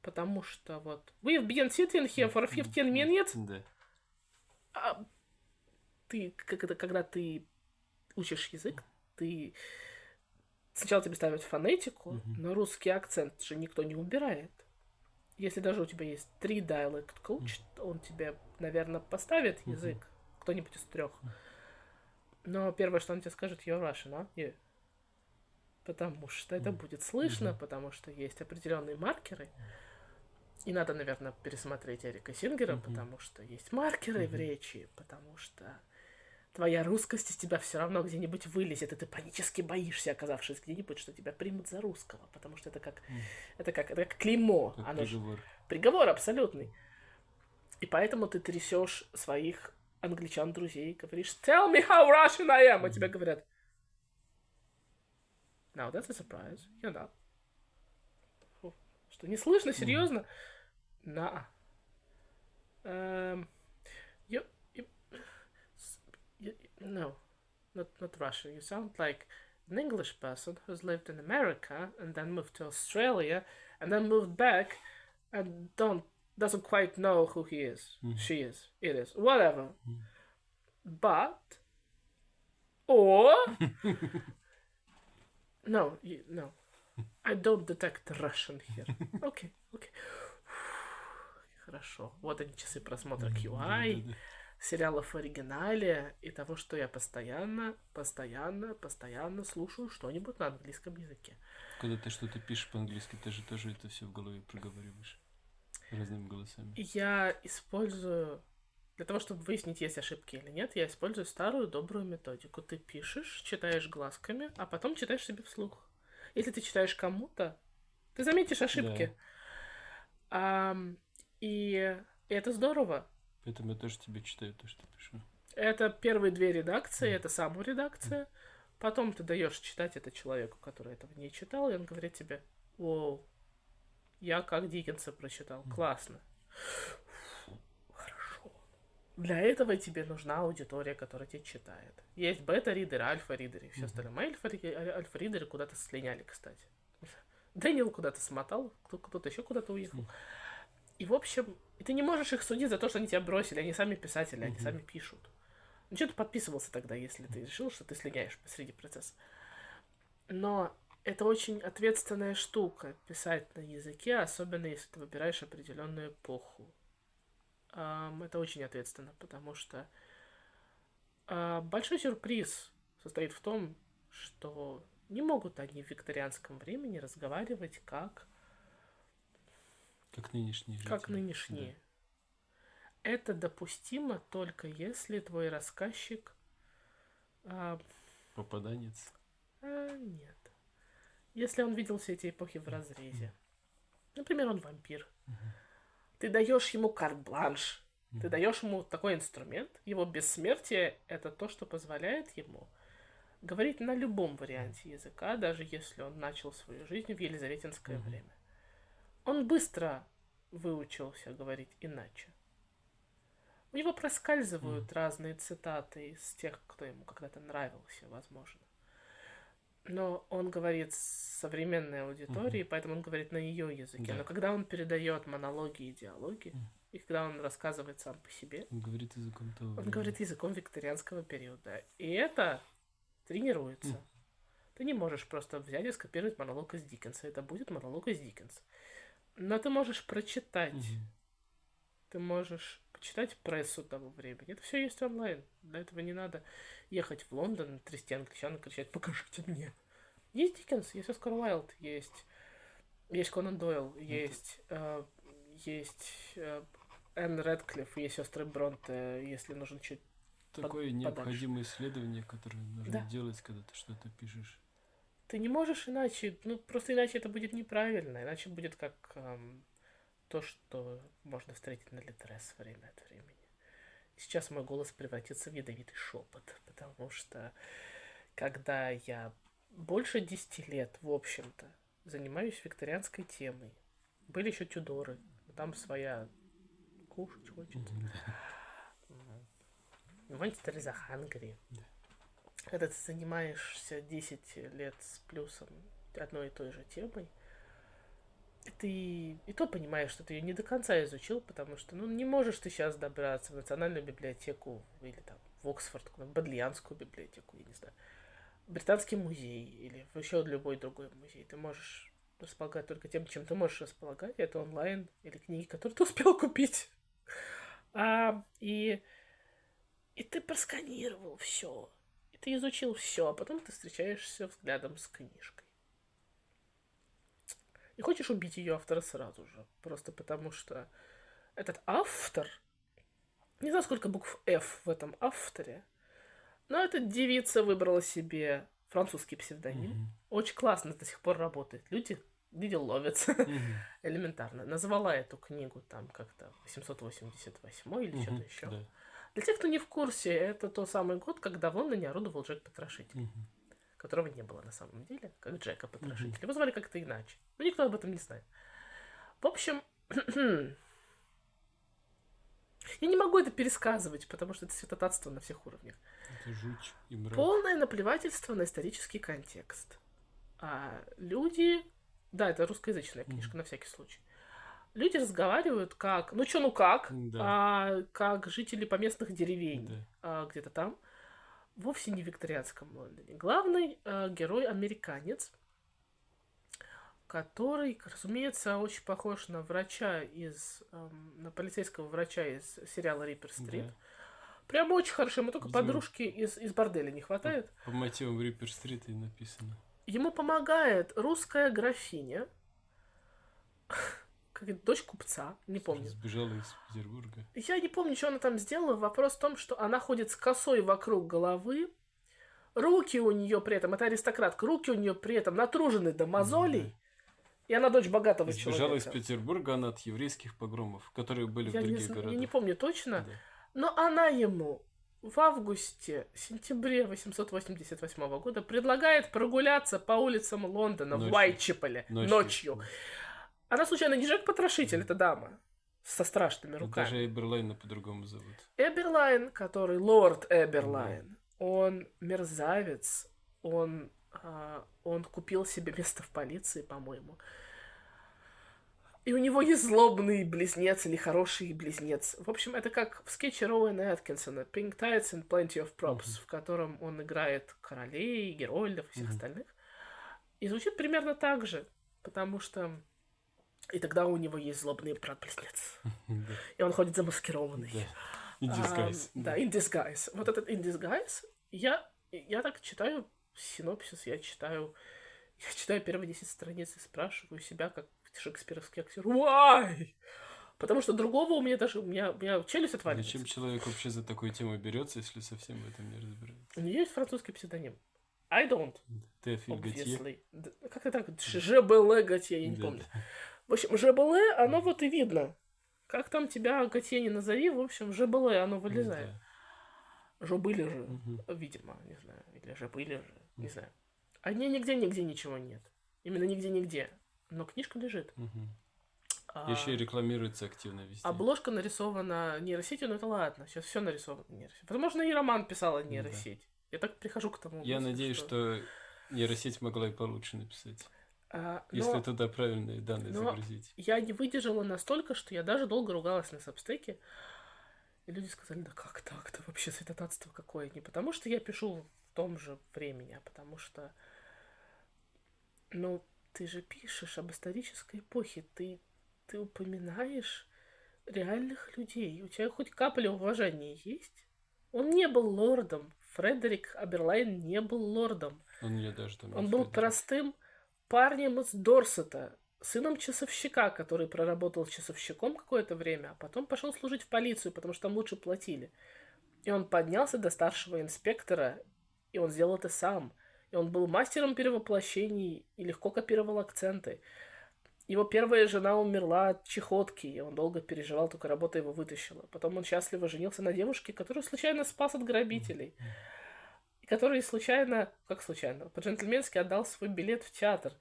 Потому что вот... We've been sitting here for 15 minutes. Да. А ты, когда ты учишь язык, ты... Сначала тебе ставят фонетику, но русский акцент же никто не убирает. Если даже у тебя есть 3 dialect coach, он тебе, наверное, поставит язык. Кто-нибудь из 3. Но первое, что он тебе скажет, you're Russian, а? Yeah. Потому что это будет слышно, потому что есть определенные маркеры. И надо, наверное, пересмотреть Эрика Сингера, потому что есть маркеры в речи, потому что твоя русскость из тебя все равно где-нибудь вылезет, и ты панически боишься, оказавшись где-нибудь, что тебя примут за русского, потому что это как клеймо. Как оно приговор. Приговор абсолютный. И поэтому ты трясешь своих англичан-друзей, говоришь, tell me how Russian I am, а тебе говорят, now that's a surprise, you're not. Что, не слышно? Серьезно? На. No, not Russian. You sound like an English person who's lived in America and then moved to Australia and then moved back and doesn't quite know who he is, she is, it is, whatever. But, or, no, I don't detect Russian here. Okay. Хорошо. Вот они, часы просмотра QI, сериалов в оригинале и того, что я постоянно слушаю что-нибудь на английском языке. Когда ты что-то пишешь по-английски, ты же тоже это все в голове проговариваешь разными голосами. Я использую, для того, чтобы выяснить, есть ошибки или нет, я использую старую добрую методику. Ты пишешь, читаешь глазками, а потом читаешь себе вслух. Если ты читаешь кому-то, ты заметишь ошибки. Да. И это здорово. Поэтому я тоже тебе читаю то, что пишу. Это первые 2 редакции, это саморедакция. Потом ты даешь читать это человеку, который этого не читал, и он говорит тебе, воу, я как Диккенса прочитал, классно. Хорошо. Для этого тебе нужна аудитория, которая тебя читает. Есть бета-ридеры, альфа-ридеры и все остальное. Мои альфа-ридеры куда-то слиняли, кстати. Дэниел куда-то смотал, кто-то еще куда-то уехал. И, в общем, ты не можешь их судить за то, что они тебя бросили. Они сами писатели, они сами пишут. Ну, что ты подписывался тогда, если ты решил, что ты слиняешь посреди процесса? Но это очень ответственная штука, писать на языке, особенно если ты выбираешь определенную эпоху. Это очень ответственно, потому что Большой сюрприз состоит в том, что не могут они в викторианском времени разговаривать Как нынешние жители. как нынешние. Это допустимо только если твой рассказчик... Да. Попаданец. Нет. Если он видел все эти эпохи в разрезе. Например, он вампир. Ты даешь ему карт-бланш. Ты даешь ему такой инструмент. Его бессмертие — это то, что позволяет ему говорить на любом варианте языка, даже если он начал свою жизнь в елизаветинское время. Он быстро выучился говорить иначе. У него проскальзывают разные цитаты из тех, кто ему когда-то нравился, возможно. Но он говорит с современной аудиторией, поэтому он говорит на ее языке. Да. Но когда он передает монологи и диалоги, и когда он рассказывает сам по себе, Он говорит языком того он времени. говорит языком викторианского периода. И это тренируется. Ты не можешь просто взять и скопировать монолог из Диккенса. Это будет монолог из Диккенса. Но ты можешь прочитать. Ты можешь почитать прессу того времени. Это все есть онлайн. Для этого не надо ехать в Лондон, трясти англичан и кричать: покажите мне. Есть Диккенс, есть Оскар Уайлд, есть Конан Дойл, есть Энн Рэдклифф, есть сестры Бронте, если нужен чуть Такое подальше. необходимое исследование, которое нужно делать, когда ты что-то пишешь. Ты не можешь иначе, просто иначе это будет неправильно, иначе будет как то, что можно встретить на Литрес время от времени. Сейчас мой голос превратится в ядовитый шепот, потому что когда я больше 10 лет, в общем-то, занимаюсь викторианской темой, были еще Тюдоры, там своя кушать хочется. Монстр из Хангри. Когда ты занимаешься 10 лет с плюсом одной и той же темой, ты и то понимаешь, что ты ее не до конца изучил, потому что не можешь ты сейчас добраться в Национальную библиотеку или там в Оксфорд, в Бодлианскую библиотеку, я не знаю, Британский музей или еще любой другой музей. Ты можешь располагать только тем, чем ты можешь располагать. Это онлайн или книги, которые ты успел купить. И ты просканировал все. И ты изучил все, а потом ты встречаешься взглядом с книжкой. И хочешь убить ее автора сразу же. Просто потому что этот автор... Не знаю, сколько букв F в этом авторе, но эта девица выбрала себе французский псевдоним. Очень классно до сих пор работает. Люди ловятся. Элементарно. Назвала эту книгу там как-то 888 или что-то еще. Да. Для тех, кто не в курсе, это тот самый год, когда в Лондоне орудовал Джек Потрошитель. Которого не было на самом деле, как Джека Потрошителя. Его звали как-то иначе. Но никто об этом не знает. В общем, я не могу это пересказывать, потому что это святотатство на всех уровнях. Это жуть и мрак. Полное наплевательство на исторический контекст. А люди... Да, это русскоязычная книжка, на всякий случай. Люди разговаривают как... как жители поместных деревень. Где-то там. Вовсе не в викторианском Лондоне. Главный герой американец, который, разумеется, очень похож на врача на полицейского врача из сериала Риппер Стрит. Да. Прям очень хорошо. Ему только подружки из борделя не хватает. По мотивам Риппер Стрита и написано. Ему помогает русская графиня, как дочь купца, не помню. Сбежала из Петербурга. Я не помню, что она там сделала. Вопрос в том, что она ходит с косой вокруг головы. Руки у нее при этом, это аристократка, руки у нее при этом натружены до мозолей. И она дочь богатого человека. Сбежала из Петербурга она от еврейских погромов, которые были в других городах. Я не помню точно, но она ему в сентябре 888 года предлагает прогуляться по улицам Лондона в Уайтчепеле ночью. Она, случайно, не Джек Потрошитель, это дама со страшными руками. Даже Эберлайна по-другому зовут. Эберлайн, который лорд Эберлайн, он мерзавец, он купил себе место в полиции, по-моему. И у него есть злобный близнец или хороший близнец. В общем, это как в скетче Роуэна Аткинсона «Pink Tights and Plenty of Props», в котором он играет королей, Герольдов и всех остальных. И звучит примерно так же, потому что... И тогда у него есть злобный брат-близнец. И он ходит замаскированный. In disguise. Да, in disguise. Вот этот in disguise, я так читаю синопсис, я читаю первые 10 страниц и спрашиваю себя, как шекспировский актер, why? Потому что другого у меня челюсть отваливается. Зачем человек вообще за такую тему берется, если совсем в этом не разбирается? У нее есть французский псевдоним. I don't, Теофиль Готье. obviously. Как-то так, ЖБЛ Готье, я не Да, помню. да. В общем, ЖБЛ, оно вот и видно. Как там тебя Готье не назови, в общем, ЖБЛ, оно вылезает. Да. Жобыли же, Мгм. видимо, не знаю, или жобыли же, не знаю. А нигде ничего нет. Именно нигде. Но книжка лежит. Мгм. А, Еще и рекламируется активно везде. Обложка нарисована нейросетью, но это ладно. Сейчас все нарисовано нейросетью. Возможно, и роман писала нейросеть. Я так прихожу к тому. Я мысли, надеюсь, что нейросеть могла и получше написать. Если но туда правильные данные но- загрузить. я не выдержала настолько, что я даже долго ругалась на сабстеке. И люди сказали, да как так-то вообще святотатство какое? Не потому что я пишу в том же времени, а потому что, ну, ты же пишешь об исторической эпохе, ты упоминаешь реальных людей. У тебя хоть капля уважения есть? Он не был лордом. Фредерик Аберлайн не был лордом. Он мне даже там... Он был простым парнем из Дорсета, сыном часовщика, который проработал часовщиком какое-то время, а потом пошел служить в полицию, потому что там лучше платили. И он поднялся до старшего инспектора, и он сделал это сам. И он был мастером перевоплощений и легко копировал акценты. Его первая жена умерла от чехотки, и он долго переживал, только работа его вытащила. Потом он счастливо женился на девушке, которую случайно спас от грабителей. И который случайно, по-джентльменски отдал свой билет в театр.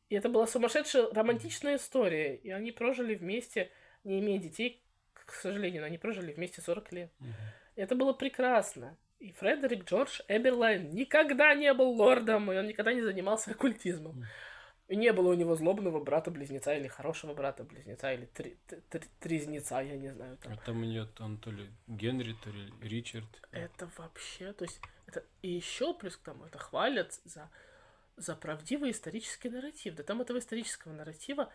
И это была сумасшедшая романтичная история. И они прожили вместе, не имея детей, к сожалению, но они прожили вместе 40 лет. И это было прекрасно. И Фредерик Джордж Эберлайн никогда не был лордом, и он никогда не занимался оккультизмом. И не было у него злобного брата-близнеца, или хорошего брата-близнеца, или трезнеца, я не знаю. А там у нее там то ли Генри, то ли Ричард. Это вообще, то есть, это и еще плюс к тому, это хвалят за правдивый исторический нарратив. Да там этого исторического нарратива,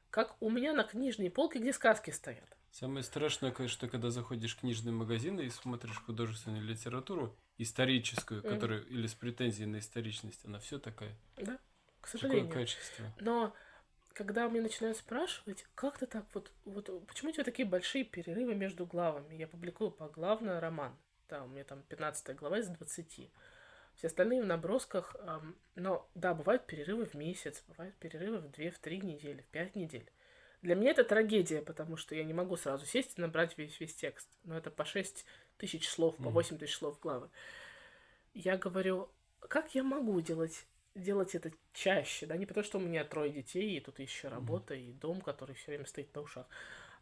как у меня на книжной полке, где сказки стоят. Самое страшное, что когда заходишь в книжный магазин и смотришь художественную литературу, историческую, которая или с претензией на историчность, она все такая. Да, к сожалению. Такое качество. Но когда мне начинают спрашивать, как ты так почему у тебя такие большие перерывы между главами? Я публикую поглавно роман. Да, у меня там 15 глава из 20. Все остальные в набросках. Но да, бывают перерывы в месяц, бывают перерывы в 2-3 недели, в 5 недель. Для меня это трагедия, потому что я не могу сразу сесть и набрать весь текст. Но это по 6 тысяч слов, по 8 тысяч слов главы. Я говорю, как я могу делать это чаще, да, не потому что у меня 3 детей, и тут еще работа, и дом, который все время стоит на ушах,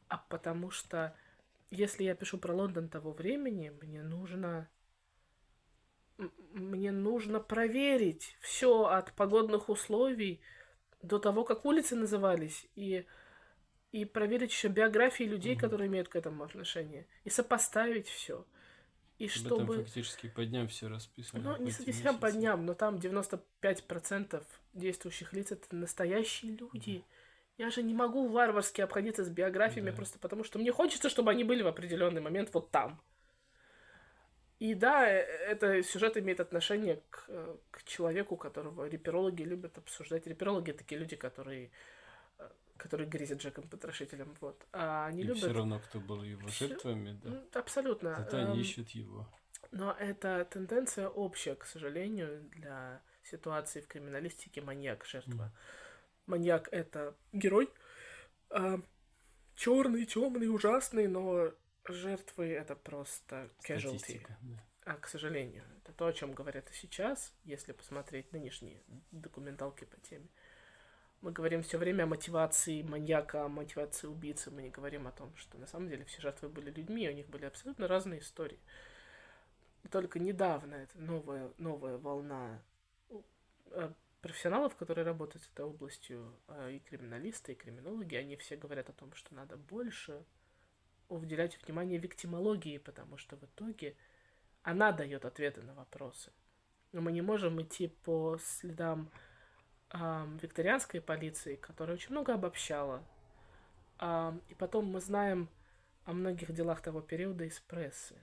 а потому что если я пишу про Лондон того времени, мне нужно проверить все от погодных условий до того, как улицы назывались, и проверить еще биографии людей, которые имеют к этому отношение, и сопоставить все. И Там фактически по дням все расписано. Ну, не совсем по дням, но там 95% действующих лиц это настоящие люди. Я же не могу варварски обходиться с биографиями просто потому, что мне хочется, чтобы они были в определенный момент вот там. И да, это сюжет имеет отношение к человеку, которого реперологи любят обсуждать. Реперологи такие люди, которые грезят Джеком Потрошителем. Вот. А они любят... все равно, кто был его жертвами, да. Абсолютно. Зато они ищут его. Но это тенденция общая, к сожалению, для ситуации в криминалистике маньяк-жертва. Маньяк — это герой, черный, темный, ужасный, но жертвы — это просто casualty. Да. А, к сожалению, это то, о чем говорят и сейчас, если посмотреть нынешние документалки по теме. Мы говорим все время о мотивации маньяка, о мотивации убийцы. Мы не говорим о том, что на самом деле все жертвы были людьми, у них были абсолютно разные истории. И только недавно это новая волна профессионалов, которые работают с этой областью, и криминалисты, и криминологи, они все говорят о том, что надо больше уделять внимание виктимологии, потому что в итоге она дает ответы на вопросы. Но мы не можем идти по следам викторианской полиции, которая очень много обобщала. И потом мы знаем о многих делах того периода из прессы.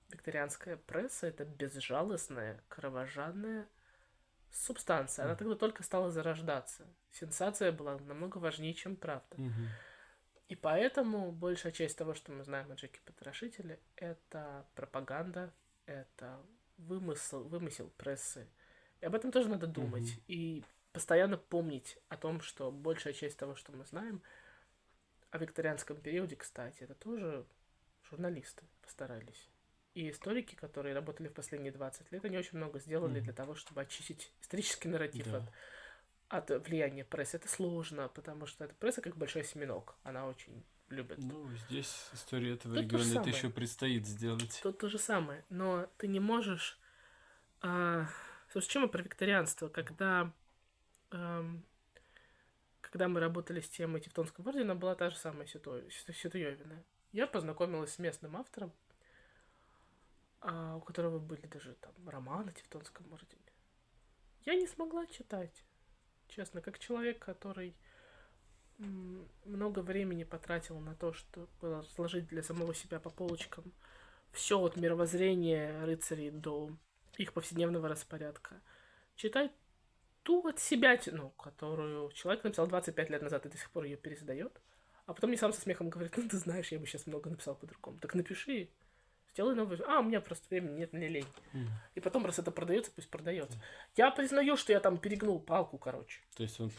Викторианская пресса — это безжалостная, кровожадная субстанция. Она тогда только стала зарождаться. Сенсация была намного важнее, чем правда. И поэтому большая часть того, что мы знаем о Джеке Потрошителе, это пропаганда, это вымысел прессы. И об этом тоже надо думать. И постоянно помнить о том, что большая часть того, что мы знаем о викторианском периоде, кстати, это тоже журналисты постарались. И историки, которые работали в последние 20 лет, они очень много сделали для того, чтобы очистить исторический нарратив от влияния прессы. Это сложно, потому что эта пресса как большой осьминог. Она очень любит. Ну, здесь история этого Тут то же региона это самое. еще предстоит сделать. Тут то же самое. Но ты не можешь... Слушай, чем мы про викторианство? Когда мы работали с темой Тевтонского ордена, была та же самая ситуевина. Я познакомилась с местным автором, у которого были даже там романы о Тевтонском ордене. Я не смогла читать. Честно, как человек, который много времени потратил на то, чтобы разложить для самого себя по полочкам все от мировоззрения рыцарей до их повседневного распорядка. Читать ту от себя, которую человек написал 25 лет назад и до сих пор ее пересдает, а потом мне сам со смехом говорит: ну ты знаешь, я бы сейчас много написал по-другому. Так напиши, сделай новый. У меня просто времени нет, мне лень. И потом, раз это продается, пусть продается. Я признаю, что я там перегнул палку, короче. То есть он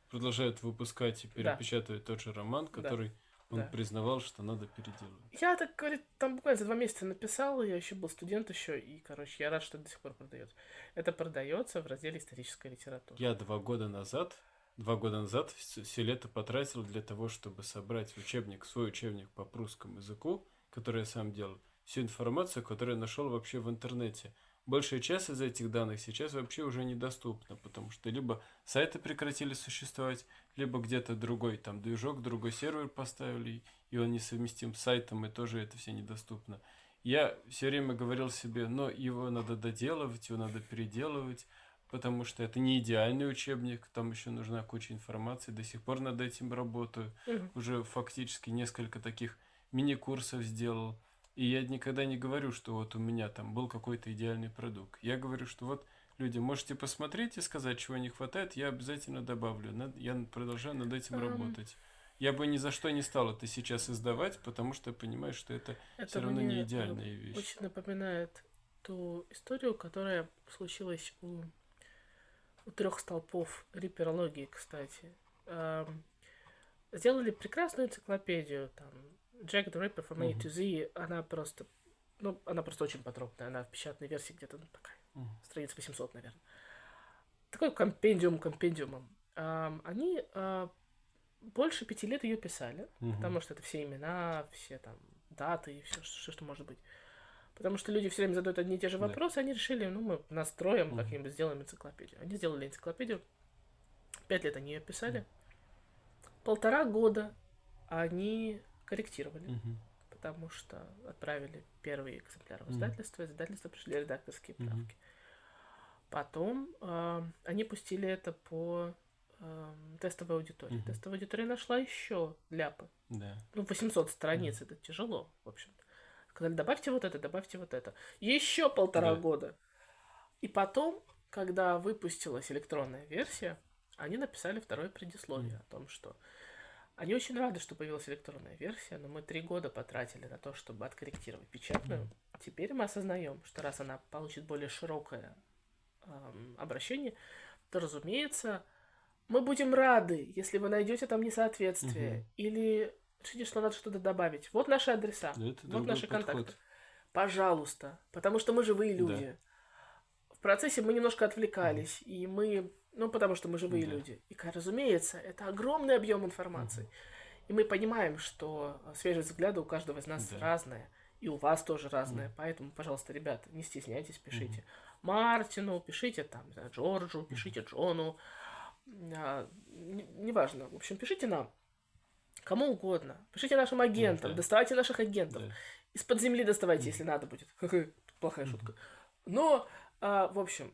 продолжает выпускать и перепечатывать тот же роман, который он признавал, что надо переделывать. Я, так говорит, там буквально за 2 месяца написал, я еще был студент еще, и, короче, я рад, что это до сих пор продается. Это продается в разделе исторической литературы. Я 2 года назад все лето потратил для того, чтобы собрать свой учебник по прусскому языку, который я сам делал, всю информацию, которую я нашел вообще в интернете. Большая часть из этих данных сейчас вообще уже недоступна, потому что либо сайты прекратили существовать, либо где-то другой там движок, другой сервер поставили, и он несовместим с сайтом, и тоже это все недоступно. Я все время говорил себе, но его надо доделывать, его надо переделывать, потому что это не идеальный учебник, там еще нужна куча информации, до сих пор над этим работаю, уже фактически несколько таких мини-курсов сделал. И я никогда не говорю, что вот у меня там был какой-то идеальный продукт. Я говорю, что вот, люди, можете посмотреть и сказать, чего не хватает, я обязательно добавлю. Я продолжаю над этим работать. Я бы ни за что не стал это сейчас издавать, потому что понимаю, что это все равно не идеальная вещь. Очень напоминает ту историю, которая случилась у 3 столпов рипперологии, кстати. Сделали прекрасную энциклопедию, там, Jack the Ripper from A to Z, она просто очень подробная, она в печатной версии где-то такая, страниц 800, наверное. Такой компендиумом. Они больше 5 лет ее писали, потому что это все имена, все там даты и все, что может быть. Потому что люди все время задают одни и те же вопросы, они решили, мы настроим, как-нибудь сделаем энциклопедию. Они сделали энциклопедию, 5 лет они ее писали, 1,5 года они корректировали, потому что отправили первый экземпляр в издательство, из издательства пришли редакторские правки. Потом они пустили это по тестовой аудитории. Тестовая аудитория нашла еще ляпы. 800 страниц, это тяжело, в общем-то. Сказали, добавьте вот это. Еще 1,5 года. И потом, когда выпустилась электронная версия, они написали второе предисловие о том, что они очень рады, что появилась электронная версия, но мы 3 года потратили на то, чтобы откорректировать печатную. Теперь мы осознаем, что раз она получит более широкое обращение, то, разумеется, мы будем рады, если вы найдете там несоответствие или решите, что надо что-то добавить. Вот наши адреса, вот наши контакты. Пожалуйста, потому что мы живые люди. В процессе мы немножко отвлекались, и мы... потому что мы живые люди. И, разумеется, это огромный объем информации. И мы понимаем, что свежие взгляды у каждого из нас разные. И у вас тоже разные. Поэтому, пожалуйста, ребята, не стесняйтесь, пишите. Мартину, пишите там, Джорджу, пишите Джону. Неважно. В общем, пишите нам. Кому угодно. Пишите нашим агентам. Доставайте наших агентов. Из-под земли доставайте, если надо будет. Плохая шутка. Но, в общем...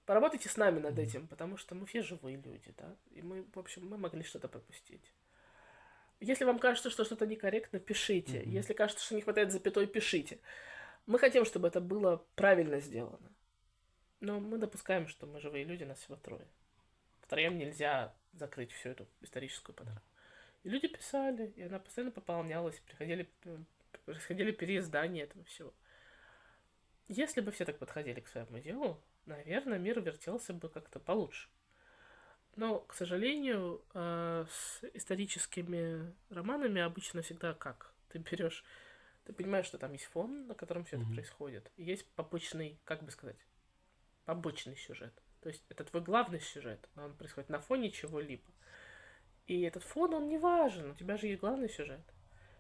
Поработайте с нами над этим, потому что мы все живые люди, да, и мы, в общем, мы могли что-то пропустить. Если вам кажется, что что-то некорректно, пишите. Мгм. Если кажется, что не хватает запятой, пишите. Мы хотим, чтобы это было правильно сделано. Но мы допускаем, что мы живые люди, нас всего трое. Втроем нельзя закрыть всю эту историческую программу. И люди писали, и она постоянно пополнялась, происходили переиздания этого всего. Если бы все так подходили к своему делу, наверное, мир вертелся бы как-то получше. Но, к сожалению, с историческими романами обычно всегда как? Ты берешь, ты понимаешь, что там есть фон, на котором все это Мгм. происходит, и есть побочный, как бы сказать, побочный сюжет. То есть это твой главный сюжет, но он происходит на фоне чего-либо. И этот фон, он не важен, у тебя же есть главный сюжет.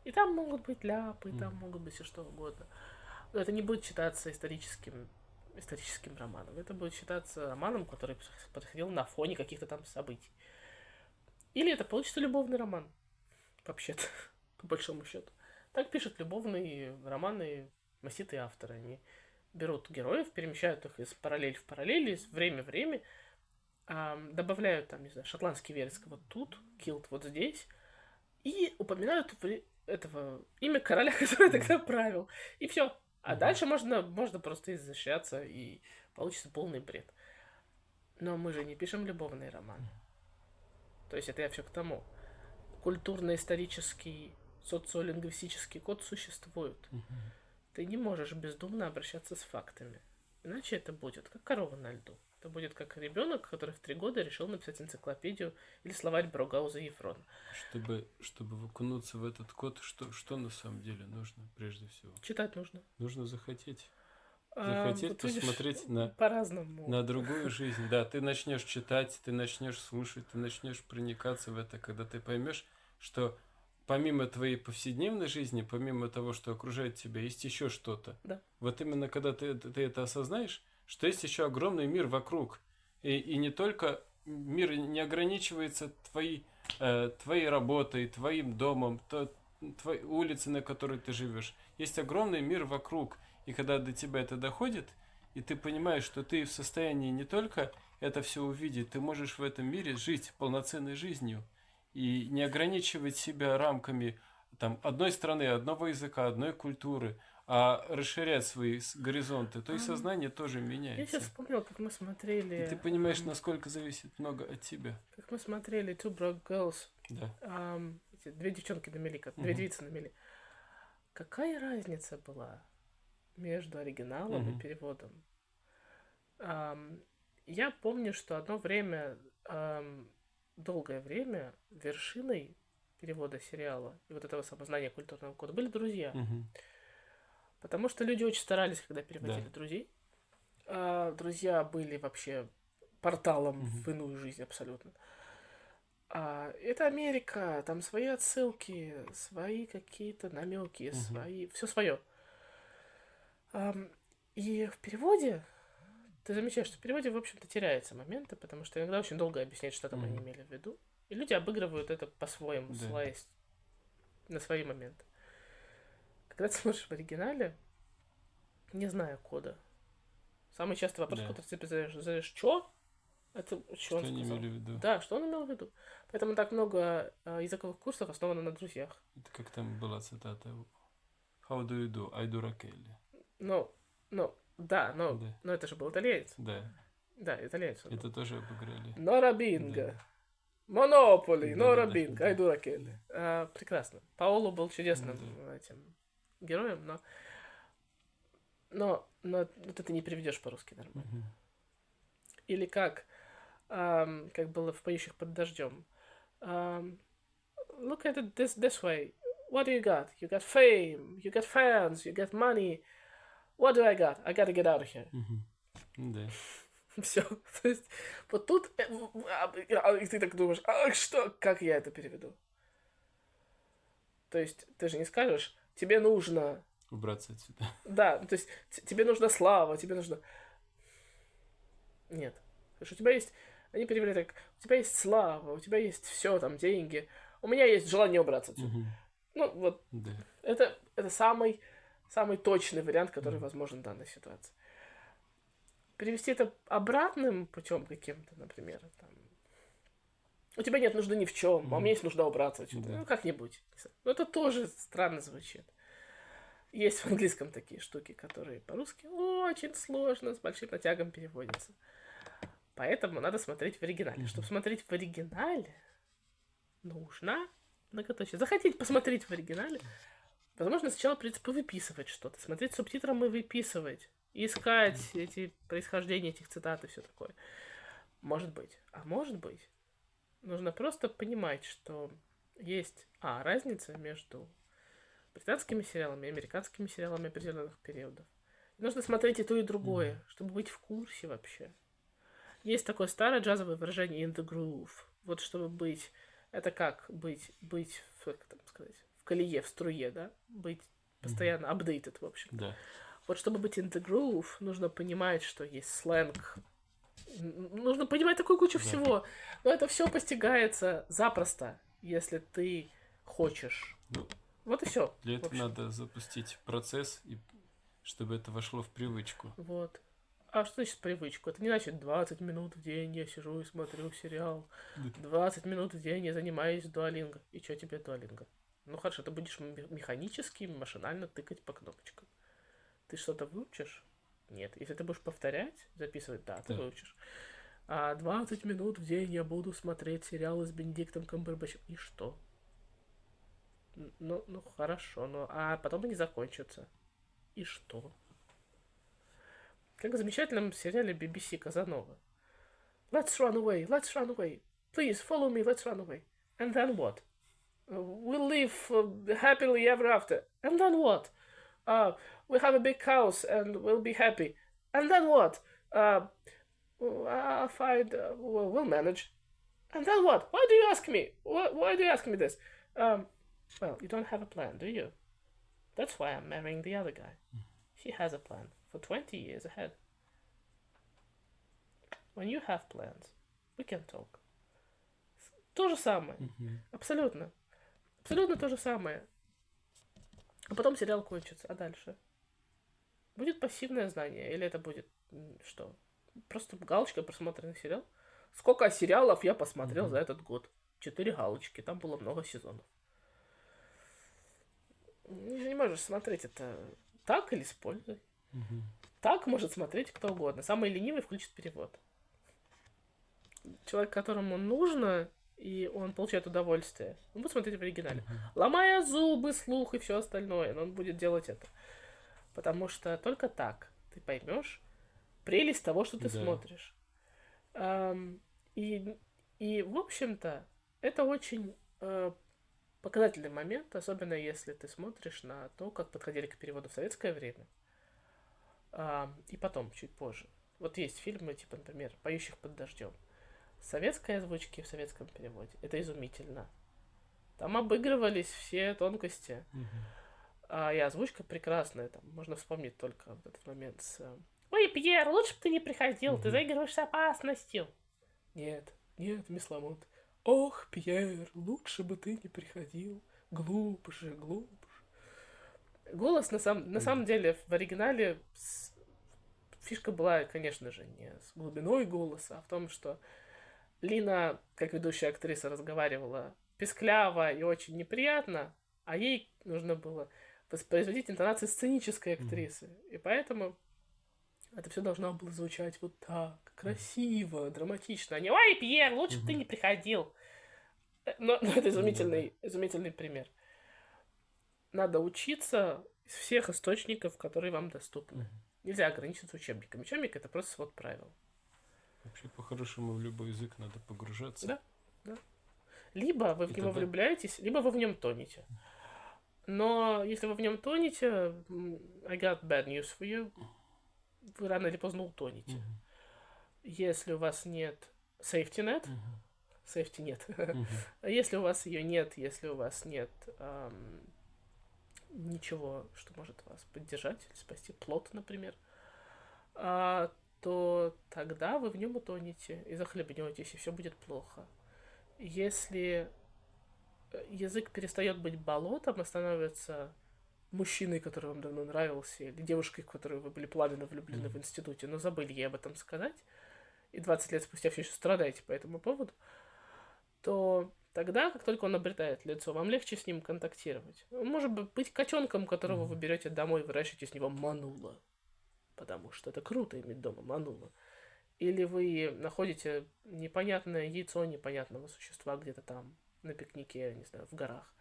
И там могут быть ляпы, и там Мгм. могут быть все что угодно. Но это не будет считаться историческим романом. Это будет считаться романом, который происходил на фоне каких-то там событий. Или это получится любовный роман, вообще-то, по большому счету. Так пишут любовные романы маститые авторы. Они берут героев, перемещают их из параллель в параллель, из время в время, добавляют там, не знаю, шотландский вереск вот тут, килт вот здесь, и упоминают этого имя короля, который тогда правил. И все. А Мгм. дальше можно просто изощряться, и получится полный бред. Но мы же не пишем любовные романы. То есть это я все к тому. Культурно-исторический, социолингвистический код существует. Мгм. Ты не можешь бездумно обращаться с фактами. Иначе это будет как корова на льду. Это будет как ребенок, который в 3 года решил написать энциклопедию или словарь Брогауза и Ефрона. Чтобы окунуться в этот код, что на самом деле нужно прежде всего? Читать нужно. Нужно захотеть. Захотеть Вот видишь, посмотреть на по-разному. другую жизнь. Да, ты начнешь читать, ты начнешь слушать, ты начнешь проникаться в это, когда ты поймешь, что помимо твоей повседневной жизни, помимо того, что окружает тебя, есть еще что-то. Да. Вот именно когда ты это осознаешь, что есть еще огромный мир вокруг. И не только мир не ограничивается твоей работой, твоим домом, твоей улицей, на которой ты живешь. Есть огромный мир вокруг. И когда до тебя это доходит, и ты понимаешь, что ты в состоянии не только это все увидеть, ты можешь в этом мире жить полноценной жизнью и не ограничивать себя рамками там, одной страны, одного языка, одной культуры, а расширять свои горизонты, то и Ам, сознание тоже Я сейчас меняется. вспомнил, как мы И ты смотрели, понимаешь, насколько зависит много от тебя. Two Broke Girls. Да. Эти две девчонки на мели, как две Мгм. девицы на мели. Какая разница была между оригиналом и Мгм. переводом? Ам, я помню, что одно время, долгое время, вершиной перевода сериала и вот этого самознания культурного кода были друзья. Мгм. Потому что люди очень старались, когда Да. переводили друзей. Друзья были вообще порталом Мгм. в иную жизнь абсолютно. Это Америка, там свои отсылки, свои какие-то намеки, Мгм. все свое. И в переводе ты замечаешь, что в переводе, в общем-то, теряются моменты, потому что иногда очень долго объяснять, что там они Мгм. имели в виду. И люди обыгрывают это по-своему, Да. ссылаясь на свои моменты. Когда ты смотришь в оригинале, не зная кода, самый частый вопрос, Да. который ты задаешь, что? Это что он Что они сказал? имели в виду? Да, что он имел в виду? Поэтому так много языковых курсов основано на друзьях. Это как там была цитата. How do you do? I do Ракелли. Ну, да, Да. но это же был итальянец. Да. Да, итальянец. Это тоже обыграли. Нора Бинго. Монополи, Да, Нора да, да, Бинго, да. Айду Ракелли. Прекрасно. Паоло был чудесным Да. этим героем, но это ты не переведешь по-русски нормально. Мгм. Или как было в «Поющих под дождем». Look at it this way. What do you got? You got fame, you got fans, you got money. What do I got? I gotta get out of here. Мгм. Да. Все. То есть, вот тут, и ты так думаешь, как я это переведу? То есть, ты же не скажешь, тебе нужно, Убраться отсюда. да, то есть, тебе нужна слава, тебе нужно... Нет. Потому что у тебя есть, они перевели так, у тебя есть слава, у тебя есть все, там, деньги, у меня есть желание убраться отсюда. Мгм. Ну, вот, Да. это самый точный вариант, который Мгм. возможен в данной ситуации. Перевести это обратным путем каким-то, например, там, У тебя нет нужды ни в чем, а у Мгм. меня есть нужда убраться. Да. Ну, как-нибудь. Ну, это тоже странно звучит. Есть в английском такие штуки, которые по-русски очень сложно, с большим натягом переводятся. Поэтому надо смотреть в оригинале. Мгм. Чтобы смотреть в оригинале, нужно многоточие. Захотеть посмотреть в оригинале, возможно, сначала придется повыписывать что-то, смотреть субтитром и выписывать, искать эти происхождения этих цитат и все такое. Может быть. А может быть, нужно просто понимать, что есть разница между британскими сериалами и американскими сериалами определенных периодов. И нужно смотреть и то, и другое, чтобы быть в курсе вообще. Есть такое старое джазовое выражение in the groove. Вот чтобы быть... Это как быть как там сказать, в колее, в струе, да? Быть постоянно updated, в общем. Да. Вот чтобы быть in the groove, нужно понимать, что есть сленг. Нужно понимать такую кучу Да. всего. Но это все постигается запросто, если ты хочешь. Ну, Вот и все. для этого надо запустить процесс, и чтобы это вошло в привычку. Вот. А что значит привычку? Это не значит 20 минут в день я сижу и смотрю сериал. 20 минут в день я занимаюсь дуалинго. И что тебе дуалинго? Ну хорошо, ты будешь механически, машинально тыкать по кнопочкам. Ты что-то выучишь? Нет. Если ты будешь повторять, записывать, да, ты Да. выучишь. А 20 минут в день я буду смотреть сериалы с Бенедиктом Камбербэтчем. И что? Ну, хорошо, а потом они закончатся. И что? Как в замечательном сериале BBC Казанова. Let's run away. Please, follow me, let's run away. And then what? We'll live happily ever after. And then what? We'll have a big house and we'll be happy. And then what? I'll find... we'll manage. And then what? Why do you ask me? Why do you ask me this? Well, you don't have a plan, do you? That's why I'm marrying the other guy. He has a plan for 20 years ahead. When you have plans, we can talk. То же самое. Абсолютно. Абсолютно то же самое. А потом сериал кончится. А дальше? Будет пассивное знание? Или это будет что? Просто галочка просмотренный сериал? Сколько сериалов я посмотрел за этот год? 4 галочки. Там было много сезонов. Не можешь смотреть это так или с пользой. Так может смотреть кто угодно. Самый ленивый включит перевод. Человек, которому нужно, и он получает удовольствие, он будет смотреть в оригинале. Ломая зубы, слух и все остальное, но он будет делать это. Потому что только так ты поймешь прелесть того, что ты смотришь. И, в общем-то, это очень показательный момент, особенно если ты смотришь на то, как подходили к переводу в советское время. И потом, чуть позже. Вот есть фильмы, типа, например, «Поющих под дождем». Советской озвучки в советском переводе. Это изумительно. Там обыгрывались все тонкости. И озвучка прекрасная. Там можно вспомнить только вот этот момент с... Ой, Пьер, лучше бы ты не приходил, ты заигрываешь с опасностью. Нет, мисс Ламонт. Ох, Пьер, лучше бы ты не приходил. Глупже. Голос, на самом деле, в оригинале фишка была, конечно же, не с глубиной голоса, а в том, что Лина, как ведущая актриса, разговаривала пискляво и очень неприятно, а ей нужно было воспроизводить интонации сценической актрисы. И поэтому это все должно было звучать вот так, красиво, драматично. А не «Ой, Пьер, лучше бы ты не приходил». Но это изумительный пример. Надо учиться из всех источников, которые вам доступны. Нельзя ограничиться учебниками. Учебник — это просто свод правил. Вообще, по-хорошему, в любой язык надо погружаться. Да. Либо вы в него влюбляетесь, либо вы в нем тонете. Но если вы в нем тонете, I got bad news for you. Вы рано или поздно утонете. Если у вас нет safety net, safety нет. Если у вас ее нет, если у вас нет ничего, что может вас поддержать или спасти, плот, например, то тогда вы в нем утонете и захлебнетесь, и все будет плохо. Если язык перестает быть болотом, а становится мужчиной, который вам давно нравился, или девушкой, в которую вы были пламенно влюблены в институте, но забыли ей об этом сказать, и 20 лет спустя все еще страдаете по этому поводу, то тогда, как только он обретает лицо, вам легче с ним контактировать. Он может быть котенком, которого вы берете домой и выращиваете с него манула. Потому что это круто иметь дома манула. Или вы находите непонятное яйцо непонятного существа где-то там на пикнике, не знаю, в горах.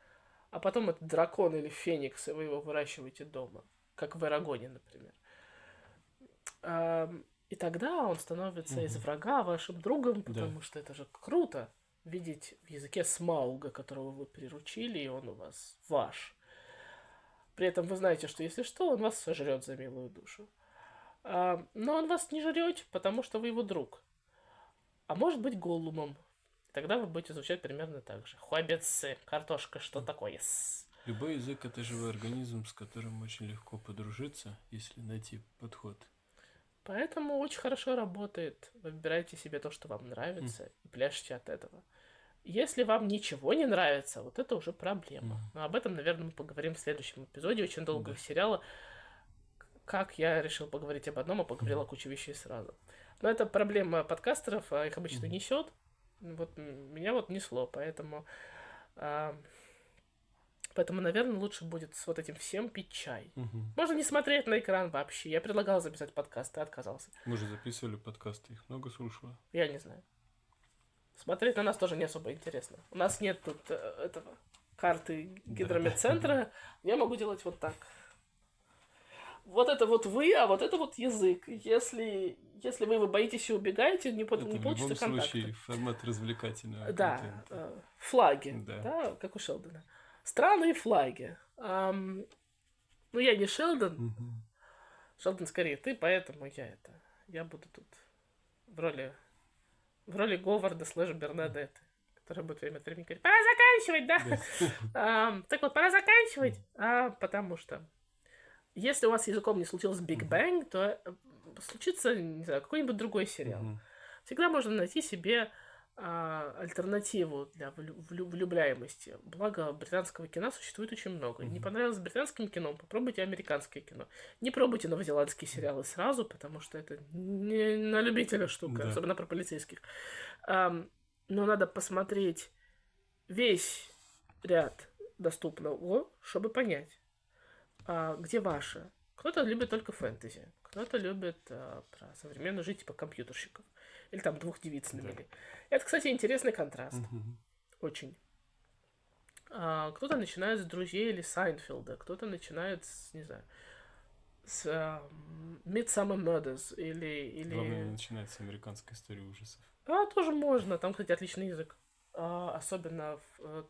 А потом это дракон или феникс, и вы его выращиваете дома. Как в Эрагоне, например. И тогда он становится из врага вашим другом, потому что это же круто видеть в языке смауга, которого вы приручили, и он у вас ваш. При этом вы знаете, что если что, он вас сожрет за милую душу. Но он вас не жрет, потому что вы его друг. А может быть голлумом. Тогда вы будете звучать примерно так же. Хоббитсы, картошка, что такое? Любой язык — это живой организм, с которым очень легко подружиться, если найти подход. Поэтому очень хорошо работает. Выбирайте себе то, что вам нравится, и пляшите от этого. Если вам ничего не нравится, вот это уже проблема. Но об этом, наверное, мы поговорим в следующем эпизоде очень долгого сериала. Как я решил поговорить об одном, а поговорил о куче вещей сразу. Но это проблема подкастеров, а их обычно несет. Вот меня вот несло, поэтому, наверное, лучше будет с вот этим всем пить чай. Можно не смотреть на экран вообще. Я предлагал записать подкаст, ты отказался. Мы же записывали подкасты, их много слушала. Я не знаю. Смотреть на нас тоже не особо интересно. У нас нет тут этого карты гидрометцентра. Я могу делать вот так. Вот это вот вы, а вот это вот язык. Если вы боитесь и убегаете, не получится контакта. В любом случае формат развлекательного контента. Флаги, да, как у Шелдона. Страны и флаги. Ну, я не Шелдон. Шелдон скорее ты, поэтому я буду тут в роли Говарда / Бернадетты, который будет время от времени говорить: пора заканчивать, да? Так вот, пора заканчивать, потому что если у вас с языком не случилось Биг Бэнг, то случится, не знаю, какой-нибудь другой сериал. Всегда можно найти себе альтернативу для влюбляемости. Благо, британского кино существует очень много. Не понравилось британским кино, попробуйте американское кино. Не пробуйте новозеландские сериалы сразу, потому что это не на любителя штука, особенно про полицейских. Но надо посмотреть весь ряд доступного, чтобы понять, где ваше. Кто-то любит только фэнтези, кто-то любит про современную жизнь типа компьютерщиков. Или там двух девиц навели. Это, кстати, интересный контраст. Очень. Кто-то начинает с «Друзей» или Сайнфилда, кто-то начинает с, не знаю, с Midsummer Murders или... Главное, начинать с американской истории ужасов. Тоже можно. Там, кстати, отличный язык. Особенно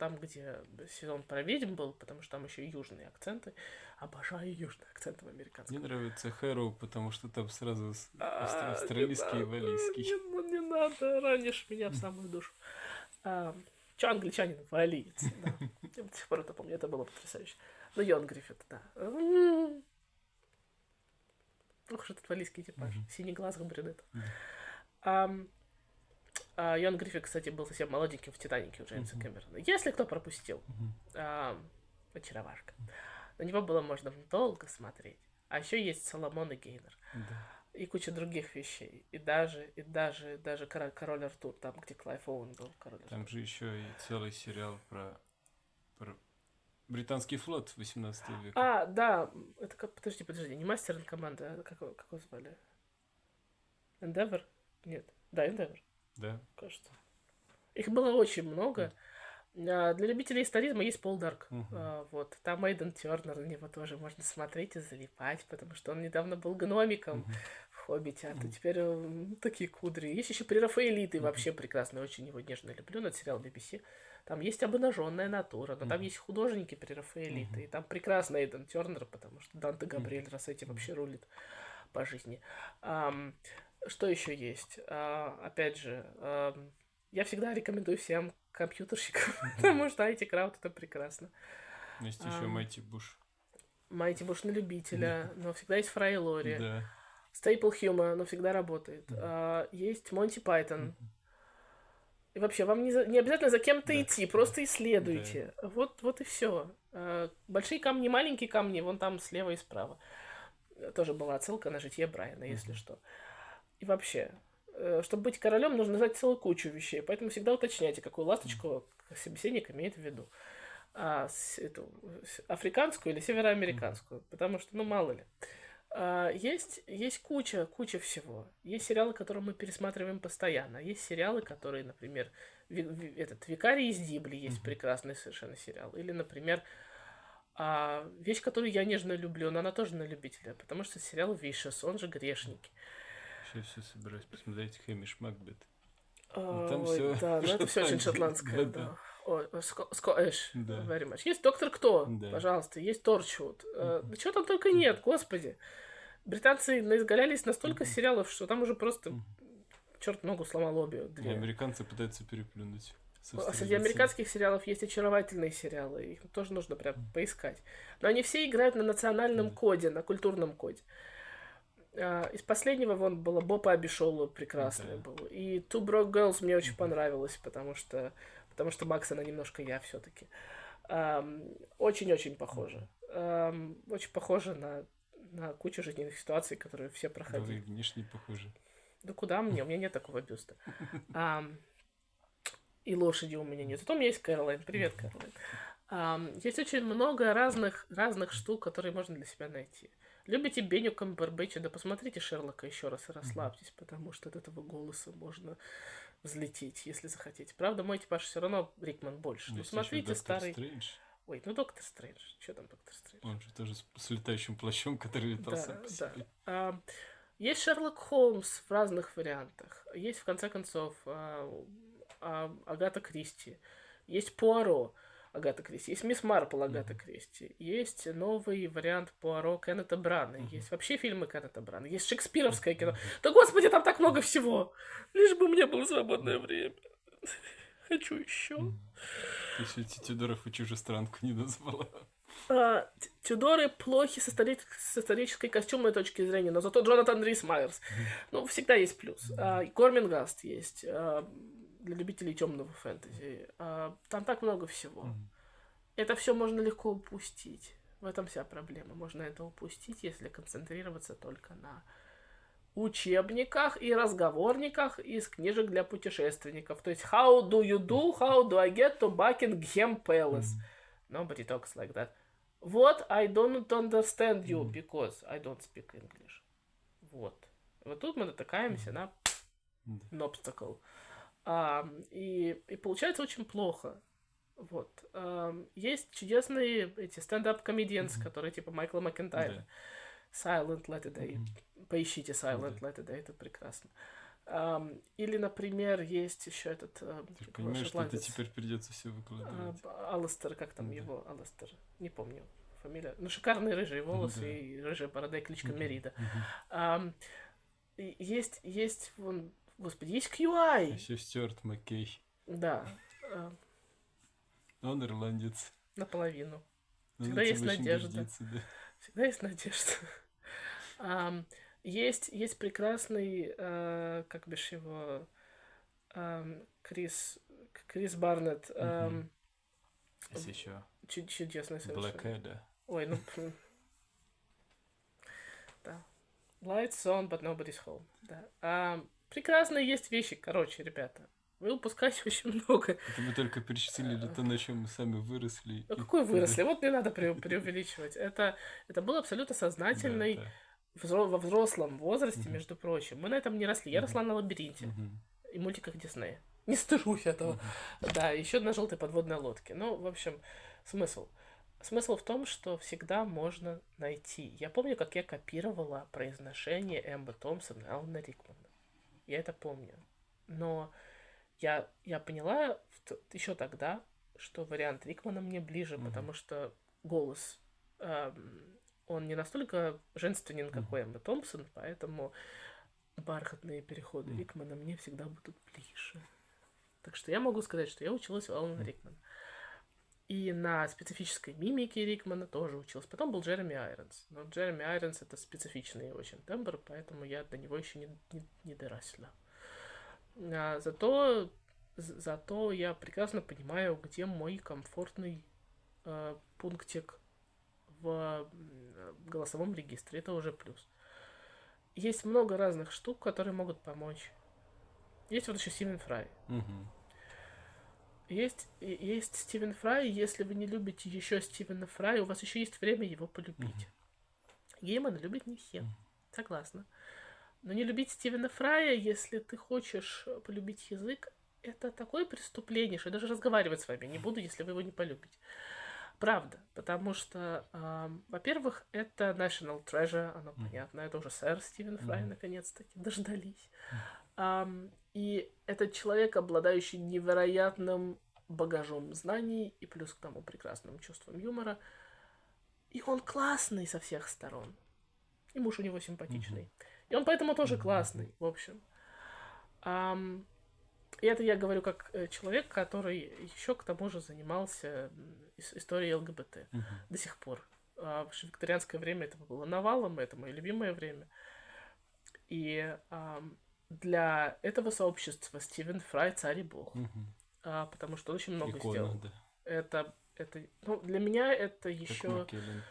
там, где сезон про ведьм был, потому что там еще и южные акценты. Обожаю южные акценты в американском. Мне нравится Хэроу, потому что там сразу австралийский и валийский. Не надо, ранишь меня в самую душу. Че англичанин? Валиец. Да. Я до сих пор это помню, это было потрясающе. Ну, Йон Гриффит, да. Ох уж этот валийский типаж. Синеглазых брюнетов. Йон Гриффит, кстати, был совсем молоденьким в «Титанике» у Джеймса Кэмерона. Если кто пропустил, очаровашка. На него было можно долго смотреть. А еще есть Соломон и Гейнер. И куча других вещей. И даже «Король Артур», там, где Клайв Оуэн был король Артур. Там же еще и целый сериал про британский флот 18 века. Да. Это как... Подожди. Не «Мастер и команда», а как его звали? Endeavor? Нет. Да, Endeavor. Да. Кажется. Их было очень много. Для любителей историзма есть Пол Дарк. Вот. Там Эйден Тернер, на него тоже можно смотреть и залипать, потому что он недавно был гномиком в «Хоббите», а то теперь такие кудри. Есть еще прерафаэлиты, вообще прекрасный, очень его нежно люблю, над сериал BBC. Там есть обнаженная натура, но там есть художники прерафаэлиты, и там прекрасный Эйден Тернер, потому что Данте Габриэль Росетти вообще рулит по жизни. Что еще есть? Опять же, я всегда рекомендую всем компьютерщиков, потому что IT Crowd это прекрасно. Есть еще Майти Буш. Майти Буш на любителя, но всегда есть Фрай Лори. Да. Staple Humor, но всегда работает. Есть Монти Пайтон. И вообще, вам не обязательно за кем-то идти, просто исследуйте. Вот и все. Большие камни, маленькие камни, вон там слева и справа. Тоже была отсылка на житие Брайана, если что. И вообще, Чтобы быть королем, нужно знать целую кучу вещей. Поэтому всегда уточняйте, какую ласточку собеседник имеет в виду. Африканскую или североамериканскую. Потому что, ну, мало ли. Есть куча всего. Есть сериалы, которые мы пересматриваем постоянно. Есть сериалы, которые, например, «Викарий из Дибли» есть прекрасный совершенно сериал. Или, например, вещь, которую я нежно люблю, но она тоже на любителя, потому что сериал «Вишес», он же «Грешники». Сейчас все собираюсь посмотреть «Хэмиш Макбет». Там всё да, но это все очень шотландское, Да-да. да. Ой, Скотиш, Да. very much. Есть «Доктор Кто», Да. пожалуйста, есть «Торчвуд». Да чего там только нет, господи. Британцы наизгалялись настолько сериалов, что там уже просто черт ногу сломал обе И две. американцы пытаются переплюнуть. Среди американских сериалов есть очаровательные сериалы, их тоже нужно прям поискать. Но они все играют на национальном коде, на культурном коде. Из последнего вон было Боб Абишолу прекрасный был. И Two Broke Girls мне очень понравилось, потому что Макс, она немножко я все-таки. Очень-очень похоже. Очень похоже на кучу жизненных ситуаций, которые все Да проходили. вы внешне похожи. Да куда мне? У меня нет такого бюста. И лошади у меня нет. Зато у меня есть Кэролайн. Привет, Кэролайн. Есть очень много разных штук, которые можно для себя найти. Любите Беню Камбербэтча, да посмотрите Шерлока еще раз и расслабьтесь, потому что от этого голоса можно взлететь, если захотите. Правда, мой типаж все равно Рикман больше. Ну, смотрите старый... Стрэндж. Ой, ну Доктор Стрэндж. Что там Доктор Стрэндж? Он же тоже с летающим плащом, который летал сам по себе. Есть Шерлок Холмс в разных вариантах. Есть, в конце концов, Агата Кристи. Есть Пуаро Агата Кристи. Есть Мисс Марпл Агата Кристи. Есть новый вариант Пуаро Кеннета Брана. Есть вообще фильмы Кеннета Брана. Есть шекспировское кино. Да господи, там так много всего. Лишь бы у меня было свободное время. Хочу еще. Ты еще Тюдоров и Чужестранку не назвала. Тюдоры плохи с исторической костюмной точки зрения, но зато Джонатан Рис Майерс. Ну, всегда есть плюс. Гормингаст есть для любителей темного фэнтези. Там так много всего. Это все можно легко упустить. В этом вся проблема. Можно это упустить, если концентрироваться только на учебниках и разговорниках из книжек для путешественников. То есть how do I get to Buckingham Palace? Nobody talks like that. What? I don't understand you because I don't speak English. Вот. Вот тут мы натыкаемся на obstacle. И получается очень плохо. Вот. Есть чудесные эти стендап комедианс, которые типа Майкла Макентайра. Silent Letterday. Поищите Silent Letterday, это прекрасно. Или, например, есть еще этот... Ты понимаешь, что это теперь придется все выкладывать. Алластер, как там его? Алластер, не помню фамилия. Ну, шикарные рыжие волосы и рыжая борода, и кличка Мерида. Есть, вон, господи, есть QI. Еще Стюарт Маккей. Да. Он ирландец. Наполовину. Всегда есть надежда. Всегда есть надежда. Есть прекрасный, как бишь его, Крис Барнетт. Есть еще Чудесный совершенно. Blackadder. Ой, ну... Да. Lights on, but nobody's home. Да. Прекрасные есть вещи, короче, ребята. Вы упускаете очень много. Это мы только перечислили то, на чем мы сами выросли. Ну, какой выросли? Вот не надо преувеличивать. Это был абсолютно сознательный... во взрослом возрасте, между прочим. Мы на этом не росли. Я росла на «Лабиринте» и мультиках Диснея. Не стыжусь этого. Да, еще на «Желтой подводной лодке». Ну, в общем, смысл. Смысл в том, что всегда можно найти. Я помню, как я копировала произношение Эмбы Томпсон и Алана Рикмана. Я это помню. Но я поняла еще тогда, что вариант Рикмана мне ближе, потому что голос... он не настолько женственен, как у Эммы Томпсон, поэтому бархатные переходы Рикмана мне всегда будут ближе. Так что я могу сказать, что я училась у Алана Рикмана. И на специфической мимике Рикмана тоже училась. Потом был Джереми Айронс. Но Джереми Айронс — это специфичный очень тембр, поэтому я до него еще не доросла. Зато я прекрасно понимаю, где мой комфортный пунктик в голосовом регистре. Это уже плюс. Есть много разных штук, которые могут помочь. Есть вот еще Стивен Фрай. Мгм. Есть Стивен Фрай, если вы не любите еще Стивена Фрая, у вас еще есть время его полюбить. Геймана любят не все, согласна. Но не любить Стивена Фрая, если ты хочешь полюбить язык, это такое преступление, что я даже разговаривать с вами не буду, если вы его не полюбите. Правда, потому что, во-первых, это National Treasure, оно понятно, это уже сэр Стивен Фрай, наконец-таки, дождались. И это человек, обладающий невероятным багажом знаний и плюс к тому прекрасным чувством юмора. И он классный со всех сторон. И муж у него симпатичный. И он поэтому тоже классный, в общем. И это я говорю как человек, который еще к тому же занимался историей ЛГБТ до сих пор. В викторианское время это было навалом, это мое любимое время. И для этого сообщества Стивен Фрай царь и бог. Потому что он очень много Икона, сделал. да. Это, ну, для меня это Как еще... Маккеллен.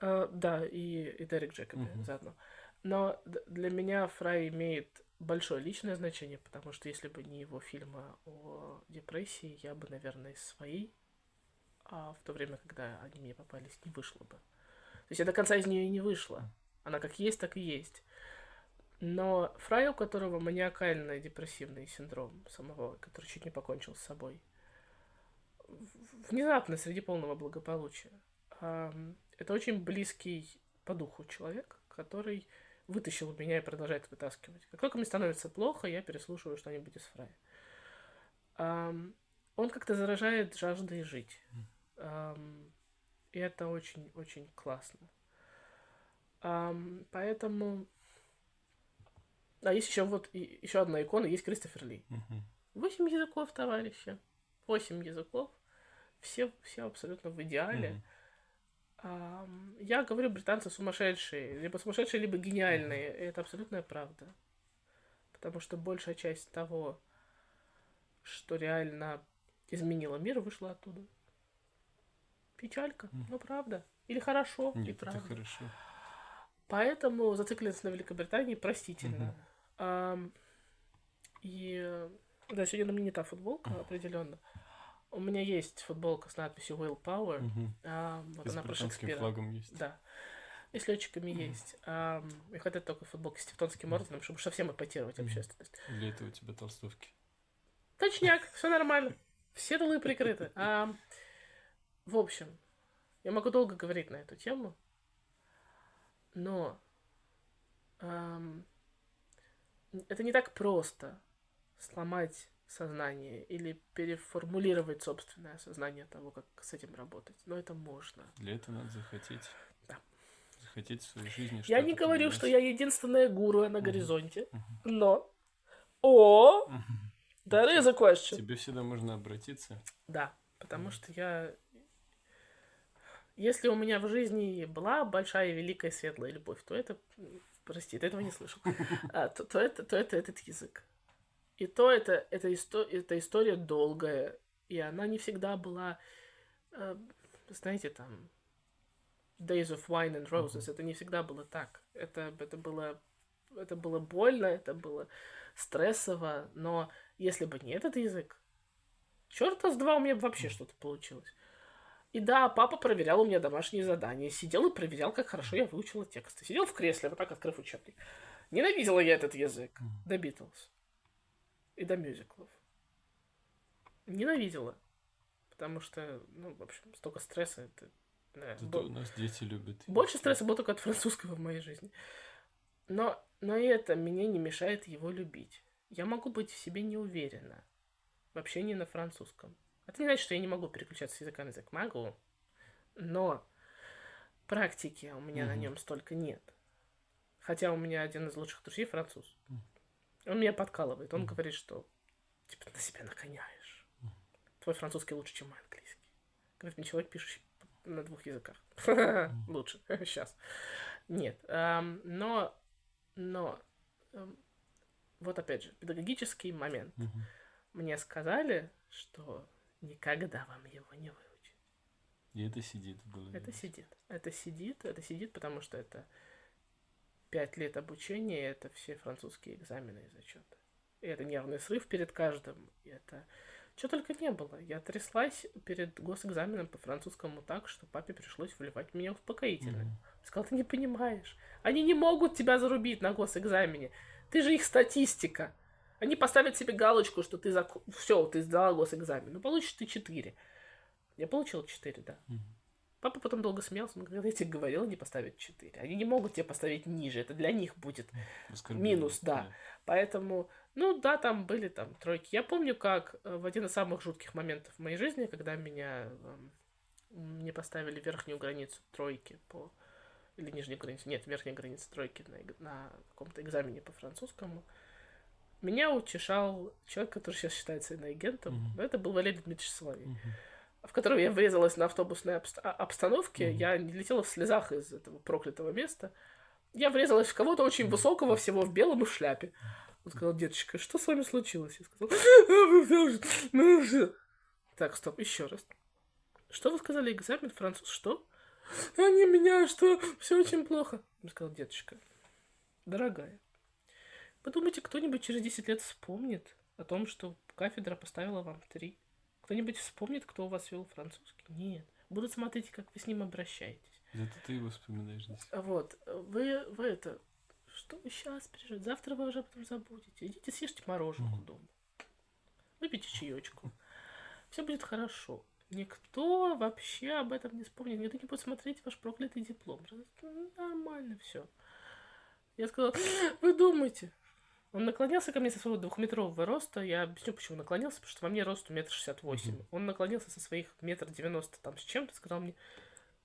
Да, и Дерек Джекоби заодно. Но для меня Фрай имеет большое личное значение, потому что если бы не его фильмы о депрессии, я бы, наверное, из своей, в то время, когда они мне попались, не вышла бы. То есть я до конца из нее и не вышла. Она как есть, так и есть. Но Фрай, у которого маниакальный депрессивный синдром самого, который чуть не покончил с собой, внезапно среди полного благополучия, это очень близкий по духу человек, который вытащил меня и продолжает вытаскивать. Как только мне становится плохо, я переслушиваю что-нибудь из Фрая. Он как-то заражает жаждой жить. И это очень-очень классно. Поэтому... А есть еще вот еще одна икона, есть Кристофер Ли. 8 языков, товарищи. 8 языков. Все абсолютно в идеале. Я говорю, британцы сумасшедшие. Либо сумасшедшие, либо гениальные. И это абсолютная правда. Потому что большая часть того, что реально изменило мир, вышла оттуда. Печалька, но правда. Или хорошо, и Нет, это правда. хорошо. Поэтому зацикленность на Великобритании простительно. И да, сегодня на мне не та футболка, определенно. У меня есть футболка с надписью Will Power. Вот И с она про британским Шекспира. флагом есть. Да. И с летчиками есть. И хватает только футболки с Тевтонским орденом, чтобы совсем эпатировать общественность. Для этого у тебя толстовки. Точняк, все нормально. Все тылы прикрыты. В общем, я могу долго говорить на эту тему, но это не так просто сломать сознание или переформулировать собственное сознание того, как с этим работать. Но это можно. Для этого надо захотеть. Да. Захотеть в своей жизни. Я не говорю, поменять. что я единственная гуру на горизонте, но... That is a question. Тебе всегда можно обратиться. Да, потому что я... Если у меня в жизни была большая, великая, светлая любовь, то это... Прости, ты этого не слышал. То это этот язык. И то это история долгая, и она не всегда была, знаете, там, Days of Wine and Roses, это не всегда было так. Это было больно, это было стрессово, но если бы не этот язык, черта с два у меня бы вообще что-то получилось. И да, папа проверял у меня домашние задания, сидел и проверял, как хорошо я выучила тексты. Сидел в кресле, вот так открыв учебник. Ненавидела я этот язык. До Битлз. И до мюзиклов. Ненавидела. Потому что, ну, в общем, столько стресса. Зато у нас дети любят. Больше стресса было только от французского в моей жизни. Но это мне не мешает его любить. Я могу быть в себе не уверена. В общении на французском. Это не значит, что я не могу переключаться с языка на язык. Могу. Но практики у меня на нем столько нет. Хотя у меня один из лучших друзей француз. Он меня подкалывает. Он говорит, что типа ты на себя нагоняешь. Твой французский лучше, чем мой английский. Говорит мне человек, пишущий на 2 языках. Лучше. Сейчас. Нет. Но вот опять же, педагогический момент. Мне сказали, что никогда вам его не выучить. И это сидит в голове. Это сидит, потому что это 5 лет обучения, это все французские экзамены и зачеты. И это нервный срыв перед каждым. И это... Чего только не было. Я тряслась перед госэкзаменом по французскому так, что папе пришлось вливать в меня успокоительное. Сказал, ты не понимаешь. Они не могут тебя зарубить на госэкзамене. Ты же их статистика. Они поставят себе галочку, что ты все, ты сдала госэкзамен. Ну, получишь ты 4. Я получила 4, да. Папа потом долго смеялся, он говорил, я тебе говорил, не поставить 4. Они не могут тебе поставить ниже, это для них будет минус, да. Поэтому, ну да, там были там тройки. Я помню, как в один из самых жутких моментов в моей жизни, когда мне поставили верхнюю границу тройки по... Или нижнюю границу, нет, верхняя граница тройки на каком-то экзамене по французскому. Меня утешал человек, который сейчас считается иноагентом. Это был Валерий Дмитриевич Соловей. В котором я врезалась на обстановке, я не летела в слезах из этого проклятого места. Я врезалась в кого-то очень высокого, всего в белом и в шляпе. Он сказал, деточка, что с вами случилось? Я сказала, так, стоп, еще раз. Что вы сказали, экзамен, француз, что? Они меня, что? Все очень плохо. Он сказал, деточка, дорогая, подумайте, кто-нибудь через 10 лет вспомнит о том, что кафедра поставила вам 3. Кто-нибудь вспомнит, кто у вас вел французский? Нет. Будут смотреть, как вы с ним обращаетесь. Это ты его вспоминаешь здесь. Вот. Вы это... Что вы сейчас переживаете? Завтра вы уже об этом забудете. Идите съешьте мороженку дома. Выпейте чаечку. Все будет хорошо. Никто вообще об этом не вспомнит. Никто не будет смотреть ваш проклятый диплом. Нормально все. Я сказала, вы думаете... Он наклонился ко мне со своего 2-метрового роста. Я объясню, почему наклонился, потому что во мне рост 1,68 м. Он наклонился со своих 1,90 м там с чем-то, сказал мне,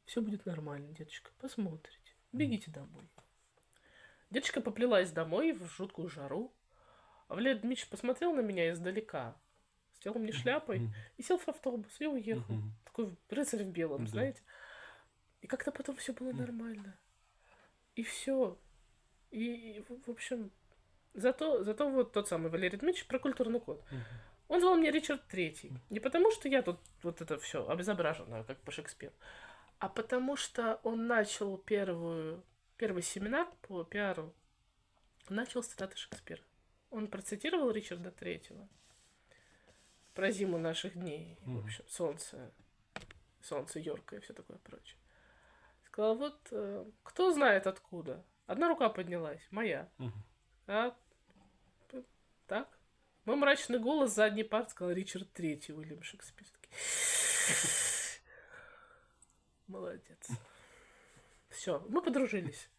все будет нормально, деточка, посмотрите. Бегите домой. Деточка поплелась домой в жуткую жару. А Валерий Дмитриевич посмотрел на меня издалека, сделал мне шляпой и сел в автобус и уехал. Такой рыцарь в белом, знаете. И как-то потом все было нормально. И все. И в общем... Зато вот тот самый Валерий Дмитриевич про культурный код. Он звал меня Ричард Третий. Не потому, что я тут вот это все обезображено, как по Шекспиру, а потому что он начал первый семинар по пиару. Начал с цитаты Шекспира. Он процитировал Ричарда Третьего про зиму наших дней. В общем, солнце яркое и все такое прочее. Сказал, вот кто знает откуда. Одна рука поднялась, моя. Так. Мой мрачный голос с задней парты сказал Ричард Третий, Уильям Шекспирский. Молодец. Все, мы подружились.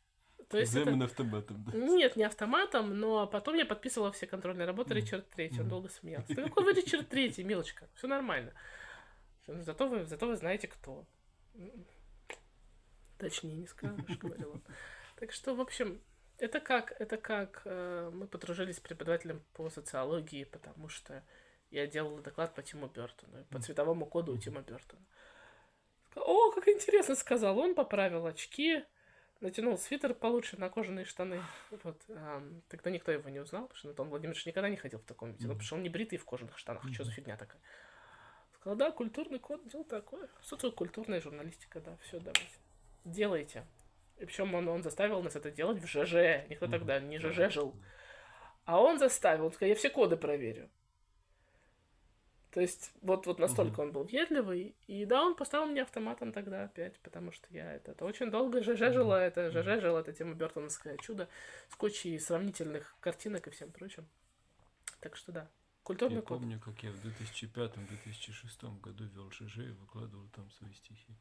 То есть Экзамен автоматом, да? Нет, не автоматом, но потом я подписывала все контрольные работы Ричард Третий. Он долго смеялся. Да какой вы Ричард Третий, милочка? Все нормально. Зато вы знаете, кто. Точнее не скажешь, говорил он. Так что, в общем... Это как мы подружились с преподавателем по социологии, потому что я делала доклад по Тиму Бёртону, по цветовому коду у Тима Бёртона. О, как интересно, сказал он, поправил очки, натянул свитер получше на кожаные штаны. Вот. Тогда никто его не узнал, потому что Антон Владимирович никогда не ходил в таком виде, потому что он не бритый в кожаных штанах. Что за фигня такая? Сказал, да, культурный код, дело такое. Социокультурная журналистика, да, все, давайте. Делайте. И причем он заставил нас это делать в ЖЖ. Никто тогда не ЖЖ жил. А он заставил. Он сказал, я все коды проверю. То есть, вот настолько он был въедливый. И да, он поставил мне автоматом тогда опять, потому что я это очень долго ЖЖ жила. Это ЖЖ жила, это тема Бёртоновское чудо. С кучей сравнительных картинок и всем прочим. Так что да. Культурный код. Я помню, как я в 2005-2006 году вел ЖЖ и выкладывал там свои стихи.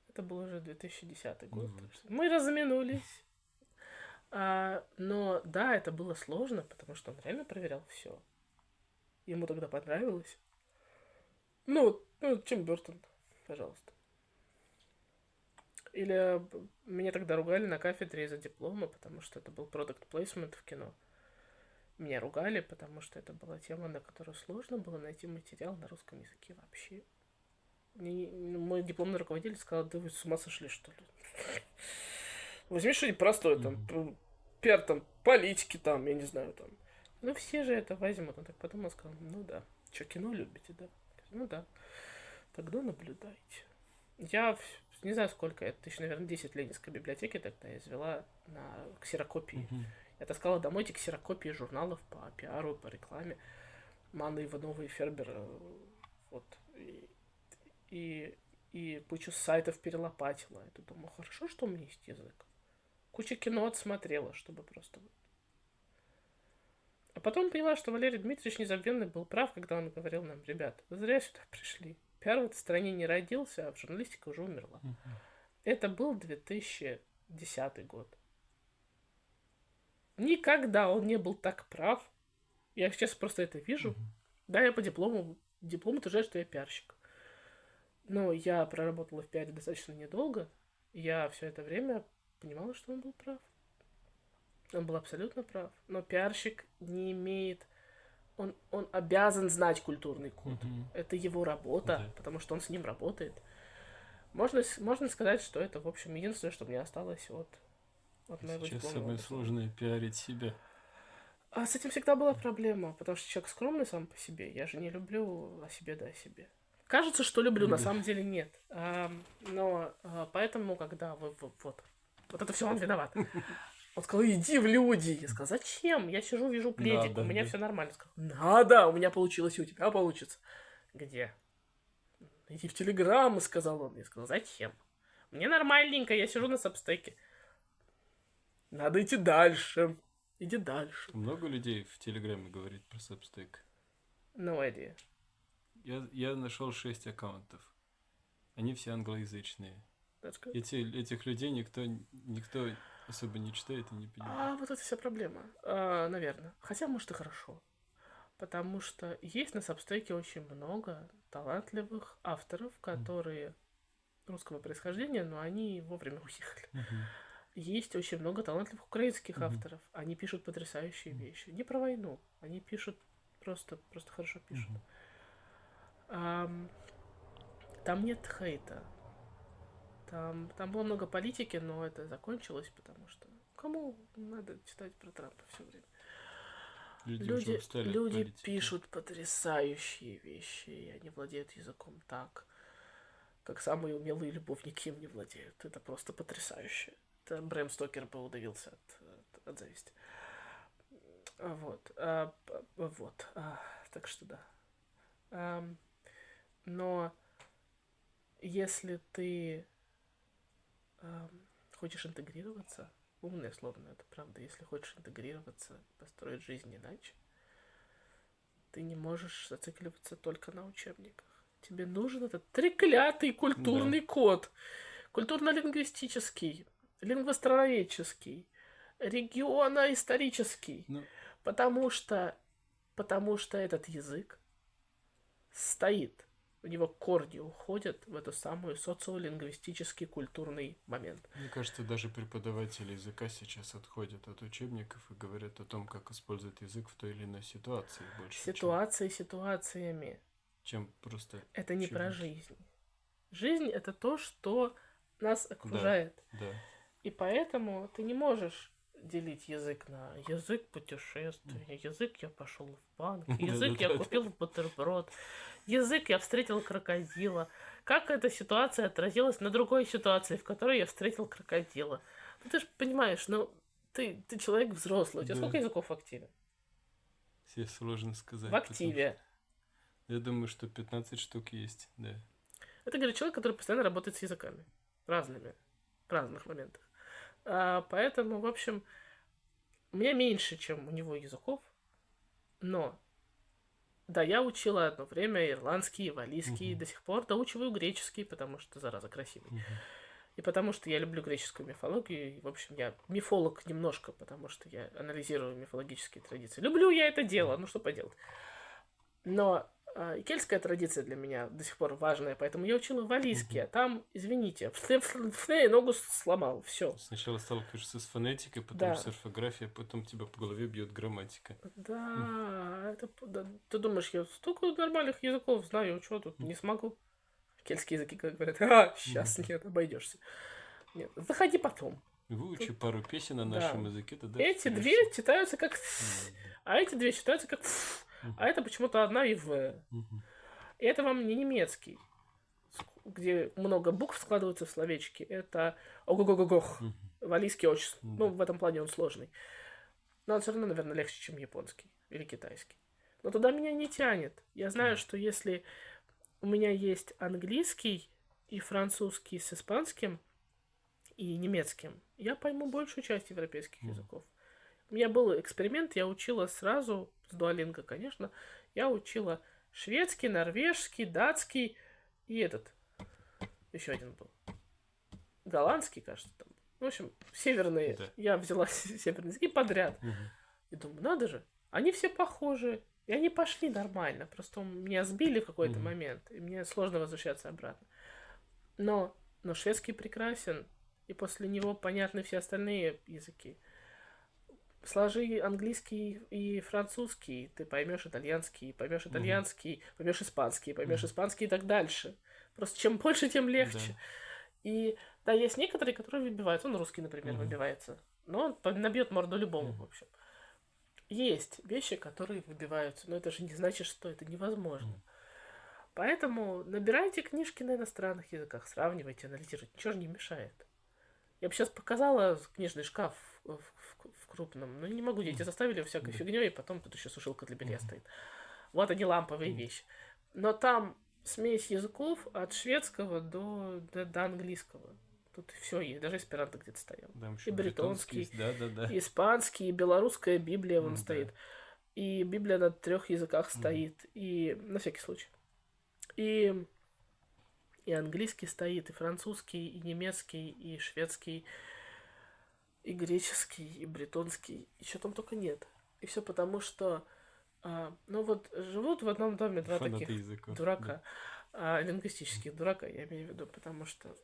Это был уже 2010 год. Ну, вот. Мы разминулись. Но да, это было сложно, потому что он реально проверял все. Ему тогда понравилось. Ну Тим Бёртон, пожалуйста. Или меня тогда ругали на кафедре из-за диплома, потому что это был продукт плейсмент в кино. Меня ругали, потому что это была тема, на которую сложно было найти материал на русском языке вообще. Мой дипломный руководитель сказал, да вы с ума сошли, что ли? Возьми что-нибудь простое, там, пиар, там, политики, там, я не знаю, там. Ну, все же это возьмут. Он так подумал, сказал, ну да. Что, кино любите, да? Ну да. Тогда наблюдайте. Я не знаю сколько, это еще, наверное, 10 Ленинской библиотеки тогда я извела на ксерокопии. Я Я таскала домой эти ксерокопии журналов по пиару, по рекламе. Манна Иванова и Фербер. Вот. И кучу сайтов перелопатила. Я думаю, хорошо, что у меня есть язык. Кучу кино отсмотрела, чтобы просто... А потом поняла, что Валерий Дмитриевич Незабвенный был прав, когда он говорил нам: ребят, вы зря сюда пришли. Пиар в этой стране не родился, а журналистика уже умерла. Это был 2010 год. Никогда он не был так прав. Я сейчас просто это вижу. Да, я по диплому утверждаю, что я пиарщик. Но я проработала в пиаре достаточно недолго. Я все это время понимала, что он был прав. Он был абсолютно прав. Но пиарщик не имеет... Он обязан знать культурный код. Это его работа, потому что он с ним работает. Можно сказать, что это, в общем, единственное, что мне осталось от моего диплома. Сейчас самое сложное — пиарить себя. А с этим всегда была проблема, потому что человек скромный сам по себе. Я же не люблю о себе да о себе. Кажется, что люблю, на самом деле нет. Но поэтому, когда вот это все он виноват. Он сказал: иди в люди. Я сказал: зачем? Я сижу, вижу пледик, у меня все нормально. Сказал: надо, у меня получилось, и у тебя получится. Где? Иди в Телеграм, сказал он. Я сказал: зачем? Мне нормальненько, я сижу на сабстеке. Надо идти дальше. Иди дальше. Много людей в Телеграме говорит про Substack. No idea. Я нашел 6 аккаунтов. Они все англоязычные. Этих людей никто особо не читает и не понимает. Вот это вся проблема. Наверное. Хотя, может, и хорошо. Потому что есть на Substack очень много талантливых авторов, которые русского происхождения, но они вовремя уехали. Есть очень много талантливых украинских авторов. Они пишут потрясающие вещи. Не про войну. Они пишут просто хорошо пишут. Там нет хейта. Там было много политики, но это закончилось, потому что кому надо читать про Трампа все время? Люди пишут потрясающие вещи, и они владеют языком так, как самые умелые любовники им не владеют. Это просто потрясающе. Это Брэм Стокер бы удавился от зависти. Так что да. Но если ты хочешь интегрироваться, умное слово, но это правда, если хочешь интегрироваться, построить жизнь иначе, ты не можешь зацикливаться только на учебниках. Тебе нужен этот треклятый культурный код. Культурно-лингвистический, лингвостроноведческий, регионоисторический. Потому что этот язык стоит, у него корни уходят в эту самую социолингвистический культурный момент. Мне кажется, даже преподаватели языка сейчас отходят от учебников и говорят о том, как использовать язык в той или иной ситуации больше. Ситуациями. Чем просто... Это не про жизнь. Жизнь — это то, что нас окружает. Да. И поэтому ты не можешь делить язык на язык путешествия, язык я пошел в банк, язык я купил бутерброд, язык я встретил крокодила. Как эта ситуация отразилась на другой ситуации, в которой я встретил крокодила? Ну ты же понимаешь, ты человек взрослый, у тебя сколько языков в активе? Все сложно сказать. В активе. Я думаю, что 15 штук есть, да. Это, говорит, человек, который постоянно работает с языками. Разными. В разных моментах. Поэтому, в общем, у меня меньше, чем у него языков. Но, да, я учила одно время ирландский, валлийский, до сих пор доучиваю греческий, потому что, зараза, красивый. И потому что я люблю греческую мифологию. И, в общем, я мифолог немножко, потому что я анализирую мифологические традиции. Люблю я это дело, ну что поделать. Но кельтская традиция для меня до сих пор важная, поэтому я учила валлийский, а там, извините, ногу сломал, все. Сначала сталкиваешься с фонетикой, потом с орфографией, потом тебя по голове бьет грамматика. Да, ты думаешь, я столько нормальных языков знаю, что тут не смогу? Кельтские языки, как говорят, сейчас нет, обойдешься. Нет, заходи потом. Выучи пару песен на нашем языке, тогда... Эти две читаются как... А эти две читаются как... А это почему-то одна и В. И это вам не немецкий, где много букв складываются в словечки. Это ого-го-го-гох. Валлийский очень... Ну, в этом плане он сложный. Но он все равно, наверное, легче, чем японский или китайский. Но туда меня не тянет. Я знаю, что если у меня есть английский и французский с испанским и немецким, я пойму большую часть европейских языков. У меня был эксперимент, я учила сразу, с дуолинго, конечно, я учила шведский, норвежский, датский и еще один был. Голландский, кажется, там. В общем, северные. Да. Я взяла северные языки подряд. И думаю, надо же, они все похожи. И они пошли нормально. Просто меня сбили в какой-то момент, и мне сложно возвращаться обратно. Но шведский прекрасен, и после него понятны все остальные языки. Сложи английский и французский, ты поймешь итальянский, поймешь испанский, поймешь испанский и так дальше. Просто чем больше, тем легче. Да. И да, есть некоторые, которые выбиваются. Он русский, например, выбивается. Но он набьет морду любому, в общем. Есть вещи, которые выбиваются, но это же не значит, что это невозможно. Поэтому набирайте книжки на иностранных языках, сравнивайте, анализируйте. Ничего же не мешает. Я бы сейчас показала книжный шкаф в крупном, но не могу, дети заставили всякой фигней, и потом тут еще сушилка для белья стоит. Вот они, ламповые вещи. Но там смесь языков от шведского до английского. Тут все есть, даже эсперанто где-то стоял. И бретонский, и испанский, и белорусская Библия вон стоит. И Библия на 3 языках стоит. И на всякий случай. И английский стоит, и французский, и немецкий, и шведский, и греческий, и бретонский. И что там только нет. И все потому, что живут в одном доме два Фанаты таких языков, дурака. Лингвистических дурака, я имею в виду, потому что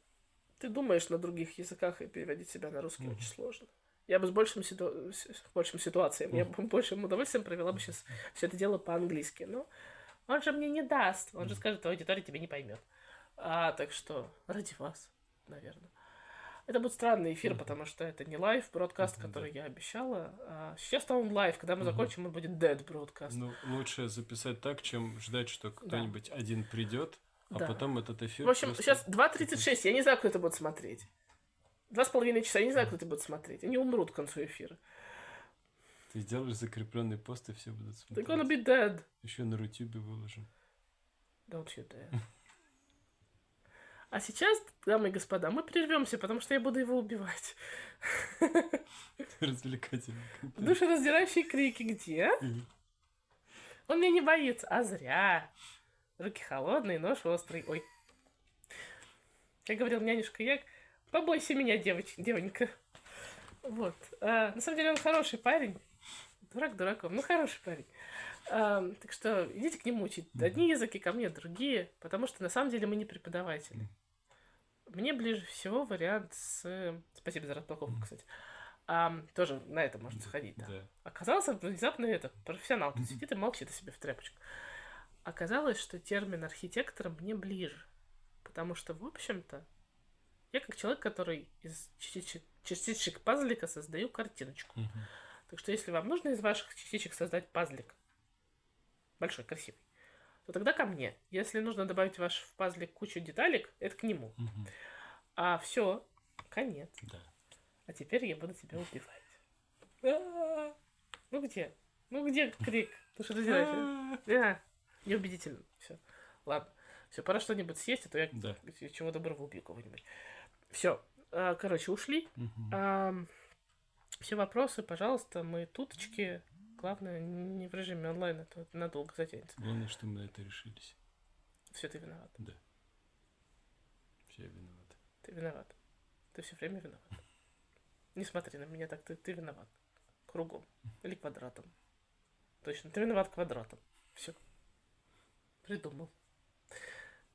ты думаешь на других языках, и переводить себя на русский очень сложно. Я бы с большим ситуациям, я бы большим удовольствием провела бы сейчас все это дело по-английски. Но он же мне не даст. Он же скажет, твоя аудитория тебя не поймет. Так что ради вас, наверное. Это будет странный эфир, потому что это не лайв-бродкаст, который я обещала. Сейчас он лайв. Когда мы закончим, он будет dead бродкаст. Ну, лучше записать так, чем ждать, что кто-нибудь один придет, а потом этот эфир... В общем, сейчас 2:36, я не знаю, кто это будет смотреть. 2,5 часа, я не знаю, кто это будет смотреть. Они умрут к концу эфира. Ты сделаешь закрепленный пост, и все будут смотреть. They're gonna be dead. Еще на Рутюбе выложим. Don't you dare. А сейчас, дамы и господа, мы прервемся, потому что я буду его убивать. Развлекательный контент. Душераздирающие крики где? Он меня не боится, а зря. Руки холодные, нож острый. Ой. Как говорил нянюшка Як, побойся меня, девонька. Вот. На самом деле он хороший парень. Дурак дураком, но хороший парень. Так что идите к нему учить. Одни языки, ко мне другие. Потому что на самом деле мы не преподаватели. Мне ближе всего вариант с... Спасибо за распаковку, кстати. Тоже на это можно сходить, да. Оказался внезапно профессионал. Тут сидит и молчит о себе в тряпочку. Оказалось, что термин архитектора мне ближе. Потому что, в общем-то, я как человек, который из частичек пазлика создаю картиночку. Так что если вам нужно из ваших частичек создать пазлик, большой, красивый, то тогда ко мне. Если нужно добавить в ваш пазлик кучу деталек, это к нему. А все, конец. Да. А теперь я буду тебя убивать. Ну где? Ну где крик? Ты что ты делаешь? Неубедительно. Все. Ладно. Все, пора что-нибудь съесть, а то я чего доброго убью кого-нибудь. Все. Короче, ушли. Все вопросы, пожалуйста, мы туточки. Главное, не в режиме онлайн, а то надолго затянется. Главное, что мы на это решились. Все, ты виноват. Да. Все, я виноват. Ты виноват. Ты все время виноват. Не смотри на меня так, ты виноват. Кругом. Или квадратом. Точно, ты виноват квадратом. Все. Придумал.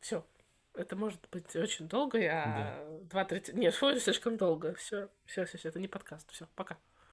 Все. Это может быть очень долго, 2:30... Нет, слишком долго. Все, это не подкаст. Все, пока.